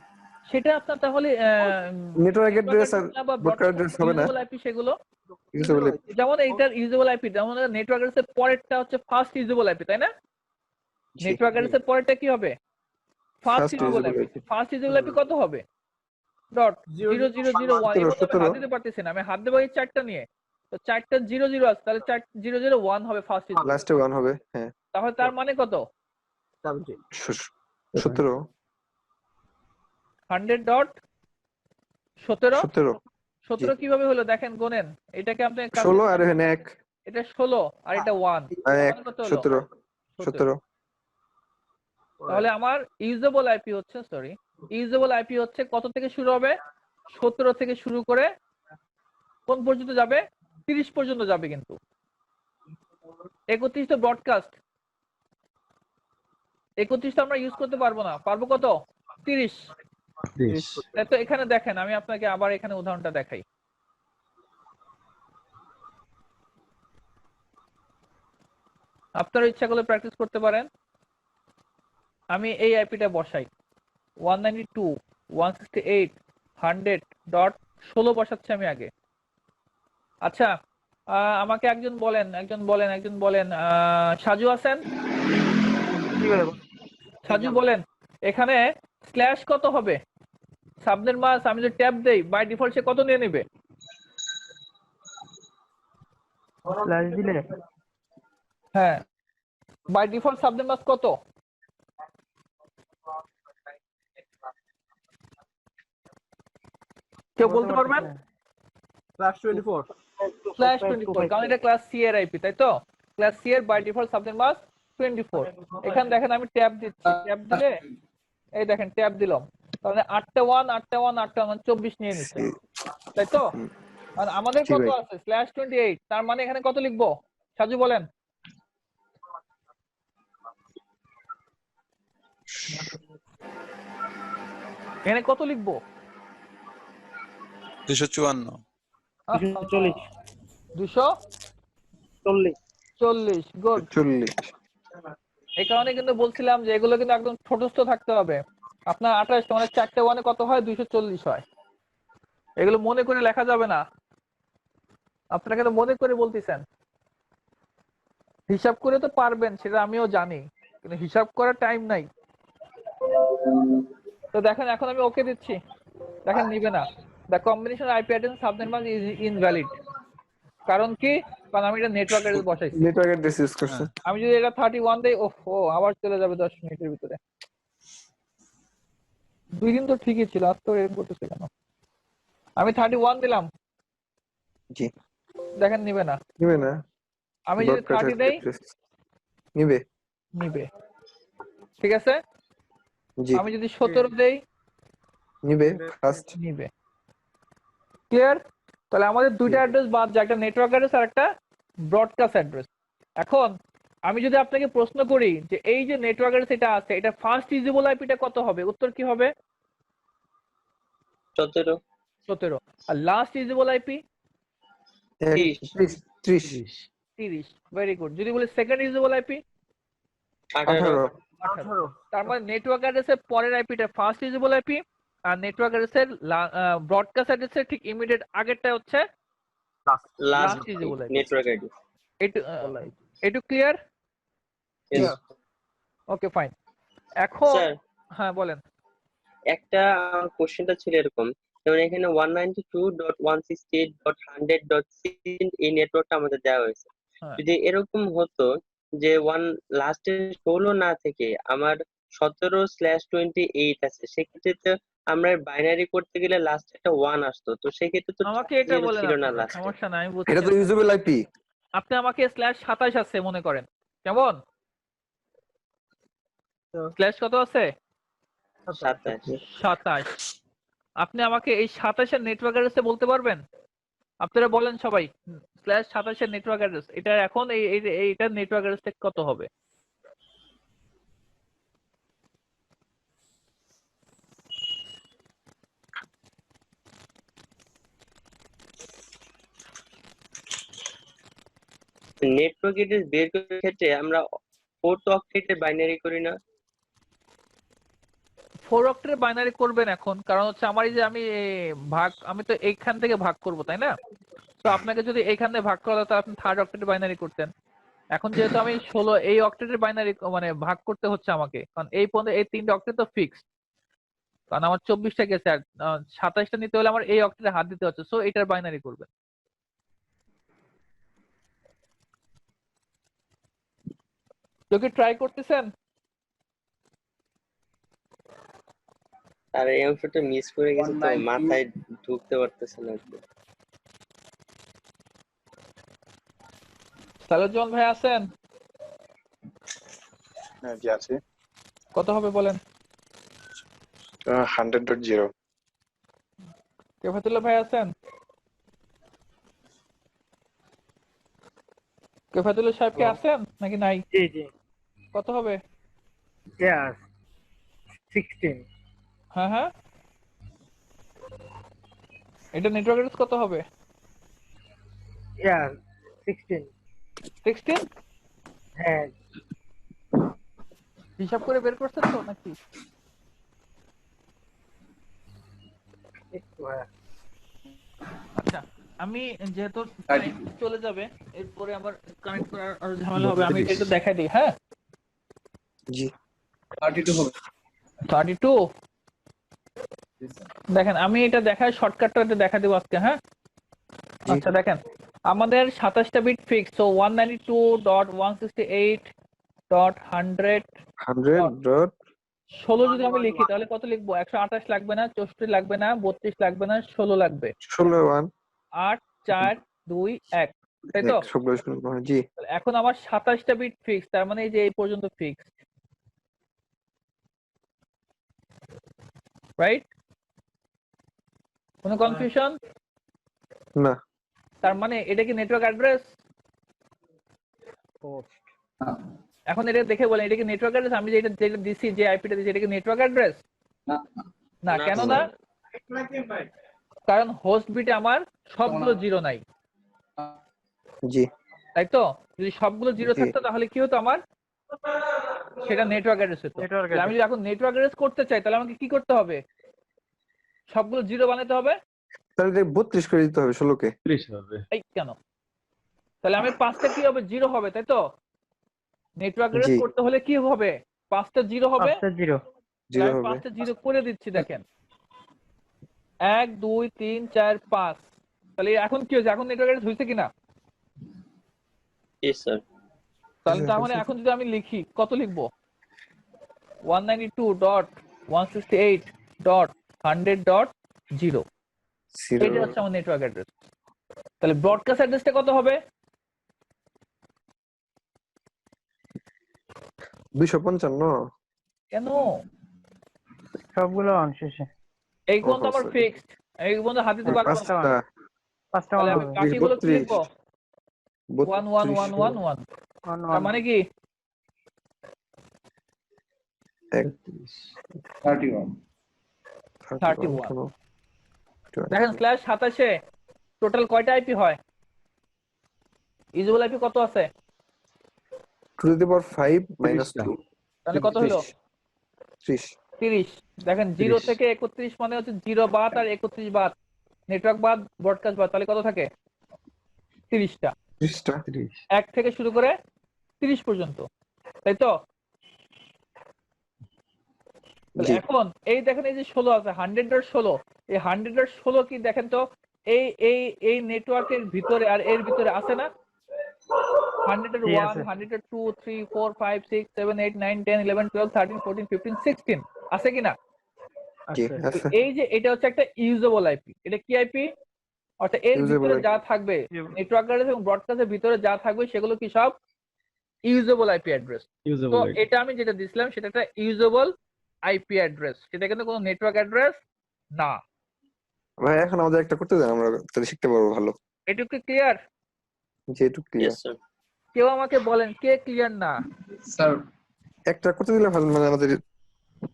A: সেটা আপনার তাহলে
L: নেটওয়ার্ক অ্যাড্রেস আর ব্রডকাস্ট অ্যাড্রেস হবে না
A: ইউজেবল আইপি সেগুলো,
L: ইউজেবল
A: যেমন এইটার ইউজেবল আইপি, যেমন নেটওয়ার্ক অ্যাড্রেসের পরেরটা হচ্ছে ফার্স্ট ইউজেবল আইপি, তাই না? নেটওয়ার্ক অ্যাড্রেসের পরেরটা কি হবে? First usable IP. First usable IP কত হবে? ডট 0001। এই মতো আমি হাত দিতে পারতেছি না, আমি হাত দেবো এই চারটা নিয়ে। তো চারটা 00 আছে, তাহলে 001 হবে ফার্স্ট ইউজেবল।
L: লাস্টে 1 হবে হ্যাঁ।
A: তাহলে তার মানে কত?
D: 17
L: 17
A: 100.17 17 কিভাবে হলো দেখেন, গোনেন। এটাকে আপনি
L: 16 আর এখানে 1,
A: এটা 16 আর এটা 1, মানে কত হলো?
L: 17
A: তাহলে আমার ইউজেবল আইপি হচ্ছে, সরি, ইউজেবল আইপি হচ্ছে কত থেকে শুরু হবে? 17 থেকে শুরু করে কোন পর্যন্ত যাবে? 30 পর্যন্ত যাবে। কিন্তু 31 তো ব্রডকাস্ট, 31 তো আমরা ইউজ করতে পারবো না। পারবো কত? 30। তাই তো এখানে দেখেন, আমি আপনাকে আবার এখানে উদাহরণটা দেখাই। আপনারা ইচ্ছা করলে প্র্যাকটিস করতে পারেন। আমি এই আইপিটা বসাই 192.168.100.16 বসাচ্ছি আমি আগে। আচ্ছা, আমাকে একজন বলেন, সাজু আছেন? সাজু বলেন, এখানে স্ল্যাশ কত হবে? সাবনেট মাস আমি যদি ট্যাব দেই বাই ডিফল্ট সে কত নিয়ে নেবে?
G: স্ল্যাশ দিলে
A: হ্যাঁ, বাই ডিফল্ট সাবনেট মাস কত? কেউ বলতে পারবেন?
D: /24
A: কারণ এটা ক্লাস সি এর আইপি, তাই তো? ক্লাস সি এর বাই ডিফল্ট সাবনেট মাস 24। এখানে দেখেন আমি ট্যাব দিচ্ছি, ট্যাব দিলে এই দেখেন ট্যাব দিলাম, তাহলে 8টা 1 24 নিয়ে নিচ্ছে, তাই তো? আর আমাদের কত আছে? /28। তার মানে এখানে কত লিখবো সাজু বলেন? এখানে কত লিখবো?
I: 254
A: 240 গুড।
L: 40
A: এই কারণে কিন্তু বলছিলাম যে এগুলো কিন্তু একদম ছোটস্থ থাকতে হবে। আপনার 28 মানে 4টে 1 কত হয়? 240 হয়। এগুলো মনে করে লেখা যাবে না, আপনারা কিন্তু মনে করে বলতেছেন, হিসাব করে তো পারবেন সেটা আমিও জানি, কিন্তু হিসাব করার টাইম নাই। তো দেখেন এখন আমি ওকে দিচ্ছি, দেখেন নিবে না। The combination IP address subnet mask is invalid. কারণ কি? কারণ আমি এটা নেটওয়ার্ক অ্যাড্রেস বসাইছি।
L: নেটওয়ার্ক অ্যাড্রেস ইউজ করছে।
A: আমি যদি এটা 31 দেই, ওহো আবার চলে যাবে 10 মিনিটের ভিতরে। 2 দিন তো ঠিকই ছিল, আজ তো এরকম করতেছে কেন? আমি 31 দিলাম,
L: জি
A: দেখেন নিবে না।
L: নিবে না।
A: আমি যদি 30 দেই
L: নিবে
A: নিবে, ঠিক আছে।
L: জি
A: আমি যদি 17 দেই
L: নিবে ফার্স্ট
A: নিবে। ক্লিয়ার? তাহলে আমাদের দুইটা অ্যাড্রেস বাদ যায়, একটা নেটওয়ার্ক অ্যাড্রেস আর একটা ব্রডকাস্ট অ্যাড্রেস। এখন আমি যদি আপনাকে প্রশ্ন করি যে এই যে নেটওয়ার্ক অ্যাড্রেস এটা আছে, এটা ফার্স্ট ইউজেবল আইপিটা কত হবে? উত্তর কি হবে? 17। আর last usable IP 30। Very good. যদি বলি সেকেন্ড ইউজেবল আইপি 18। তার মানে নেটওয়ার্ক অ্যাড্রেসের পরের আইপিটা ফার্স্ট ইউজেবল আইপি, আর নেটওয়ার্ক অ্যাড্রেসের ব্রডকাস্ট অ্যাড্রেসের ঠিক ইমিডিয়েট আগেরটা হচ্ছে last usable IP
E: network ID.
A: একটু ক্লিয়ার? Okay fine. এখন হ্যাঁ বলেন।
E: একটা কোশ্চেনটা ছিল এরকম, যেমন এখানে 192.168.100.16 এই নেটওয়ার্কটা আমাদের দেওয়া হয়েছে। যদি এরকম হতো যে লাস্টে 16 না থেকে আমার 17/28 আছে, সেক্ষেত্রে তো আমরা বাইনারি করতে গেলে লাস্টে একটা 1 আসতো, তো সেক্ষেত্রে তো
A: আমাকে এটা বলেন,
E: ছিল না লাস্টে।
A: সমস্যা নাই, আমি বুঝছি।
L: এটা তো ইউজেবল আইপি।
A: আপনি আমাকে /27 আছে মনে করেন, কেমন? স্ল্যাশ কত আছে? 27। আপনি আমাকে এই 27 এর নেটওয়ার্ক অ্যাড্রেসে বলতে পারবেন? আপনারা বলেন সবাই, /27 এর নেটওয়ার্ক অ্যাড্রেস এটা এখন এইটার নেটওয়ার্ক অ্যাড্রেসটা কত হবে?
E: নেটওয়ার্ক অ্যাড্রেস বের করার ক্ষেত্রে আমরা 4 অক্টেটের বাইনারি করি না?
A: 4 অক্টেটের বাইনারি করবেন এখন, কারণ হচ্ছে আমার এই যে আমি তো এইখান থেকে ভাগ করব, তাই না? তো আপনাকে যদি এইখান থেকে ভাগ করা হতো আপনি 3rd অক্টেটের বাইনারি করতেন। এখন যেহেতু আমি 16 এই অক্টেটের বাইনারি মানে ভাগ করতে হচ্ছে আমাকে, কারণ এই 3টে অক্টেট তো ফিক্সড, কারণ আমার 24টা গেছে আর 27টা নিতে হলে আমার এই অক্টেটে হাত দিতে হচ্ছে, সো এটার বাইনারি করবেন। কেউ কি ট্রাই করতেছেন?
E: আর এই অংশটা মিস করে গেছে তো মাথায় ঢুকতে পারতেছে না।
A: সালাউজ্জামান ভাই আছেন?
F: হ্যাঁ জি আছে।
A: কত হবে বলেন?
F: 100.0।
A: কেফাতুল্লাহ ভাই আছেন? কেফাতুল্লাহ সাহেব কি আছেন নাকি নাই?
B: জি জি।
A: কত হবে?
B: 16।
A: হ্যাঁ হ্যাঁ, এটা নেটওয়ার্ক অ্যাড্রেস কত হবে? 16।
B: হ্যাঁ,
A: হিসাব করে বের করছেন তো নাকি? আচ্ছা, আমি যেহেতু চলে যাবে এরপরে আবার কানেক্ট করার আর ঝামেলা হবে, আমি এটা একটু দেখাই দিই। হ্যাঁ
L: জি
A: 32 হবে। 32 দেখেন, আমি এটা দেখাই, শর্টকাটটা এটা দেখা দেব আজকে। হ্যাঁ আচ্ছা দেখেন, আমাদের 27টা বিট ফিক্স, সো 192.168.100. 16 যদি আমি লিখি তাহলে কত লিখবো? 128 লাগবে না, 64 লাগবে না, 32 লাগবে না, 16 লাগবে।
L: 16
A: 8 4 2 1, তাই তো?
L: জি।
A: এখন আমার 27টা বিট ফিক্স, তার মানে এই যে এই পর্যন্ত ফিক্স, রাইট? কোনো কনফিউশন?
L: না।
A: তার মানে এটা কি নেটওয়ার্ক অ্যাড্রেস? এখন এটা দেখে বলেন, এটা কি নেটওয়ার্ক অ্যাড্রেস? আমি যেটা দিছি, যে আইপিটা দিছি, এটা কি নেটওয়ার্ক অ্যাড্রেস? না। কেন না? কারণ হোস্ট বিটে আমার সবগুলো জিরো নাই।
L: জি
A: তাই তো? যদি সবগুলো জিরো থাকতো তাহলে কি হতো আমার? সেটা নেটওয়ার্ক অ্যাড্রেস হতো। আমি যদি এখন নেটওয়ার্ক অ্যাড্রেস করতে চাই তাহলে আমাকে কি করতে হবে? সবগুলো জিরো বানাতে হবে।
L: তাহলে 32 করে দিতে হবে, 16 কে
C: 30 হবে।
A: এই কেন? তাহলে আমি 5টা কি হবে? জিরো হবে, তাই তো? নেটওয়ার্ক অ্যাড্রেস
L: জি।
A: করতে হলে কি হবে? 5টা জিরো হবে।
G: 5টা জিরো।
L: জিরো
A: আমি
L: হবে।
A: 5টা জিরো করে দিচ্ছি, দেখেন 1 2 3 4 5। তাহলে এখন কি হয়েছে? এখন নেটওয়ার্ক অ্যাড্রেস হয়েছে কিনা?
E: জি স্যার।
A: তাহলে তাহলে এখন যদি আমি লিখি, কত লিখবো? 192.168.100.0। এটা হচ্ছে আমার নেটওয়ার্ক অ্যাড্রেস। তাহলে ব্রডকাস্ট অ্যাড্রেসটা কত হবে?
L: 255।
A: কেন?
G: সবগুলো অন শেষে।
A: এই কোন তো আমার ফিক্সড, এই কোন হাতে তো পারবো না।
G: 5টা
A: তাহলে আমি বাকিগুলো কি লিখবো? 11111। তার মানে কি? 31। দেখেন /27 টোটাল কয়টা আইপি হয়? ইউজেবল আইপি কত আছে?
L: 2^5 - 2।
A: তাহলে কত হলো? 30। দেখেন 0 থেকে 31 মানে হচ্ছে 0 বাদ আর 31 বাদ, নেটওয়ার্ক বাদ, ব্রডকাস্ট বাদ, তাহলে কত থাকে? 30টা। 1 থেকে শুরু করে 30 পর্যন্ত, তাই তো? এখন এই দেখেন এই যে 16 আছে, 100.16। এই 100.16 কি দেখেন তো এই এই এই নেটওয়ার্কের ভিতরে আর এর ভিতরে আছে না? 100.1 100.2 3 4 5 6 7 8 9 10 11 12 13 14 15 16 আছে কিনা? এই যে এটা হচ্ছে একটা ইউজেবল আইপি। এটা কি আইপি? অর্থাৎ এর ভিতরে যা থাকবে, নেটওয়ার্ক অ্যাড্রেস এবং ব্রডকাস্টের ভিতরে যা থাকবে সেগুলো কি সব ইউজেবল আইপি অ্যাড্রেস। তো এটা আমি যেটা দিছিলাম সেটা একটা ইউজেবল আইপি অ্যাড্রেস, সেটা কিন্তু কোনো নেটওয়ার্ক অ্যাড্রেস না।
L: ভাই এখন আমাদের একটা করতে দেন, আমরা তাহলে শিখতে পারবো ভালো।
A: এটুকু ক্লিয়ার?
L: জি, এটুকু ক্লিয়ার।
A: কেউ আমাকে বলেন কে ক্লিয়ার না?
L: স্যার একটা করতে দিলে ভালো, মানে আমাদের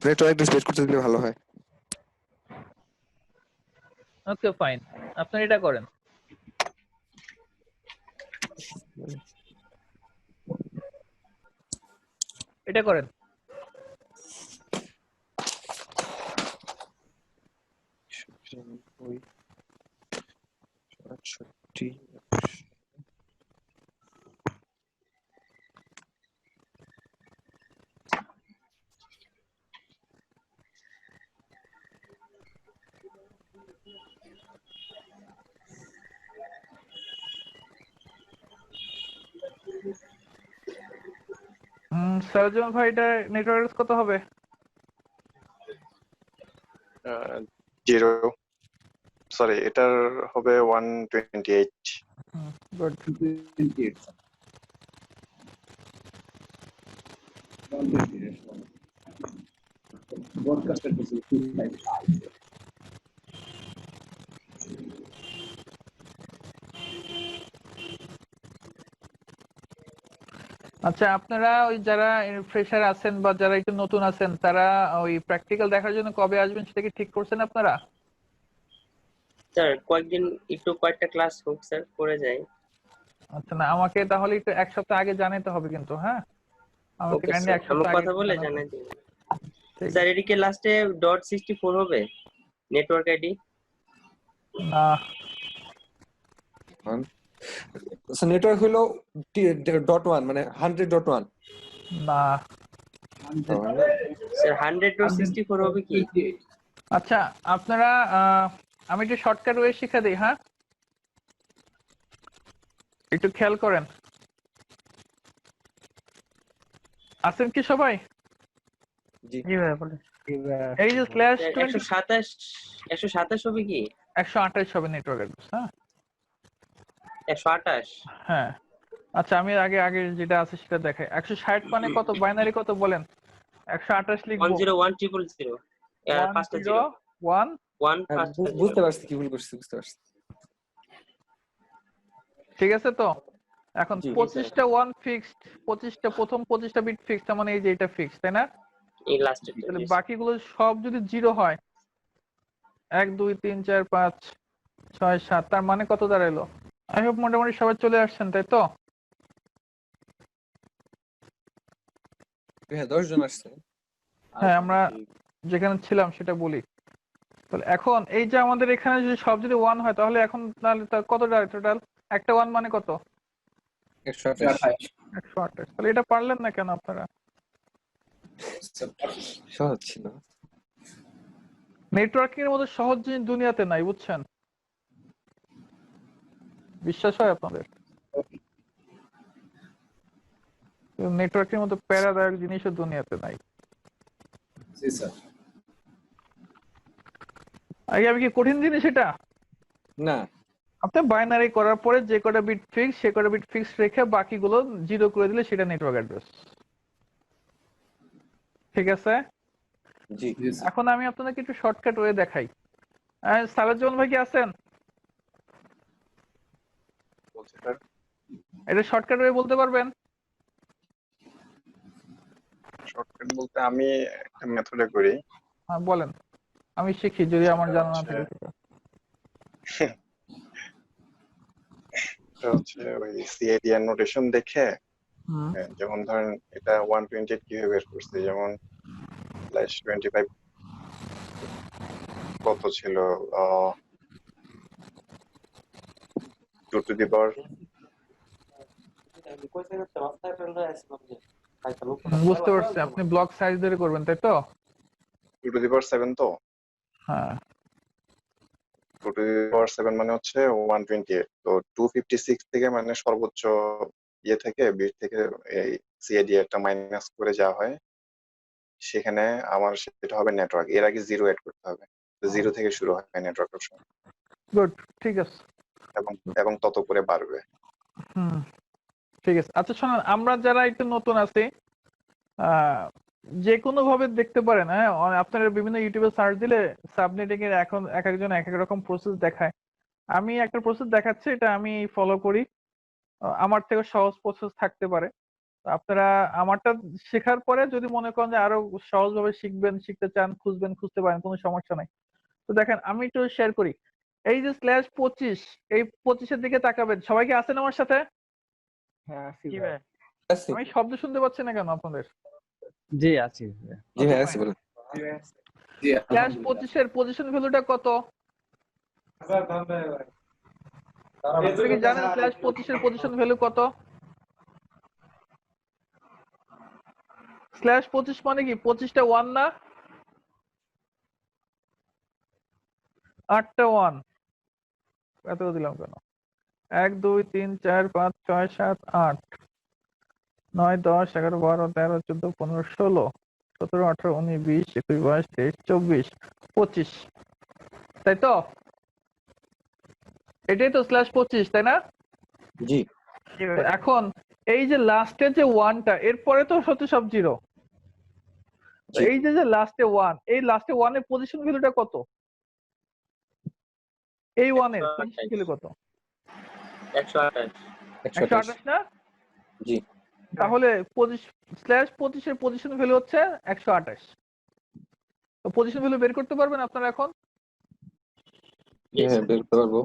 L: নেটওয়ার্ক অ্যাড্রেস বের করতে দিলে ভালো হয়।
A: ওকে ফাইন, আপনি এটা করেন। এটা করেন। সারাজমান ভাই, এটা নেটওয়ার্ক অ্যাড্রেস কত হবে?
F: 0 সরি, এটার হবে 128।
A: গুড। আচ্ছা, আপনারা ওই যারা ফ্রেশার আছেন বা যারা একটু নতুন আছেন, তারা ওই প্র্যাকটিক্যাল দেখার জন্য কবে আসবেন সেটা কি ঠিক করছেন আপনারা?
E: স্যার কয়েকদিন একটু কয়েকটা ক্লাস হোক স্যার, করে যাই।
A: আচ্ছা, না আমাকে তাহলে একটু এক সপ্তাহ আগে জানাতে হবে কিন্তু। হ্যাঁ, আমাকে কাইন্ডলি এক সপ্তাহ আগে
E: কথা বলে জানাই দিন স্যার। এদিকে লাস্টে .64 হবে নেটওয়ার্ক আইডি?
A: না,
L: নেটওয়ার্ক হলো .1 মানে 100.1।
A: না
E: স্যার 100.64 হবে কি?
A: আচ্ছা, আপনারা আমি একটু শর্টকাট ওয়ে শিখা দিই। হ্যাঁ, একটু খেয়াল করেন। আছেন কি সবাই?
G: জি ভাই বলেন।
A: এই যে
E: /127 হবে কি?
A: 128 হবে নেটওয়ার্ক অ্যাড্রেস। হ্যাঁ
E: 128।
A: হ্যাঁ, আচ্ছা আমি আগে যেটা আছে সেটা দেখাই। 160 মানে কত? বাইনারি কত বলেন? 128 লিখবো।
E: 1010000 পাঁচটা জিরো। 1
L: বুঝতে পারছি কি ভুল করছি, বুঝতে পারছি।
A: ঠিক আছে তো? এখন 25টা 1 ফিক্সড, 25টা প্রথম 25টা বিট ফিক্সড, মানে এই যে এটা ফিক্সড, তাই না?
E: এই লাস্টে।
A: তাহলে বাকিগুলো সব যদি জিরো হয়, 1 2 3 4 5 6 7, তার মানে কত দাঁড়ালো? আই হোপ মোটামুটি সবাই চলে আসছেন, তাই তো?
L: হ্যাঁ 10 জন আসছে।
A: হ্যাঁ, আমরা যেখানে ছিলাম সেটা বলি। তাহলে এখন এই যে আমাদের এখানে যদি সব যদি 1 হয়, তাহলে এখন তাহলে কত দাঁড়ায় টোটাল? একটা 1 মানে কত?
L: 128।
A: 128। তাহলে এটা পারলেন না কেন আপনারা?
L: সহজ ছিল।
A: নেটওয়ার্কিং এর মধ্যে সহজ জিনিস দুনিয়াতে নাই, বুঝছেন? বিশ্বাস হয় আপনাদের? নেটওয়ার্কিং এর মধ্যে প্যারাদায়ক জিনিসও দুনিয়াতে নাই।
M: জি স্যার।
A: আগে আমি কি কঠিন জিনিস এটা?
M: না।
A: আপনি বাইনারি করার পরে যে কটা বিট ফিক্স সে কটা বিট ফিক্স রেখে বাকিগুলো জিরো করে দিলে সেটা নেটওয়ার্ক অ্যাড্রেস। ঠিক আছে?
M: জি।
A: এখন আমি আপনাদেরকে একটু শর্টকাট ওয়ে দেখাই। সালাজ্জামান ভাই কি আছেন?
F: বলছি স্যার।
A: এটা শর্টকাট ওয়ে বলতে পারবেন?
F: শর্টকাট বলতে আমি একটা মেথডে করি।
A: হ্যাঁ বলেন, আমি শিখি যদি আমার জানা না থাকে।
F: এটা হচ্ছে ওই সিএডিআর নোটেশন দেখে, যেমন ধরেন এটা 128 কিভাবে বের করছে, যেমন /25 কত ছিল, 2 to the power
A: বুঝতে পারছি, আপনি ব্লক সাইজ ধরে করবেন তাই তো?
F: 2 to the power 7 তো?
A: হ্যাঁ,
F: 2 to the power 7 মানে হচ্ছে 128। তো 256 থেকে মানে সর্বোচ্চ ইয়ে থেকে বিট থেকে এই সিএডি একটা মাইনাস করে যাওয়া হয়, সেখানে আমার সেটা হবে নেটওয়ার্ক। এর আগে 0 এড করতে হবে, তো 0 থেকে শুরু হয় নেটওয়ার্ক অপশন।
A: গুড, ঠিক আছে।
F: এবং তত করে বাড়বে।
A: ঠিক আছে। আচ্ছা শোনেন, আমরা যারা একটু নতুন আছি যে কোনো ভাবে দেখতে পারেন। হ্যাঁ, আপনারা বিভিন্ন ইউটিউবে সার্চ দিলে সাবনেটিং এর এখন এক একজন এক এক রকম প্রসেস দেখায়। আমি একটা প্রসেস দেখাচ্ছি, এটা আমি ফলো করি। আমার থেকে সহজ প্রসেস থাকতে পারে, আপনারা আমারটা শেখার পরে যদি মনে করেন যে আরো সহজভাবে শিখবেন, শিখতে চান, খুঁজতে পারেন, কোনো সমস্যা নাই। তো দেখেন আমি একটু শেয়ার করি। এই যে /25, এই 25-এর দিকে তাকাবেন। সবাই কি আছেন আমার সাথে?
G: হ্যাঁ আছি
A: কি
G: ভাই।
A: ভাই, আমি শব্দ শুনতে পাচ্ছি না কেন আপনাদের?
C: জি আছি।
L: জি ভাই আছি বলুন।
M: জি।
A: /25-এর পজিশন ভ্যালুটা কত? আপনি কি জানেন /25-এর পজিশন ভ্যালু কত? /25 মানে কি 25টা 1 না? 8টা 1 এত দিলাম কেন? 1 2 3 4 5 6 7 8 9 10 11 12 13 14 15 16 17 18 19 20 21 22 23 24 25, তাই তো? এটাই তো /25, তাই না?
L: জি।
A: এখন এই যে লাস্টের যে 1টা, এরপরে তো হচ্ছে সব জিরো। এই যে লাস্টে 1, এই লাস্টে 1 এর পজিশন ভ্যালুটা কত? এই 1 এর পজিশন ভ্যালু কত? 128 না?
L: জি।
A: তাহলে /25 এর পজিশন ভ্যালু হচ্ছে 128। তো পজিশন ভ্যালু বের করতে পারবেন আপনারা এখন?
L: হ্যাঁ বের করতে পারবো।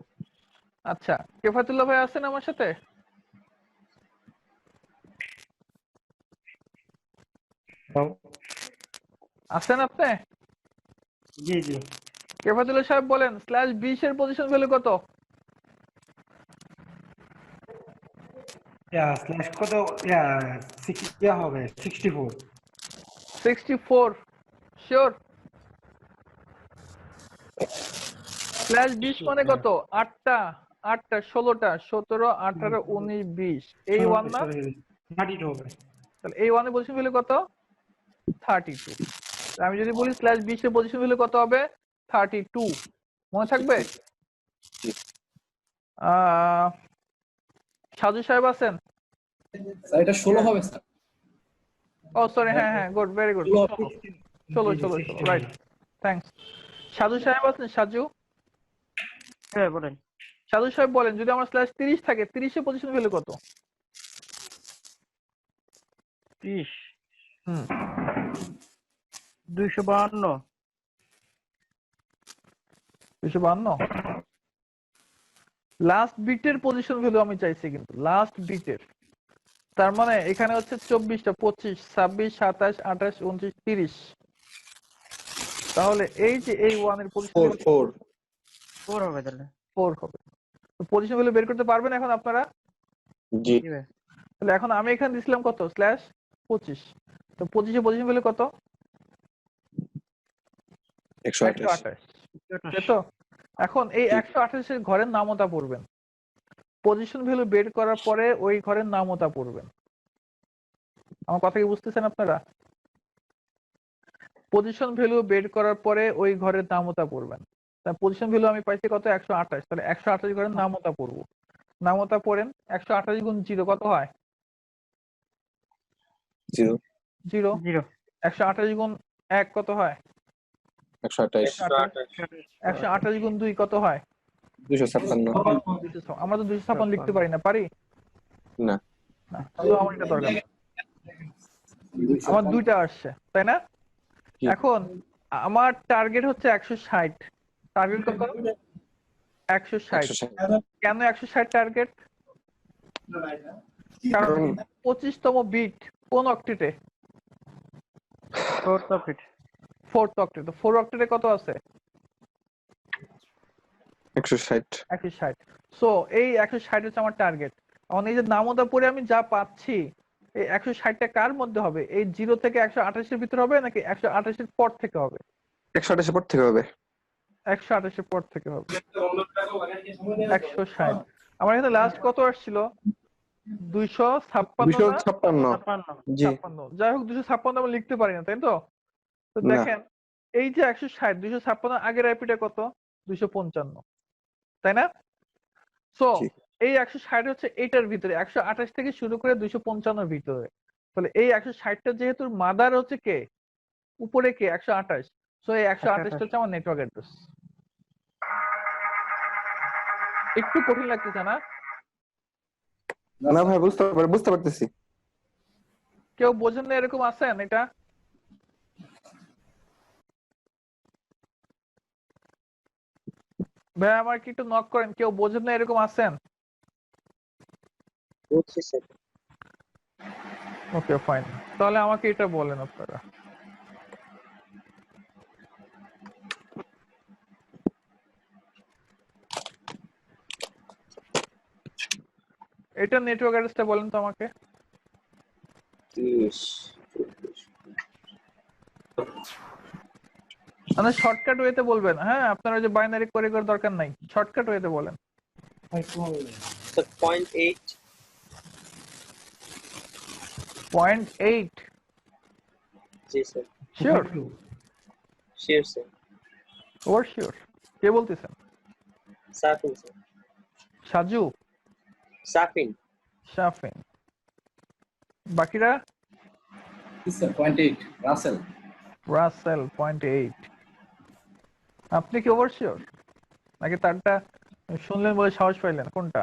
A: আচ্ছা, কেফাতুল্লাহ ভাই আছেন আমার সাথে? আছেন আপনি?
B: জি জি।
A: কেফাতুল্লাহ সাহেব বলেন, /20 এর পজিশন ভ্যালু কত?
B: স্ল্যাশ কত? হবে 64।
A: 64 শিওর? /20 মানে কত? 8টা 16টা 17 18 19 20, এই 1 না?
B: 32 হবে।
A: তাহলে এই 1 এর পজিশন ভ্যালু কত? 32। আমি যদি বলি /20 এর পজিশন ভ্যালু কত হবে? 32, মনে থাকবে? সাজু সাহেব আছেন?
M: স্যার এটা 16 হবে স্যার।
A: ও সরি, হ্যাঁ good, very good. 16 right, thanks. Saju সাহেব আছেন? সাজু?
G: হ্যাঁ বলেন।
A: সাজু সাহেব বলেন, যদি আমার /30 থাকে, 30 এর পজিশন ভ্যালু কত?
G: 30 252।
A: 252? লাস্ট বিটের পজিশন ভ্যালু আমি চাইছি, কিন্তু লাস্ট বিটের। তার মানে এখানে হচ্ছে 24টা 25 26 27 28 29 30। তাহলে এই যে এই 1 এর পজিশন
G: 4 হবে তাহলে।
A: 4 হবে। তো পজিশন ভ্যালু বের করতে পারবেন এখন আপনারা?
L: জি।
A: তাহলে এখন আমি এখানে দিছিলাম কত /25, তো 25 পজিশন ভ্যালু কত 128, তাই তো? এখন এই 128 এর ঘরের নামতা পড়বেন, পজিশন ভ্যালু বের করার পরে ওই ঘরের নামতা পড়বেন। আমার কথা কি বুঝতেছেন আপনারা? পজিশন ভ্যালু বের করার পরে ওই ঘরের নামতা পড়বেন। তা পজিশন ভ্যালু আমি পাইছি কত 128, তাহলে 128 ঘরের নামতা পড়বো। নামতা পড়েন, 128 গুণ 0 কত হয়?
L: 0
A: 0। 128 গুণ 1 কত হয়?
L: 128
A: 128 গুণ 2 কত হয়?
L: 256
A: আমরা তো 256 লিখতে পারি না, পারি
L: না
A: না, শুধু আমার এটা দরকার। আমার দুইটা আসছে তাই না? এখন আমার টার্গেট হচ্ছে 160, টার্গেট কত 160। কেন 160 টার্গেট? কারণ 25তম বিট কোন অক্টেটে? 4th octet. 4th অক্টেট, তো 4 অক্টেটে কত আছে?
L: 160।
A: সো এই 160 হচ্ছে আমার টার্গেট। এখন এই যে নামতা পড়ে আমি যা পাচ্ছি এই 160টা কার মধ্যে হবে? এই 0 থেকে 128 এর ভিতর হবে নাকি 128 এর পর থেকে হবে?
L: 128 এর পর থেকে হবে।
A: 128 এর পর থেকে হবে। 160। আমার এখানে লাস্ট কত আসছিল? 256।
L: জি।
A: যাই হোক 256 আমি লিখতে পারি না, তাই তো? তো দেখেন এই যে 160, 256 আগের আইপিটা কত? 255, তাই না? সো এই 160 হচ্ছে এটার ভিতরে, 128 থেকে শুরু করে 255 এর ভিতরে। তাহলে এই 160টা যেহেতু মাদার হচ্ছে কে, উপরে কে 128, সো এই 128টা হচ্ছে আমার নেটওয়ার্ক অ্যাড্রেস। একটু কঠিন লাগতেছে না?
L: না ভাই বুঝতে পারতেছি।
A: কেউ বোঝেন না এরকম আছেন? এটা ভাই আমার কি একটু নক করেন, কেউ বোঝেন না এরকম আছেন? ওকে ফাইন, তাহলে আমাকে এটা বলেন আপনারা। এটা নেটওয়ার্ক অ্যাড্রেসটা বলেন তো আমাকে। মানে শর্টকাট ওয়েতে বলবেন, হ্যাঁ আপনারা যে বাইনারি করে দরকার নাই, শর্টকাট ওয়েতে বলেন। 0.8
E: জি স্যার।
A: শিওর?
E: Sure sir.
A: ওর শিওর? কে বলতেছেন?
E: সাফিন স্যার।
A: সাজু?
E: সাফিন।
A: বাকিরা?
M: স্যার 0.8 রাসেল।
A: 0.8। আপনি কি ওভার শিওর নাকি তারটা শুনলেন বলে সাহস পাইলেন? কোনটা?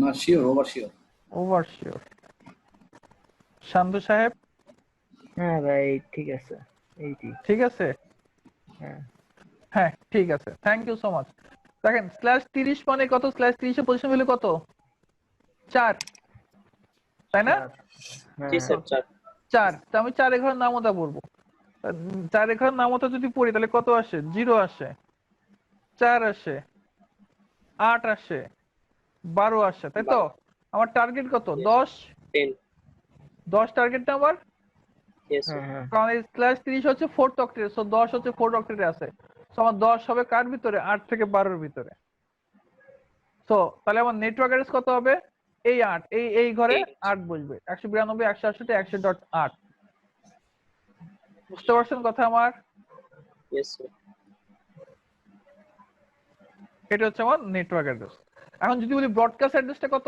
M: না sure, over sure.
A: Over sure. Shanto সাহেব?
G: হ্যাঁ ভাই ঠিক আছে, এইটি
A: ঠিক আছে। হ্যাঁ ঠিক আছে, থ্যাংক ইউ সো মাচ। দেখেন /30 মানে কত? /30 এর পজিশন ভ্যালু কত? 4, তাই না?
E: জি স্যার
A: 4। তো আমি 4 এর ঘরের নামতা পড়বো। 4 এর ঘরের নামতা যদি পড়ি তাহলে কত আসে? 0 আসে, 4 আসে, 8 আসে, 12 আসে, তাই তো? আমার টার্গেট কত? 10 টার্গেট না আমার? কারণ এই /30 হচ্ছে 4th অক্টেট, সো 10 হচ্ছে 4th অক্টেটে আছে। সো আমার 10 হবে কার ভিতরে? 8 থেকে 12 এর ভিতরে। সো তাহলে আমার নেটওয়ার্ক অ্যাড্রেস কত হবে? এই 8, এই ঘরে 8 বসবে। 192 168 100.8। বুঝতে পারছেন কথা আমার?
E: Yes sir.
A: এটা হচ্ছে আমার নেটওয়ার্ক অ্যাড্রেস। এখন যদি বলি ব্রডকাস্ট অ্যাড্রেসটা কত?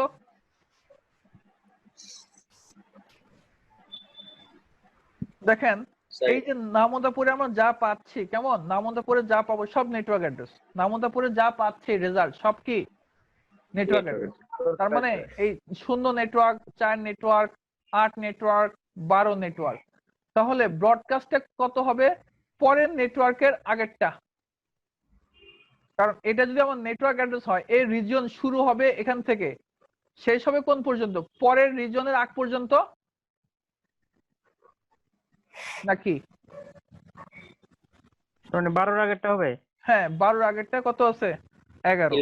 A: দেখেন এই যে নামতাপুরে আমরা যা পাচ্ছি, কেমন নামতাপুরে যা পাবো সব নেটওয়ার্ক অ্যাড্রেস। নামতাপুরে যা পাচ্ছি রেজাল্ট সব কি নেটওয়ার্ক অ্যাড্রেস। তার মানে এই 0 নেটওয়ার্ক, 4 নেটওয়ার্ক, 8 নেটওয়ার্ক, 12 নেটওয়ার্ক। তাহলে ব্রডকাস্টে কত হবে? পরের নেটওয়ার্কের আগেরটা। কারণ এটা যদি আমার নেটওয়ার্ক অ্যাড্রেস হয়, এই রিজিয়ন শুরু হবে এখান থেকে, শেষ হবে কোন পর্যন্ত? পরের রিজিয়নের আগ পর্যন্ত নাকি?
N: মানে 12 এর আগেরটা হবে?
A: হ্যাঁ 12 এর আগেরটা কত আছে? 11।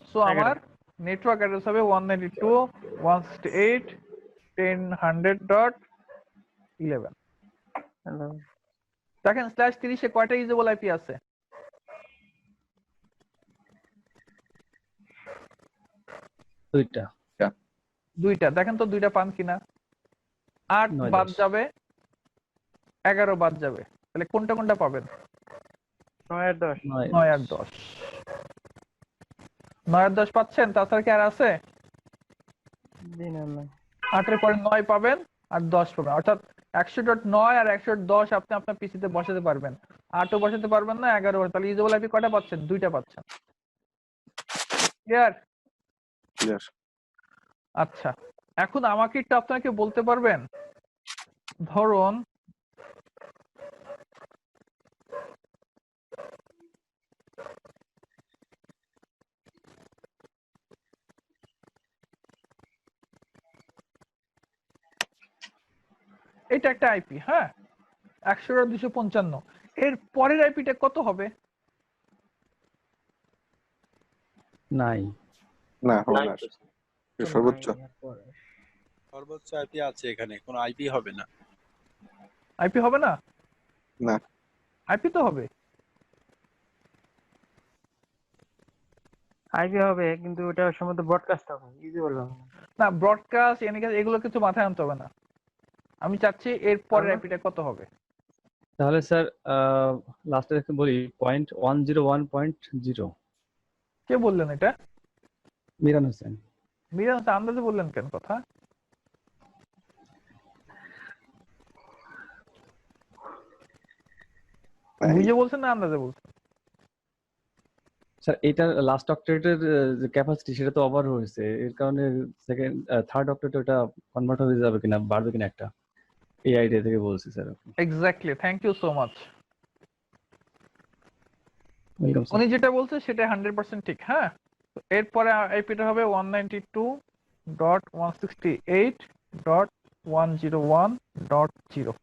A: সো আমার নেটওয়ার্ক অ্যাড্রেস হবে 192.168 10.100.11 দেখেন /30 কয়টা ইউজেবল আইপি আছে? দুইটা। দেখেন তো দুইটা পান কিনা। 8 বাদ যাবে, 11 বাদ যাবে, তাহলে কোনটা কোনটা পাবেন?
B: 9 আর 10
A: 9 আর 10 9 আর 10 পাচ্ছেন? তাছাড়া কি আর আছে? 8 এর পরে 9 পাবেন আর 10 পাবেন, অর্থাৎ 100.9 আর 100.10 আপনি আপনার পিসিতে বসাতে পারবেন। 8 ও বসাতে পারবেন না, 11 তাহলে ইউজেবল আইপি কয়টা পাচ্ছেন? দুইটা পাচ্ছেন। ক্লিয়ার? আচ্ছা, এখন আমাকে একটু আপনাকে বলতে পারবেন, ধরুন এটা একটা আইপি, হ্যাঁ, 100.255, এর পরের আইপিটা কত হবে?
C: নাই
L: না হবে না, সর্বোচ্চ
I: সর্বোচ্চ আইপি আছে এখানে, কোনো আইপি হবে না।
A: আইপি হবে না?
L: না,
A: আইপি তো হবে।
B: আইপি হবে কিন্তু ওটা সম্ভবত ব্রডকাস্ট হবে, ইউজেবল হবে
A: না, ব্রডকাস্ট এগুলো কিছু মাথায় আনতে হবে না। আমি চাচ্ছি এর পরের আইপিটা কত হবে।
C: তাহলে স্যার লাস্টে একটু বলি 0.101.0।
A: কে বললেন এটা?
C: মিরান হোসেন।
A: মিরান হোসেন আন্দাজে বললেন কেন কথা? বুঝে বলছেন না আন্দাজে বলছেন?
C: স্যার এটার লাস্ট অক্টেটের যে ক্যাপাসিটি সেটা তো ওভার হয়েছে, এর কারণে সেকেন্ড থার্ড অক্টেটে ওটা কনভার্ট হয়ে যাবে কিনা, বাড়বে কিনা একটা, এই আইডিয়া থেকে বলছি স্যার।
A: Exactly, thank you so much.
C: Welcome sir.
A: উনি যেটা বলছে সেটা 100% ঠিক। হ্যাঁ, এরপরে আইপিটা হবে 192.168.101.0।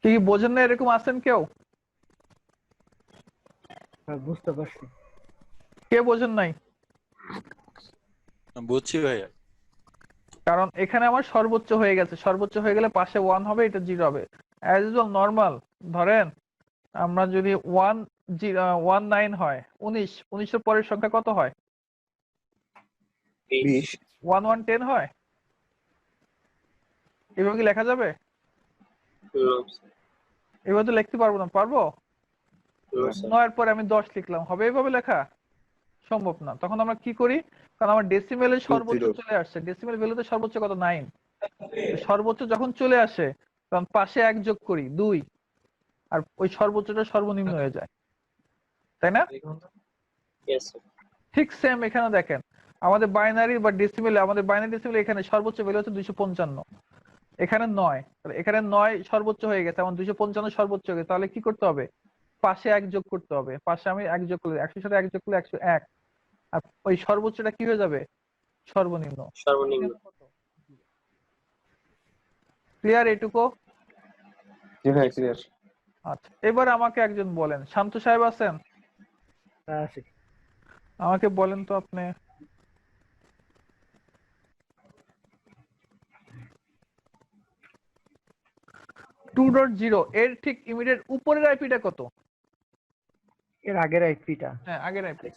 A: কি বোঝেন না এরকম আছেন কেউ?
B: বুঝতে পারছি।
A: কে বোঝেন নাই?
I: বুঝছি ভাইয়া।
A: কারণ এখানে আমার সর্বোচ্চ হয়ে গেছে, সর্বোচ্চ হয়ে গেলে পাশে 1 হবে, এটা 0 হবে। অ্যাজ ইউজুয়াল নরমাল ধরেন আমরা যদি 19 হয়, 19 এর পরের সংখ্যা কত হয়?
L: 20।
A: 1110 হয়। এভাবে কি লেখা যাবে? এভাবে তো লিখতে পারবো না। পারবো? 9 এর পরে আমি 10 লিখলাম, হবে এভাবে লেখা? সম্ভব না। তখন আমরা কি করি, কারণ আমার ডেসিমেলের সর্বোচ্চ চলে আসছে, ডেসিমেল ভ্যালুতে সর্বোচ্চ কত? 9। সর্বোচ্চ যখন চলে আসে তখন পাশে 1 যোগ করি, 2, আর ওই সর্বোচ্চটা সর্বনিম্ন হয়ে যায়, তাই না? ঠিক সেম এখানে দেখেন, আমাদের বাইনারি বা ডেসিমেলে, আমাদের বাইনারি ডেসিমেলে এখানে সর্বোচ্চ ভ্যালু হচ্ছে 255, এখানে 9, এখানে 9 সর্বোচ্চ হয়ে গেছে, আমার 255 সর্বোচ্চ হয়ে গেছে। তাহলে কি করতে হবে? পাশে 1 যোগ করতে হবে। পাশে আমি 1 যোগ করলে 100 সাথে 1 যোগ করলে 101, আর ওই সর্বোচ্চটা কি হয়ে যাবে? সর্বনিম্ন। ক্লিয়ার এটুকু?
L: জি ভাই ক্লিয়ার।
A: আচ্ছা, এবার আমাকে একজন বলেন, শান্ত সাহেব আছেন?
G: আছি।
A: আমাকে বলেন তো আপনি, টু ডট জিরো এর ঠিক ইমিডিয়েট উপরের আইপিটা কত?
G: এর আগের আইপিটা?
A: হ্যাঁ, আগের IP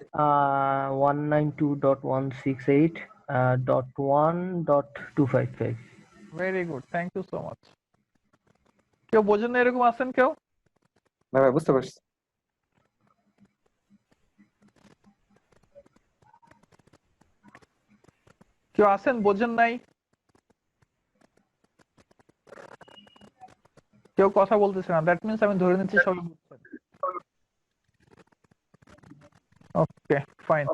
G: 192.168.1.255।
A: Very good, thank you so much. কেউ বোঝেন না এরকম আছেন কেউ?
L: না ভাই বুঝতে পারছি।
A: কেউ আছেন বোঝেন নাই? কেউ কথা বলতেছে না, দ্যাট মিন্স আমি ধরে নিচ্ছি সবাই বুঝছেন। Okay fine.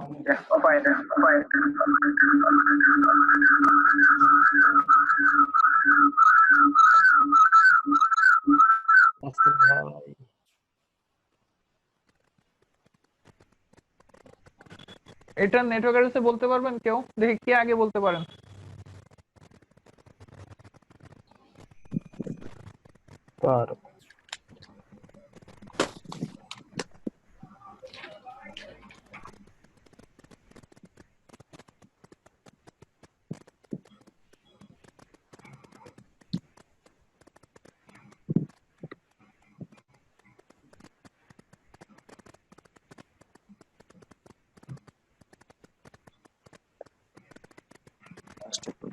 A: এটা নেটওয়ার্ক অ্যাড্রেসে বলতে পারবেন কেউ? দেখি কে আগে বলতে পারেন।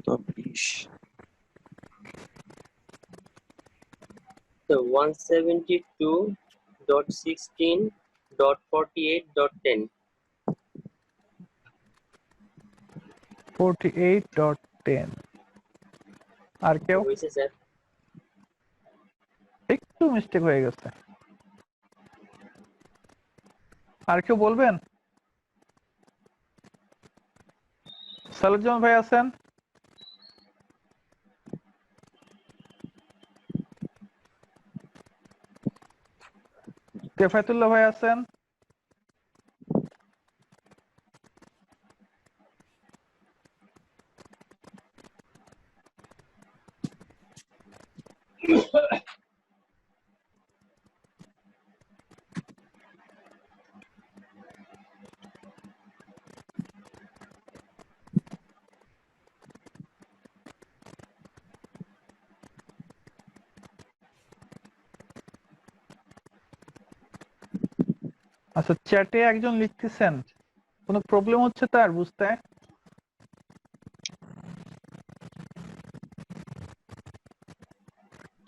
L: 120
E: So 172.16.48.10
A: 48.10 আর কেউ
E: হয়েছে স্যার?
A: একটু মিস্টেক হয়ে গেছে, আর কেউ বলবেন? সালুজ্জামান ভাই আছেন? কেফায়েতুল্লাহ ভাই আছেন? আচ্ছা, চ্যাটে একজন লিখতেছেন, কোনো প্রবলেম হচ্ছে তার বুঝতে?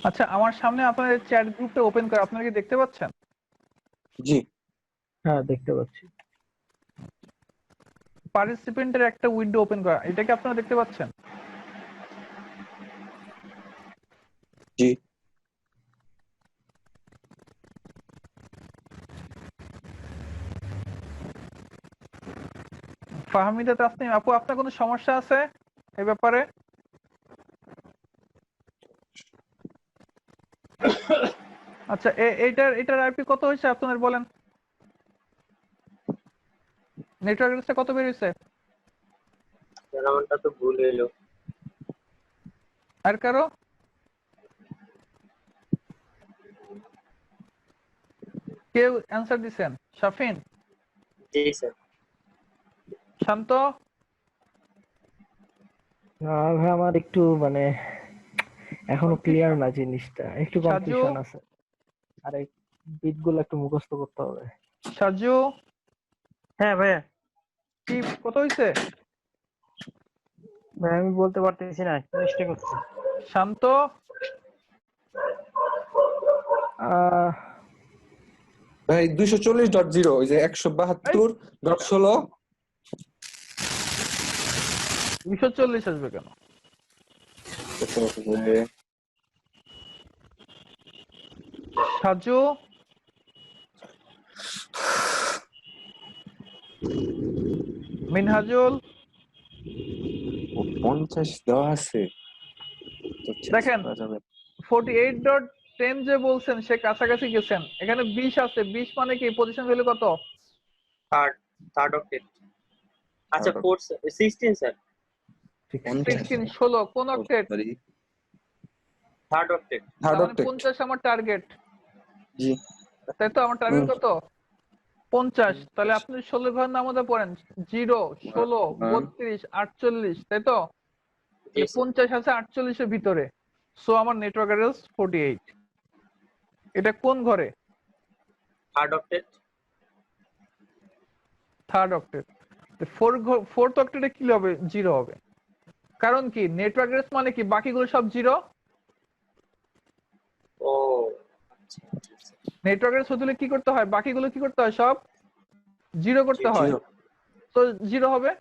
A: আচ্ছা, আমার সামনে আপনাদের চ্যাট গ্রুপটা ওপেন করা, আপনারা কি দেখতে পাচ্ছেন?
L: জি
G: হ্যাঁ দেখতে পাচ্ছি।
A: পার্টিসিপেন্টের একটা উইন্ডো ওপেন করা, এটা কি আপনারা দেখতে পাচ্ছেন?
L: জি
A: ফাহমিদা তাসনিম আপু, আপনার কোনো সমস্যা আছে এই ব্যাপারে? আচ্ছা, এটার আইপি কত হয়েছে আপনাদের বলেন? নেটওয়ার্ক অ্যাড্রেসটা কত বের হয়েছে?
E: স্যার আমারটা তো ভুল হইলো।
A: আর কারো? কেউ অ্যান্সার দিছেন? শাফিন?
E: জি স্যার।
A: শান্ত?
G: ভাই আমার একটু মানে এখনো ক্লিয়ার না জিনিসটা, একটু কনফিউশন আছে, আর এই বিটগুলো একটু মুখস্থ করতে হবে।
A: সাজু?
B: হ্যাঁ ভাইয়া।
A: কি কত হইছে?
B: ভাই আমি বলতে পারতেছি না, চেষ্টা করছি।
A: শান্ত?
L: ভাই 240.0 ওই যে 172.16
A: 240 আসবে কেন? সাজু? মিনহাজুল?
L: 50 দেওয়া আছে
A: দেখেন 48.10 যে বলছেন সে কাছাকাছি গেছেন, এখানে 20 আছে, 20 মানে কি পজিশন ভ্যালু কত?
E: Third octet. আচ্ছা 16 স্যার।
A: 16 16 কোন অক্টেট?
E: Third octet.
A: তার মানে 50 আমার টার্গেট।
L: জি
A: তাই তো, আমার টার্গেট কত? 50। তাহলে আপনি 16 ঘর নামাতে পড়েন, 0 16 32 48, তাই তো? 50 আছে 48 এর ভিতরে, সো আমার নেটওয়ার্ক অ্যাড্রেস 48। এটা কোন ঘরে?
E: Third octet.
A: Third octet. Fourth অক্টেটে কি হবে? 0 হবে। কারণ কি নেটওয়ার্ক অ্যাড্রেস মানে কি বাকিগুলো সব 0।
E: ও
A: নেটওয়ার্ক অ্যাড্রেস হতে কি করতে হয়? বাকিগুলো কি করতে হয়? সব 0 করতে হয়, তো 0 হবে।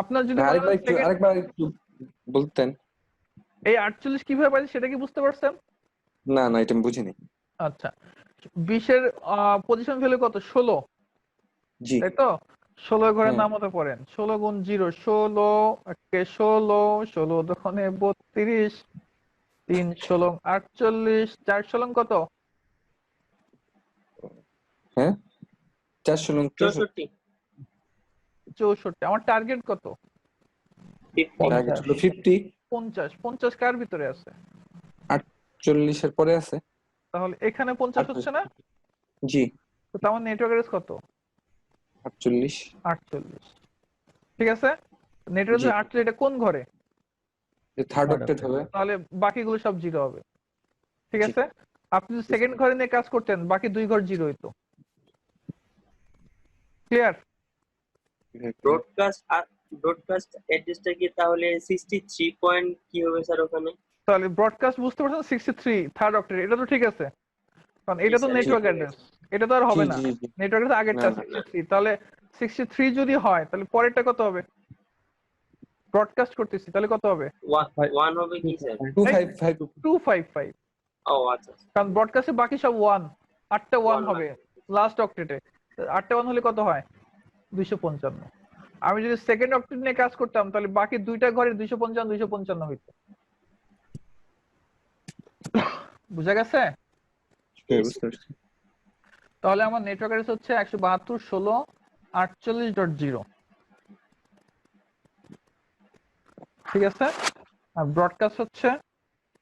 A: আপনার যদি
L: আরেকবার একটু বলতেন
A: এই 48 কিভাবে পাইছেন সেটা কি বুঝতে পারছেন?
L: না না এটা আমি বুঝিনি।
A: আচ্ছা, 20 এর পজিশন ভ্যালু কত? 16,
L: জি
A: তাই তো? 16 ঘরে নামাতে পড়েন, 16 গুণ 0 16, 16 16 দোকানে 32, 3 16 48, 4 16 কত?
L: হ্যাঁ 464।
A: 64। আমার টার্গেট কত?
L: 50
A: 50 50 কার ভিতরে আছে?
L: 48 এর পরে আছে।
A: তাহলে এখানে 50 হচ্ছে না?
L: জি।
A: তো আমার নেটওয়ার্ক অ্যাড্রেস কত?
L: 48।
A: 48, ঠিক আছে। নেটওয়ার্ক অ্যাড্রেস 48, এটা কোন ঘরে?
L: থার্ড অক্টেট হবে।
A: তাহলে বাকিগুলো সব 0 হবে, ঠিক আছে। আপনি যদি সেকেন্ড ঘরে নিয়ে কাজ করতেন, বাকি 2 ঘর 0 হইতো। ক্লিয়ার?
E: ব্রডকাস্ট ব্রডকাস্ট অ্যাড্রেসটা কি তাহলে 63 পয়েন্ট কি হবে স্যার ওখানে?
A: তাহলে ব্রডকাস্ট বুঝতে পারছেন 63 থার্ড অক্টেট, এটা তো ঠিক আছে, কারণ এটা তো নেটওয়ার্ক অ্যাড্রেস, এটা তো আর হবে না, নেটওয়ার্ক অ্যাড্রেস আগেরটা 63, তাহলে 63 যদি হয় তাহলে পরেরটা কত হবে? ব্রডকাস্ট করতেছি তাহলে কত হবে?
E: 1 হবে কি স্যার?
A: 255।
E: ও আচ্ছা,
A: কারণ ব্রডকাস্টে বাকি সব 1, 8টা 1 হবে লাস্ট অক্টেটে, 8টা 1 হলে কত হয়? 255। আমি যদি সেকেন্ড অক্টেট নিয়ে কাজ করতাম তাহলে বাকি দুইটা ঘরে 255 255 হইতো। বুঝা গেছে? তাহলে আমার নেটওয়ার্ক অ্যাড্রেস হচ্ছে 172.16.48.0, ঠিক আছে? আর ব্রডকাস্ট হচ্ছে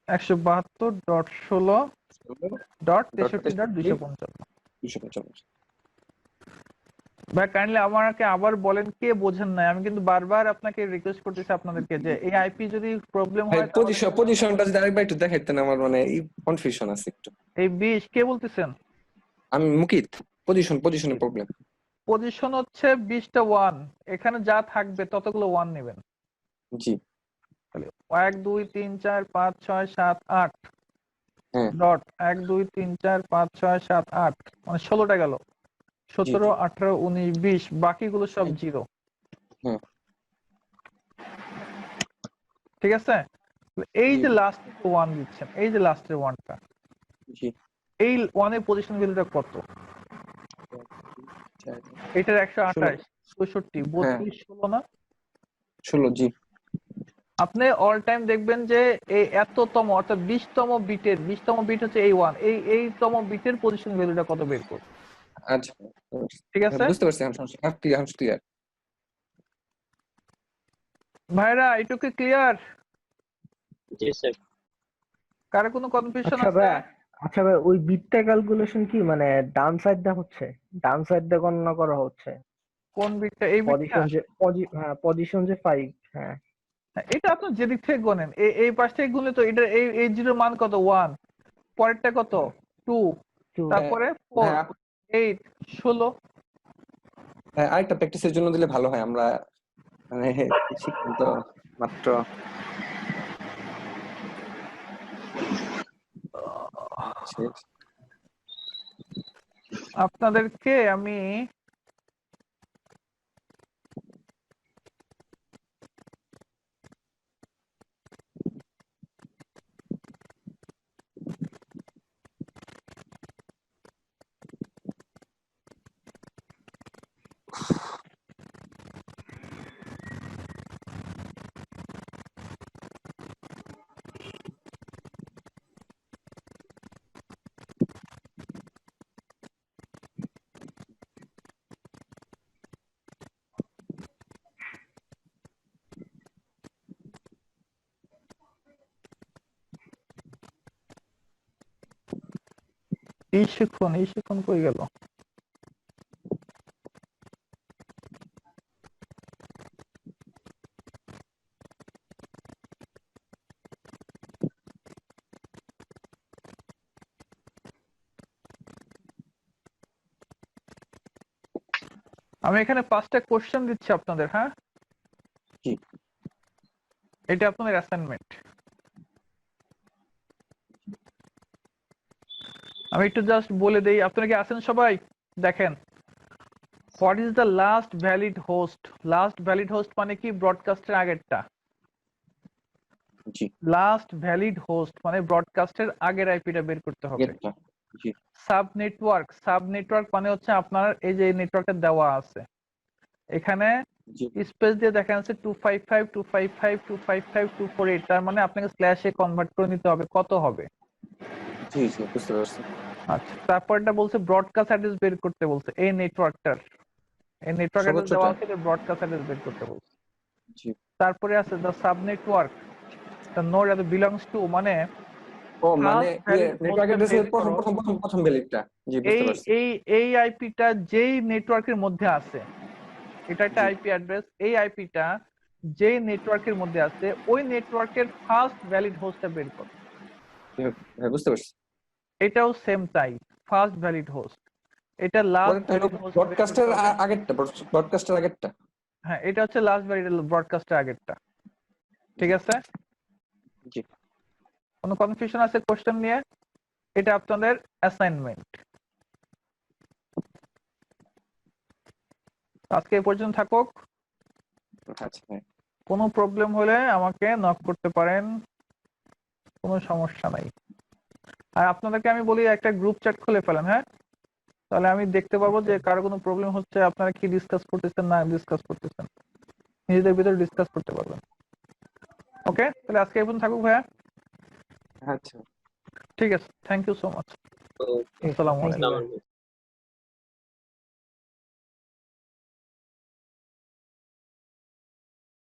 A: 172.16.63.255। ভাই কাইন্ডলি আমাকে আবার বলেন কে বোঝেন না, আমি কিন্তু বারবার আপনাকে রিকোয়েস্ট করতেছি আপনাদেরকে যে এই আইপি যদি প্রবলেম হয়
L: পজিশনটা যদি আরেকবার একটু দেখাইতেন, আমার মানে কনফিউশন আছে একটু।
A: এই 20 কে বলতেছেন?
L: আমি মুকিত। পজিশনের প্রবলেম।
A: পজিশন হচ্ছে 20টা 1, এখানে যা থাকবে ততগুলো 1 নেবেন।
L: জি।
A: তাহলে 1 2 3 4 5 6 7 8 ডট 1 2 3 4 5 6 7 8 মানে 16টা গেল, 17 18 19 20, বাকিগুলো সব 0। ঠিক আছে? এই যে লাস্ট 1 দিচ্ছেন, এই যে লাস্টের 1টা, এই 1 এর পজিশন ভ্যালুটা কত? এটার 128 64 32 16 না
L: 16। জি।
A: আপনি অল টাইম দেখবেন যে এই এততম অর্থাৎ 20তম বিটের 20তম বিট হচ্ছে এই 1, এইতম বিটের পজিশন ভ্যালুটা কত বের করব।
L: আচ্ছা
A: ঠিক আছে,
L: বুঝতে পারছি। আমি সমস্যা ক্লিয়ার।
A: ভাইরা এটুকু ক্লিয়ার?
E: জি স্যার।
A: কার কোনো কনফিউশন
G: আচ্ছা
A: আছে?
G: ভাই, আচ্ছা ভাই, ওই বিটটা ক্যালকুলেশন কি মানে ডান সাইড দা হচ্ছে, ডান সাইড দা গণনা করা হচ্ছে?
A: কোন বিটটা? এই বিটটা?
G: হ্যাঁ পজিশন যে 5। হ্যাঁ
A: এটা আপনি যেদিক থেকে গুনেন, এই পাশ থেকে গুনলে তো এটা এই জিরোর মান কত? 1, পরেরটা কত? 2, তারপরে 4 8 16।
L: হ্যাঁ, আরেকটা প্র্যাকটিসের জন্য দিলে ভালো হয়, আমরা মানে শিখতাম তো মাত্র।
A: আপনাদেরকে আমি এই শিক্ষণ কই গেল? আমি এখানে 5টা কোশ্চেন দিচ্ছি আপনাদের। হ্যাঁ, এটা আপনাদের অ্যাসাইনমেন্ট। আমি একটু জাস্ট বলে দেই, আপনারা কি আছেন সবাই? দেখেন, what is the last valid host? Last valid host মানে কি? ব্রডকাস্টের আগেরটা। লাস্ট ভ্যালিড হোস্ট মানে ব্রডকাস্টের আগের আইপিটা বের করতে হবে। সাব নেটওয়ার্ক মানে হচ্ছে আপনার এই যে নেটওয়ার্কটা দেওয়া আছে, এখানে স্পেস দিয়ে দেখা যাচ্ছে 255 255 255 248, তার মানে আপনাকে স্ল্যাশে কনভার্ট করে নিতে হবে। কত হবে?
L: জি বুঝতে পারছি।
A: আচ্ছা, তারপরটা বলছে ব্রডকাস্ট অ্যাড্রেস বের করতে বলছে। এই নেটওয়ার্কটার অ্যাড্রেস দেওয়া আছে, এটা ব্রডকাস্ট অ্যাড্রেস বের করতে বলছে। তারপরে আছে the sub network, the node that belongs to, মানে
L: মানে নেটওয়ার্ক অ্যাড্রেসের প্রথম ভ্যালিডটা। জি বুঝতে পারছি।
A: এই আইপিটা যেই নেটওয়ার্কের মধ্যে আছে, এটা একটা আইপি অ্যাড্রেস, এই আইপিটা যেই নেটওয়ার্কের মধ্যে আছে ওই নেটওয়ার্কের ফার্স্ট ভ্যালিড হোস্টটা বের করো।
L: হ্যাঁ বুঝতে পারছি।
A: এটাও সেম তাই, ফার্স্ট ভ্যালিড হোস্ট। এটা লাস্ট
L: ব্রডকাস্টের আগেরটা।
A: হ্যাঁ এটা হচ্ছে লাস্ট বার, এটা ব্রডকাস্টের আগেরটা। ঠিক আছে,
L: জি।
A: কোনো কনফিউশন আছে কোশ্চেন নিয়ে? এটা আপনাদের অ্যাসাইনমেন্ট। আজকে এই পর্যন্ত থাকুক।
L: আচ্ছা,
A: কোনো প্রবলেম হলে আমাকে নক করতে পারেন, কোনো সমস্যা নাই। আর আপনাদেরকে আমি বলি একটা গ্রুপ চ্যাট খুলে ফেলেন, হ্যাঁ, তাহলে আমি দেখতে পারবো যে কারো কোনো প্রবলেম হচ্ছে, আপনারা কি ডিসকাস করতেছেন না ডিসকাস করতেছেন, নিজেদের ভিতরে ডিসকাস করতে পারবেন। ওকে, তাহলে আজকে এই পর্যন্ত থাকুক ভাইয়া।
L: আচ্ছা,
A: ঠিক আছে, থ্যাংক ইউ সো মাচ। আসসালামু আলাইকুম।